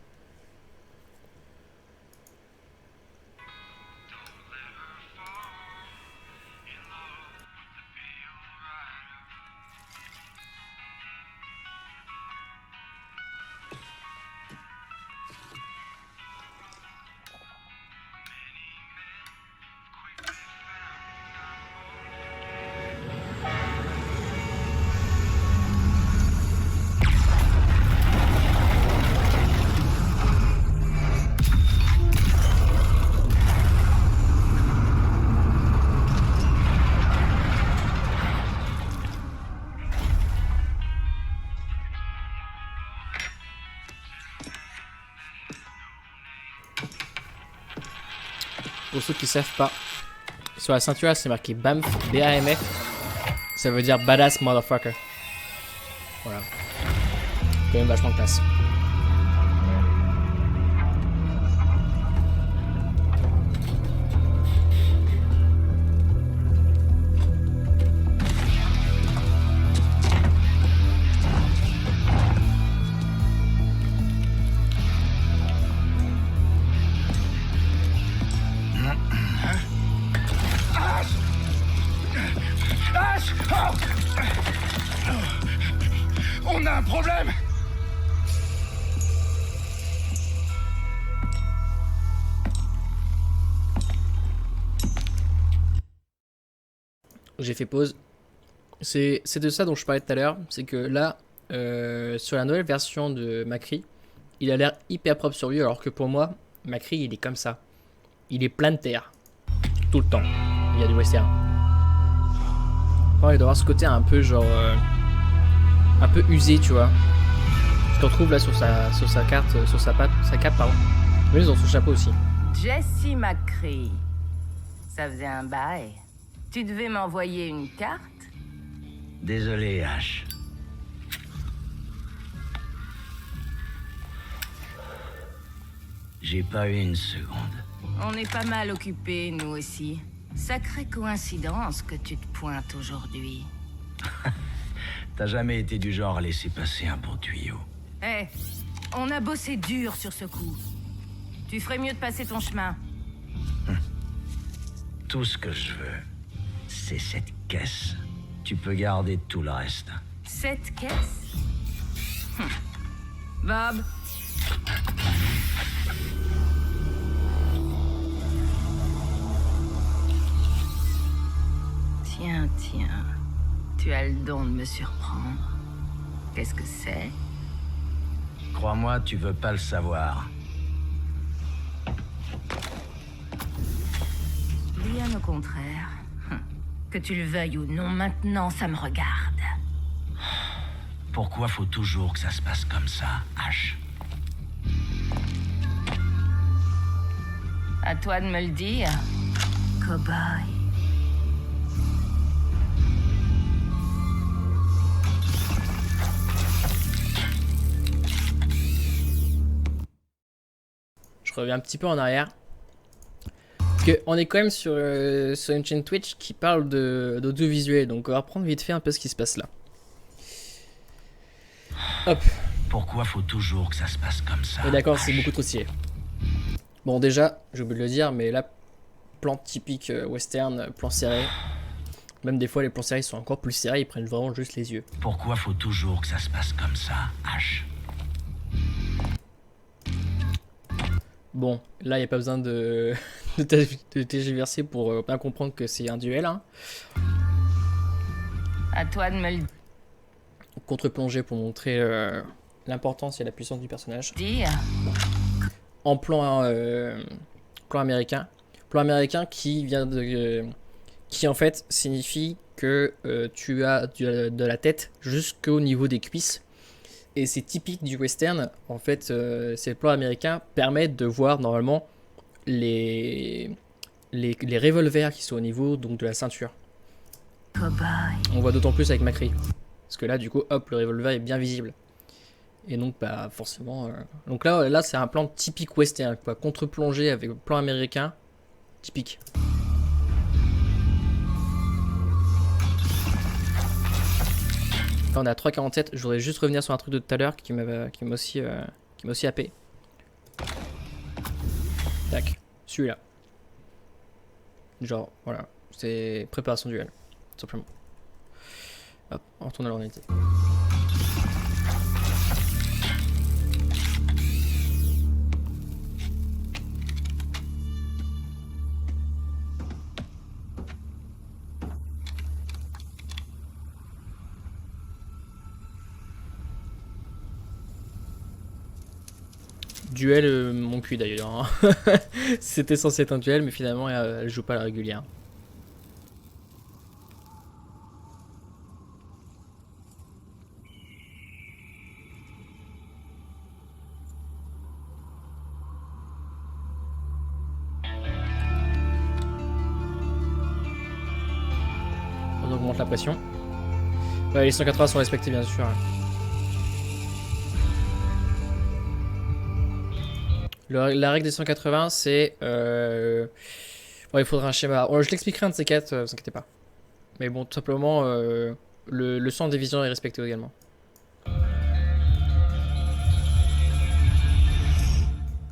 Pour ceux qui savent pas, sur la ceinture là c'est marqué BAMF, B-A-M-F. Ça veut dire badass motherfucker. Voilà. Quand même vachement classe. On a un problème. J'ai fait pause. C'est de ça dont je parlais tout à l'heure. C'est que là, sur la nouvelle version de Macri, il a l'air hyper propre sur lui, alors que pour moi, Macri, il est comme ça. Il est plein de terre. Tout le temps. Il y a du western. Il doit avoir ce côté un peu genre... un peu usé, tu vois. Je te retrouve là sur sa carte, sur sa cape, pardon. Mais dans son chapeau aussi. Jessie McCree. Ça faisait un bail. Tu devais m'envoyer une carte? Désolé, H. J'ai pas eu une seconde. On est pas mal occupés, nous aussi. Sacrée coïncidence que tu te pointes aujourd'hui. T'as jamais été du genre à laisser passer un bon tuyau. Eh, on a bossé dur sur ce coup. Tu ferais mieux de passer ton chemin. Tout ce que je veux, c'est cette caisse. Tu peux garder tout le reste. Cette caisse? Bob? Tiens, tiens. Tu as le don de me surprendre. Qu'est-ce que c'est? Crois-moi, tu veux pas le savoir. Bien au contraire. Que tu le veuilles ou non, maintenant, ça me regarde. Pourquoi faut toujours que ça se passe comme ça, H? À toi de me le dire, cow-boy. Je reviens un petit peu en arrière. Parce qu'on est quand même sur une chaîne Twitch qui parle d'audiovisuel. Donc on va reprendre vite fait un peu ce qui se passe là. Hop. Pourquoi faut toujours que ça se passe comme ça? D'accord, c'est beaucoup trop stylé. Bon déjà, j'ai oublié de le dire, mais là, plan typique western, plan serré. Même des fois les plans serrés sont encore plus serrés, ils prennent vraiment juste les yeux. Pourquoi faut toujours que ça se passe comme ça, H? Bon, là il n'y a pas besoin de tergiverser pour bien comprendre que c'est un duel. Hein. À toi de me le contre-plongée pour montrer l'importance et la puissance du personnage. dire. En plan américain. Plan américain qui vient de... qui en fait signifie que tu as de la tête jusqu'au niveau des cuisses. Et c'est typique du western. En fait, ces plans américains permettent de voir normalement les revolvers qui sont au niveau donc, de la ceinture. On voit d'autant plus avec Macri. Parce que là, du coup, hop, le revolver est bien visible. Et donc, bah, forcément... Donc là c'est un plan typique western, quoi. Contre-plongée avec le plan américain. Typique. Là, on est à 3,47. Je voudrais juste revenir sur un truc de tout à l'heure qui m'a aussi happé. Tac. Celui-là. Genre, voilà. C'est préparation duel. Tout simplement. Hop, on retourne à l'ornalité. Duel, mon cul d'ailleurs. Hein. C'était censé être un duel, mais finalement elle joue pas à la régulière. augmente la pression. Ouais, les 180 sont respectés bien sûr. La règle des 180 c'est... Bon, il faudra un schéma. Oh, je l'expliquerai un de ces quatre, vous inquiétez pas. Mais bon, tout simplement, le centre des visions est respecté également.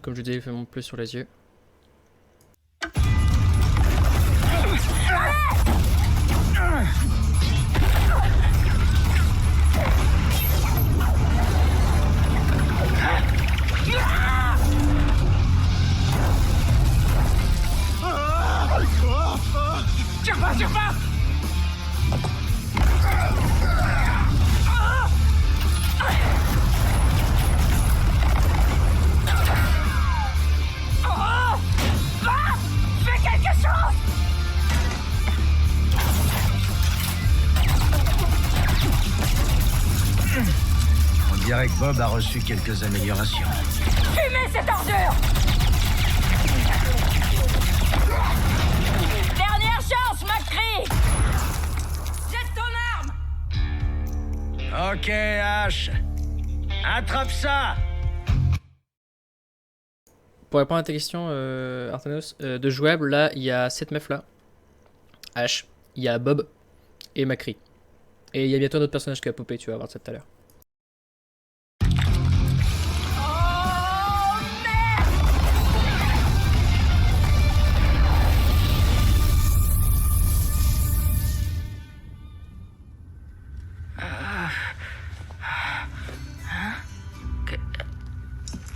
Comme je disais, il fait mon plus sur les yeux. Tire pas, tire pas! Fais quelque chose! On dirait que Bob a reçu quelques améliorations. Fumez cette ordure! Dernière chance, McCree! Jette ton arme! Ok, Ash. Attrape ça! Pour répondre à ta question, Artanos, de jouable, là, il y a cette meuf là. Ash, il y a Bob et McCree. Et il y a bientôt un autre personnage qui va popper, tu vas voir ça tout à l'heure.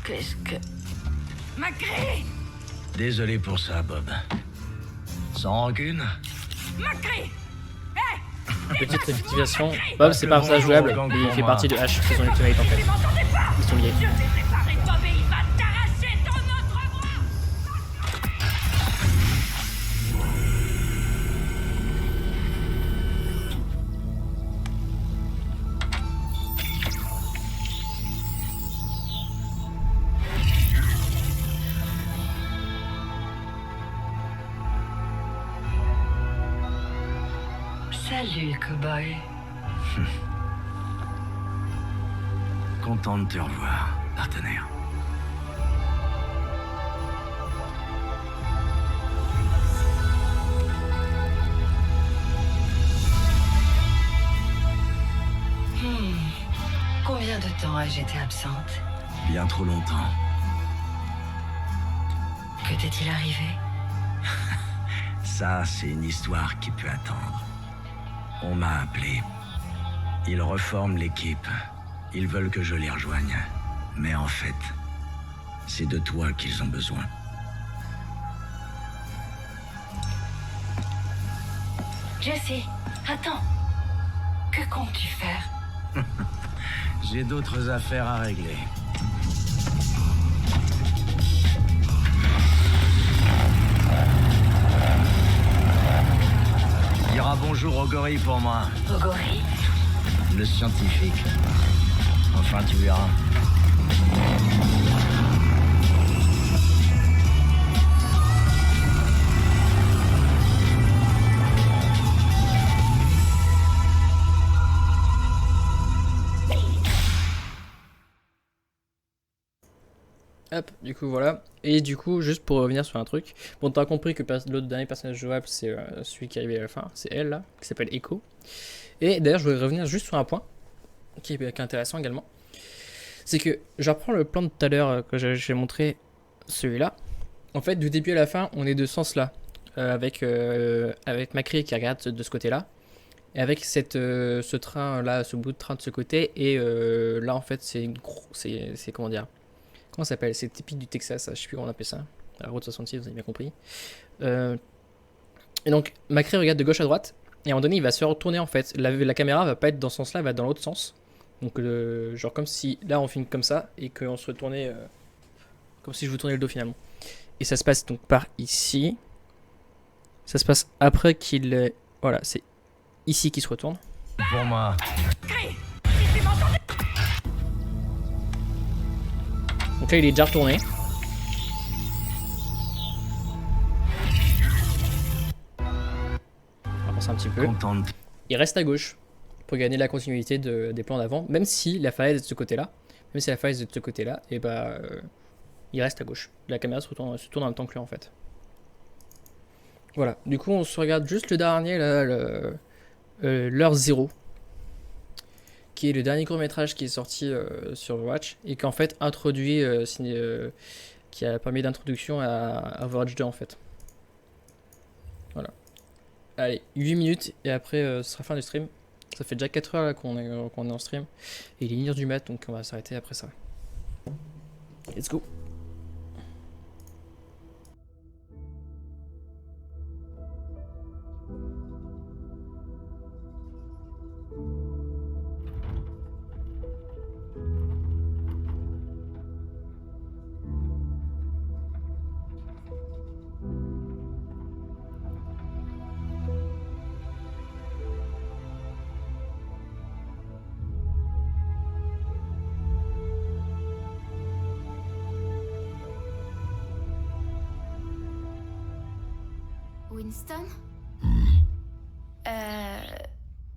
Qu'est-ce que... McCree! Désolé pour ça, Bob. Sans rancune? McCree! Petite rectification, Bob c'est pas un personnage jouable, il fait partie de Ash, c'est son ultimate en fait. Ils sont liés. Je t'ai préparé, Bob, et il va t'arracher ton autre bras! Salut, cow-boy. Content de te revoir, partenaire. Combien de temps ai-je été absente? Bien trop longtemps. Que t'est-il arrivé? Ça, c'est une histoire qui peut attendre. On m'a appelé. Ils reforment l'équipe. Ils veulent que je les rejoigne. Mais en fait, c'est de toi qu'ils ont besoin. Jesse, attends. Que comptes-tu faire? J'ai d'autres affaires à régler. Dira bonjour au gorille pour moi. Au gorille? Le scientifique. Enfin, tu verras. Hop, du coup voilà. Et du coup, juste pour revenir sur un truc. Bon, t'as compris que l'autre dernier personnage jouable, c'est celui qui est arrivé à la fin. C'est elle là, qui s'appelle Echo. Et d'ailleurs, je voudrais revenir juste sur un point qui est intéressant également. C'est que je reprends le plan de tout à l'heure que j'ai montré, celui-là. En fait, du début à la fin, on est de ce sens-là. Avec McCree qui regarde de ce côté-là. Et avec ce train-là, ce bout de train de ce côté. Et là, en fait, c'est comment dire? Comment ça s'appelle? C'est typique du Texas, je sais plus comment on appelle ça. La route 66, vous avez bien compris. Et donc, McCree regarde de gauche à droite. Et à un moment donné, il va se retourner en fait. La caméra va pas être dans ce sens-là, elle va être dans l'autre sens. Donc, genre comme si là on filme comme ça et qu'on se retournait. Comme si je vous tournais le dos finalement. Et ça se passe donc par ici. Ça se passe après qu'il. Voilà, c'est ici qu'il se retourne. Pour moi. Donc là, il est déjà retourné. On va passer un petit peu. Et il reste à gauche pour gagner la continuité des plans d'avant, même si la falaise est de ce côté-là. Même si la falaise est de ce côté-là, et bah il reste à gauche. La caméra se tourne en même temps que lui en fait. Voilà, du coup on se regarde juste le dernier, là, l'heure 0, qui est le dernier court-métrage qui est sorti sur Overwatch, et qui en fait introduit, qui a permis d'introduction à Overwatch 2 en fait. Voilà. Allez, 8 minutes, et après ce sera fin du stream. Ça fait déjà 4 heures là qu'on est en stream, et il est 1h du mat, donc on va s'arrêter après ça. Let's go. Winston?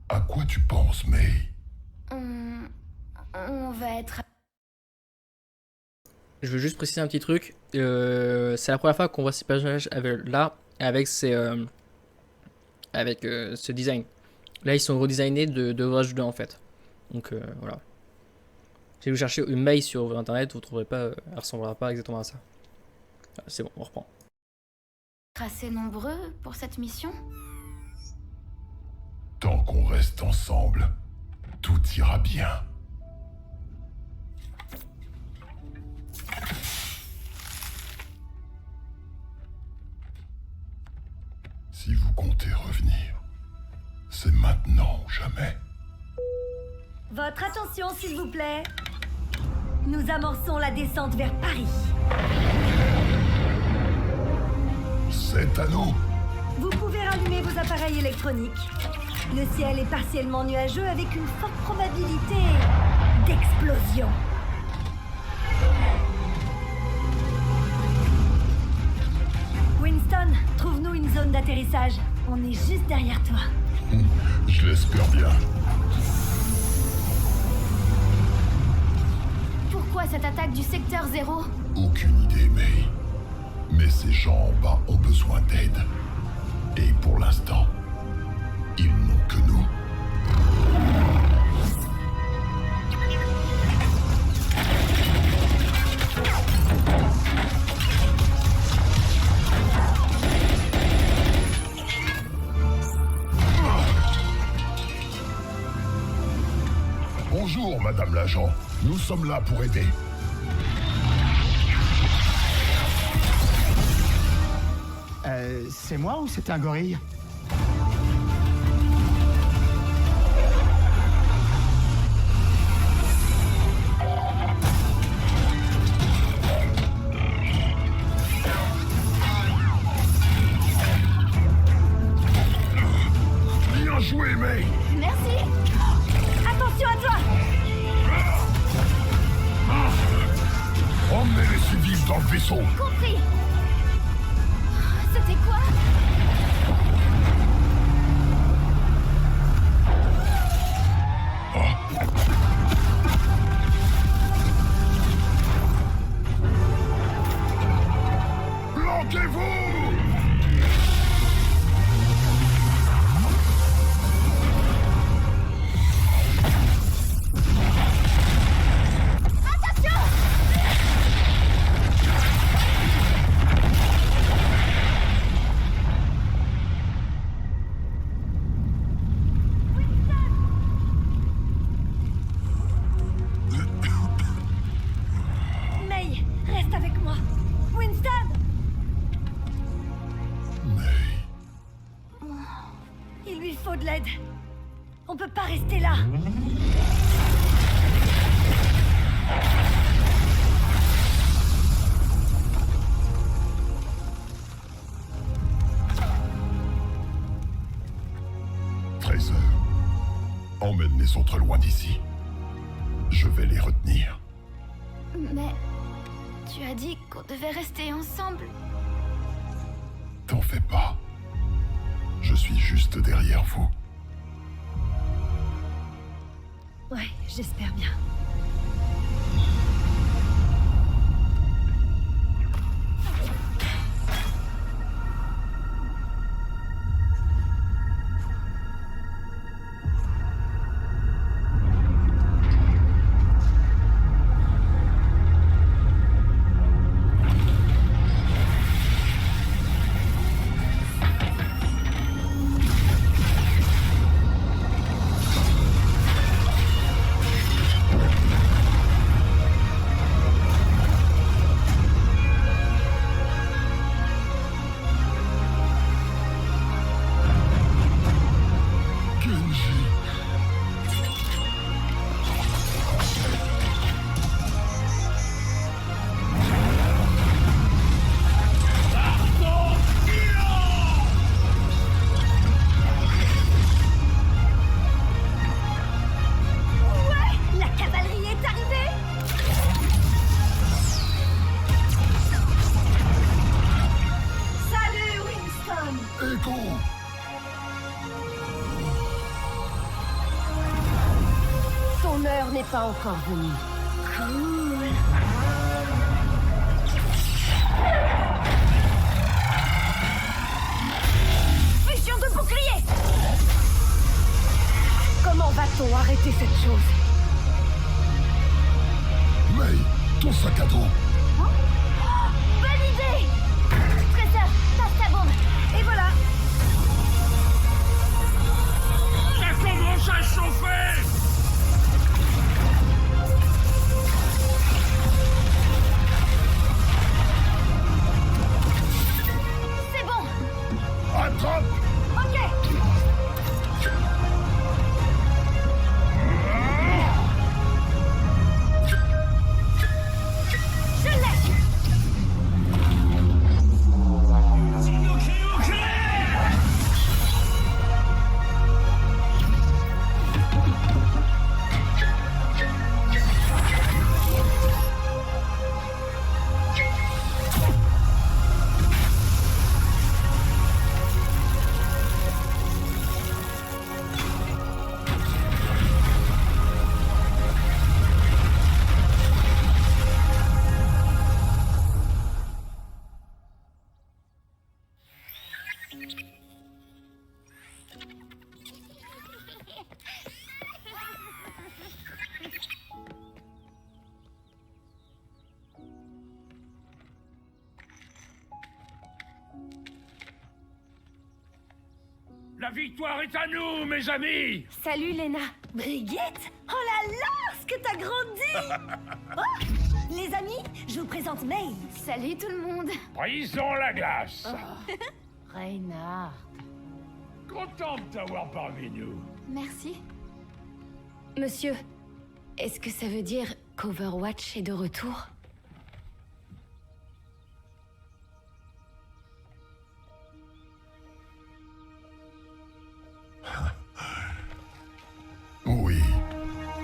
À quoi tu penses, May? On va être... Je veux juste préciser un petit truc. C'est la première fois qu'on voit ces personnages là avec ce design. Là, ils sont redesignés de Overwatch 2 en fait. Donc voilà. Si vous cherchez une maille sur internet, vous ne trouverez pas, elle ressemblera pas exactement à ça. C'est bon, on reprend. Assez nombreux pour cette mission? Tant qu'on reste ensemble, tout ira bien. Si vous comptez revenir, c'est maintenant ou jamais. Votre attention, s'il vous plaît. Nous amorçons la descente vers Paris. C'est à nous. Vous pouvez rallumer vos appareils électroniques. Le ciel est partiellement nuageux avec une forte probabilité d'explosion. Winston, trouve-nous une zone d'atterrissage. On est juste derrière toi. Je l'espère bien. Pourquoi cette attaque du secteur 0? Aucune idée, mais ces gens en bas ont besoin d'aide. Et pour l'instant, ils n'ont que nous. Bonjour, Madame l'agent. Nous sommes là pour aider. C'est moi ou c'est un gorille? Bien joué, May. Merci. Attention à toi. Emmenez les civils dans le vaisseau. Compris. C'était quoi? Planquez-vous! May, reste avec moi. Winston! Il lui faut de l'aide. On peut pas rester là. Fraser, emmène les autres loin d'ici. Je vais les retenir. Mais tu as dit qu'on devait rester ensemble. T'en fais pas. Je suis juste derrière vous. Ouais, j'espère bien. Son heure n'est pas encore venue. Cool. Fusion de bouclier. Comment va-t-on arrêter cette chose? May, ton sac à dos. Hein? Bonne idée. Stresseur, passe ta bombe. Et voilà. Ça commence à chauffer. C'est bon. Attrape. Ok. Je l'ai. La victoire est à nous, mes amis. Salut Léna. Brigitte? Oh là là, ce que t'as grandi. Oh, les amis, je vous présente May. Salut tout le monde. Brisons la glace. Oh. Reynard. Content de t'avoir parmi nous. Merci. Monsieur, est-ce que ça veut dire qu'Overwatch est de retour? Oui,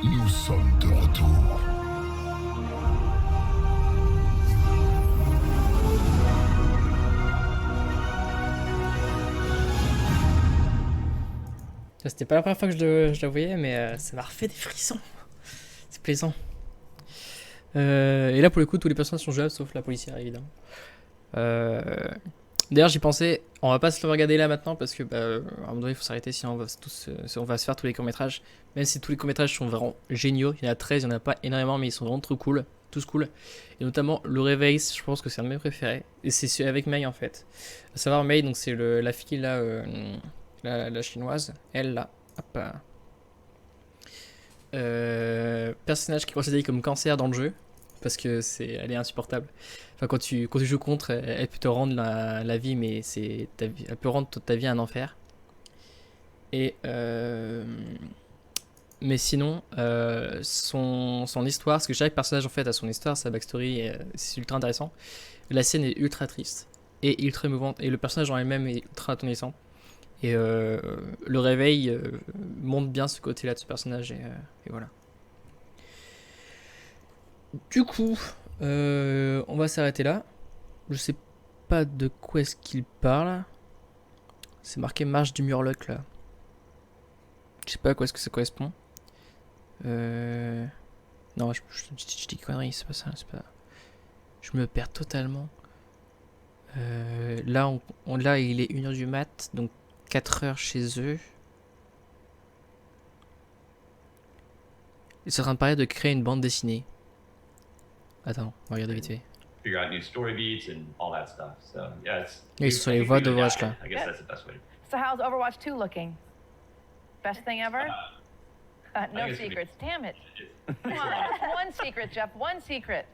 nous sommes de retour. C'était pas la première fois que je la voyais, mais ça m'a refait des frissons. C'est plaisant. Et là, pour le coup, tous les personnages sont jouables, sauf la policière, évidemment. D'ailleurs, j'y pensais, on va pas se le regarder là maintenant, parce que, à un moment donné, il faut s'arrêter, sinon on va se faire tous les courts-métrages. Même si tous les courts-métrages sont vraiment géniaux, il y en a 13, il n'y en a pas énormément, mais ils sont vraiment trop cool, tous cool. Et notamment, le réveil, je pense que c'est un de mes préférés. Et c'est avec May, en fait. À savoir, May, donc c'est la fille, là, la chinoise, elle, là, hop. Personnage qui est considéré comme cancer dans le jeu, parce que elle est insupportable. Enfin, quand tu joues contre, elle peut te rendre la vie, mais elle peut rendre toute ta vie un enfer. Et mais sinon, son histoire, parce que chaque personnage en fait a son histoire, sa backstory, c'est ultra intéressant. La scène est ultra triste et ultra émouvante, et le personnage en elle-même est ultra attendrissant. Et le réveil montre bien ce côté-là de ce personnage, et voilà. Du coup, on va s'arrêter là. Je sais pas de quoi est-ce qu'il parle. C'est marqué marche du Murloc là. Je sais pas à quoi est-ce que ça correspond. Non, je dis conneries, c'est pas ça, c'est pas... Je me perds totalement. Là, là, il est 1h du mat, donc 4h chez eux. Ils sont en train de parler de créer une bande dessinée. Attends, on va regarder vite fait. Figure out new story beats and all that stuff. So yeah, it's. Ils sont sur les voix d'Overwatch là. I guess that's the best way. So how's Overwatch 2 looking? Best thing ever? No secrets. Damn it. Come on, one secret, Jeff. One secret.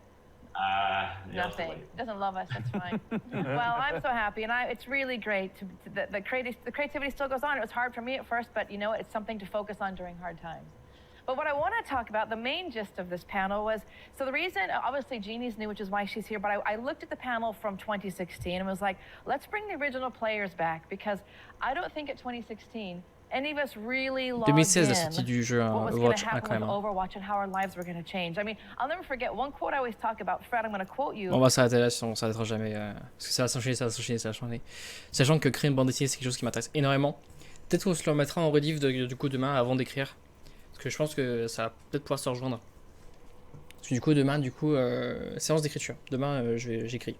Nothing. Doesn't love us. That's fine. Well, I'm so happy, and it's really great. The creativity still goes on. It was hard for me at first, but you know, it's something to focus on during hard times. But what I want to talk about, the main gist of this panel was, so the reason, obviously Jeannie's new, which is why she's here, but I looked at the panel from 2016 and was like, let's bring the original players back, because I don't think at 2016, any of us really logged 2016, in la sortie du jeu what was going Overwatch, to happen quand même. with Overwatch and how our lives were going to change. I mean, I'll never forget one quote I always talk about. Fred, I'm going to quote you. On va s'arrêter là, sinon on s'arrêtera jamais. Parce que ça va s'enchaîner, ça va s'enchaîner, ça va s'enchaîner. Sachant que créer une bande dessinée, c'est quelque chose qui m'intéresse énormément. Peut-être qu'on se le remettra en rediff du coup demain avant d'écrire. Parce que je pense que ça va peut-être pouvoir se rejoindre. Parce que du coup, demain, séance d'écriture. Demain, j'écris.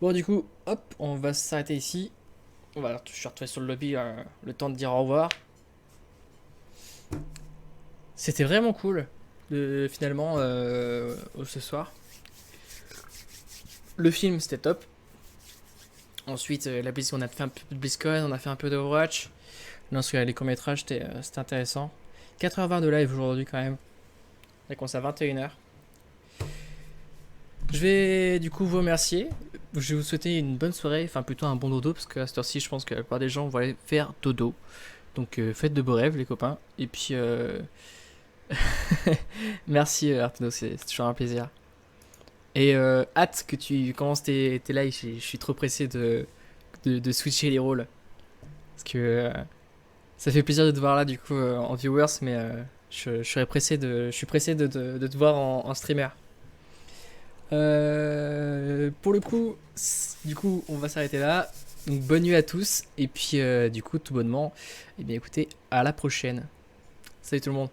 Bon, du coup, hop, on va s'arrêter ici. On va je suis retrouvé sur le lobby, le temps de dire au revoir. C'était vraiment cool, finalement, ce soir. Le film, c'était top. Ensuite, la BlizzCon, on a fait un peu de BlizzCon, on a fait un peu d'Overwatch. Non, parce que les courts-métrages, c'était intéressant. 4h20 de live aujourd'hui, quand même. On a commencé à 21h. Je vais du coup vous remercier. Je vais vous souhaiter une bonne soirée, enfin plutôt un bon dodo, parce qu'à cette heure-ci, je pense que la plupart des gens vont aller faire dodo. Donc faites de beaux rêves, les copains. Et puis, merci Arteno, c'est toujours un plaisir. Et hâte que tu commences tes lives. Je suis trop pressé de switcher les rôles. Parce que ça fait plaisir de te voir là, du coup, en viewers, mais je suis pressé de te voir en streamer. Pour le coup, du coup, on va s'arrêter là. Donc, bonne nuit à tous. Et puis, du coup, tout bonnement, eh bien, écoutez, à la prochaine. Salut tout le monde.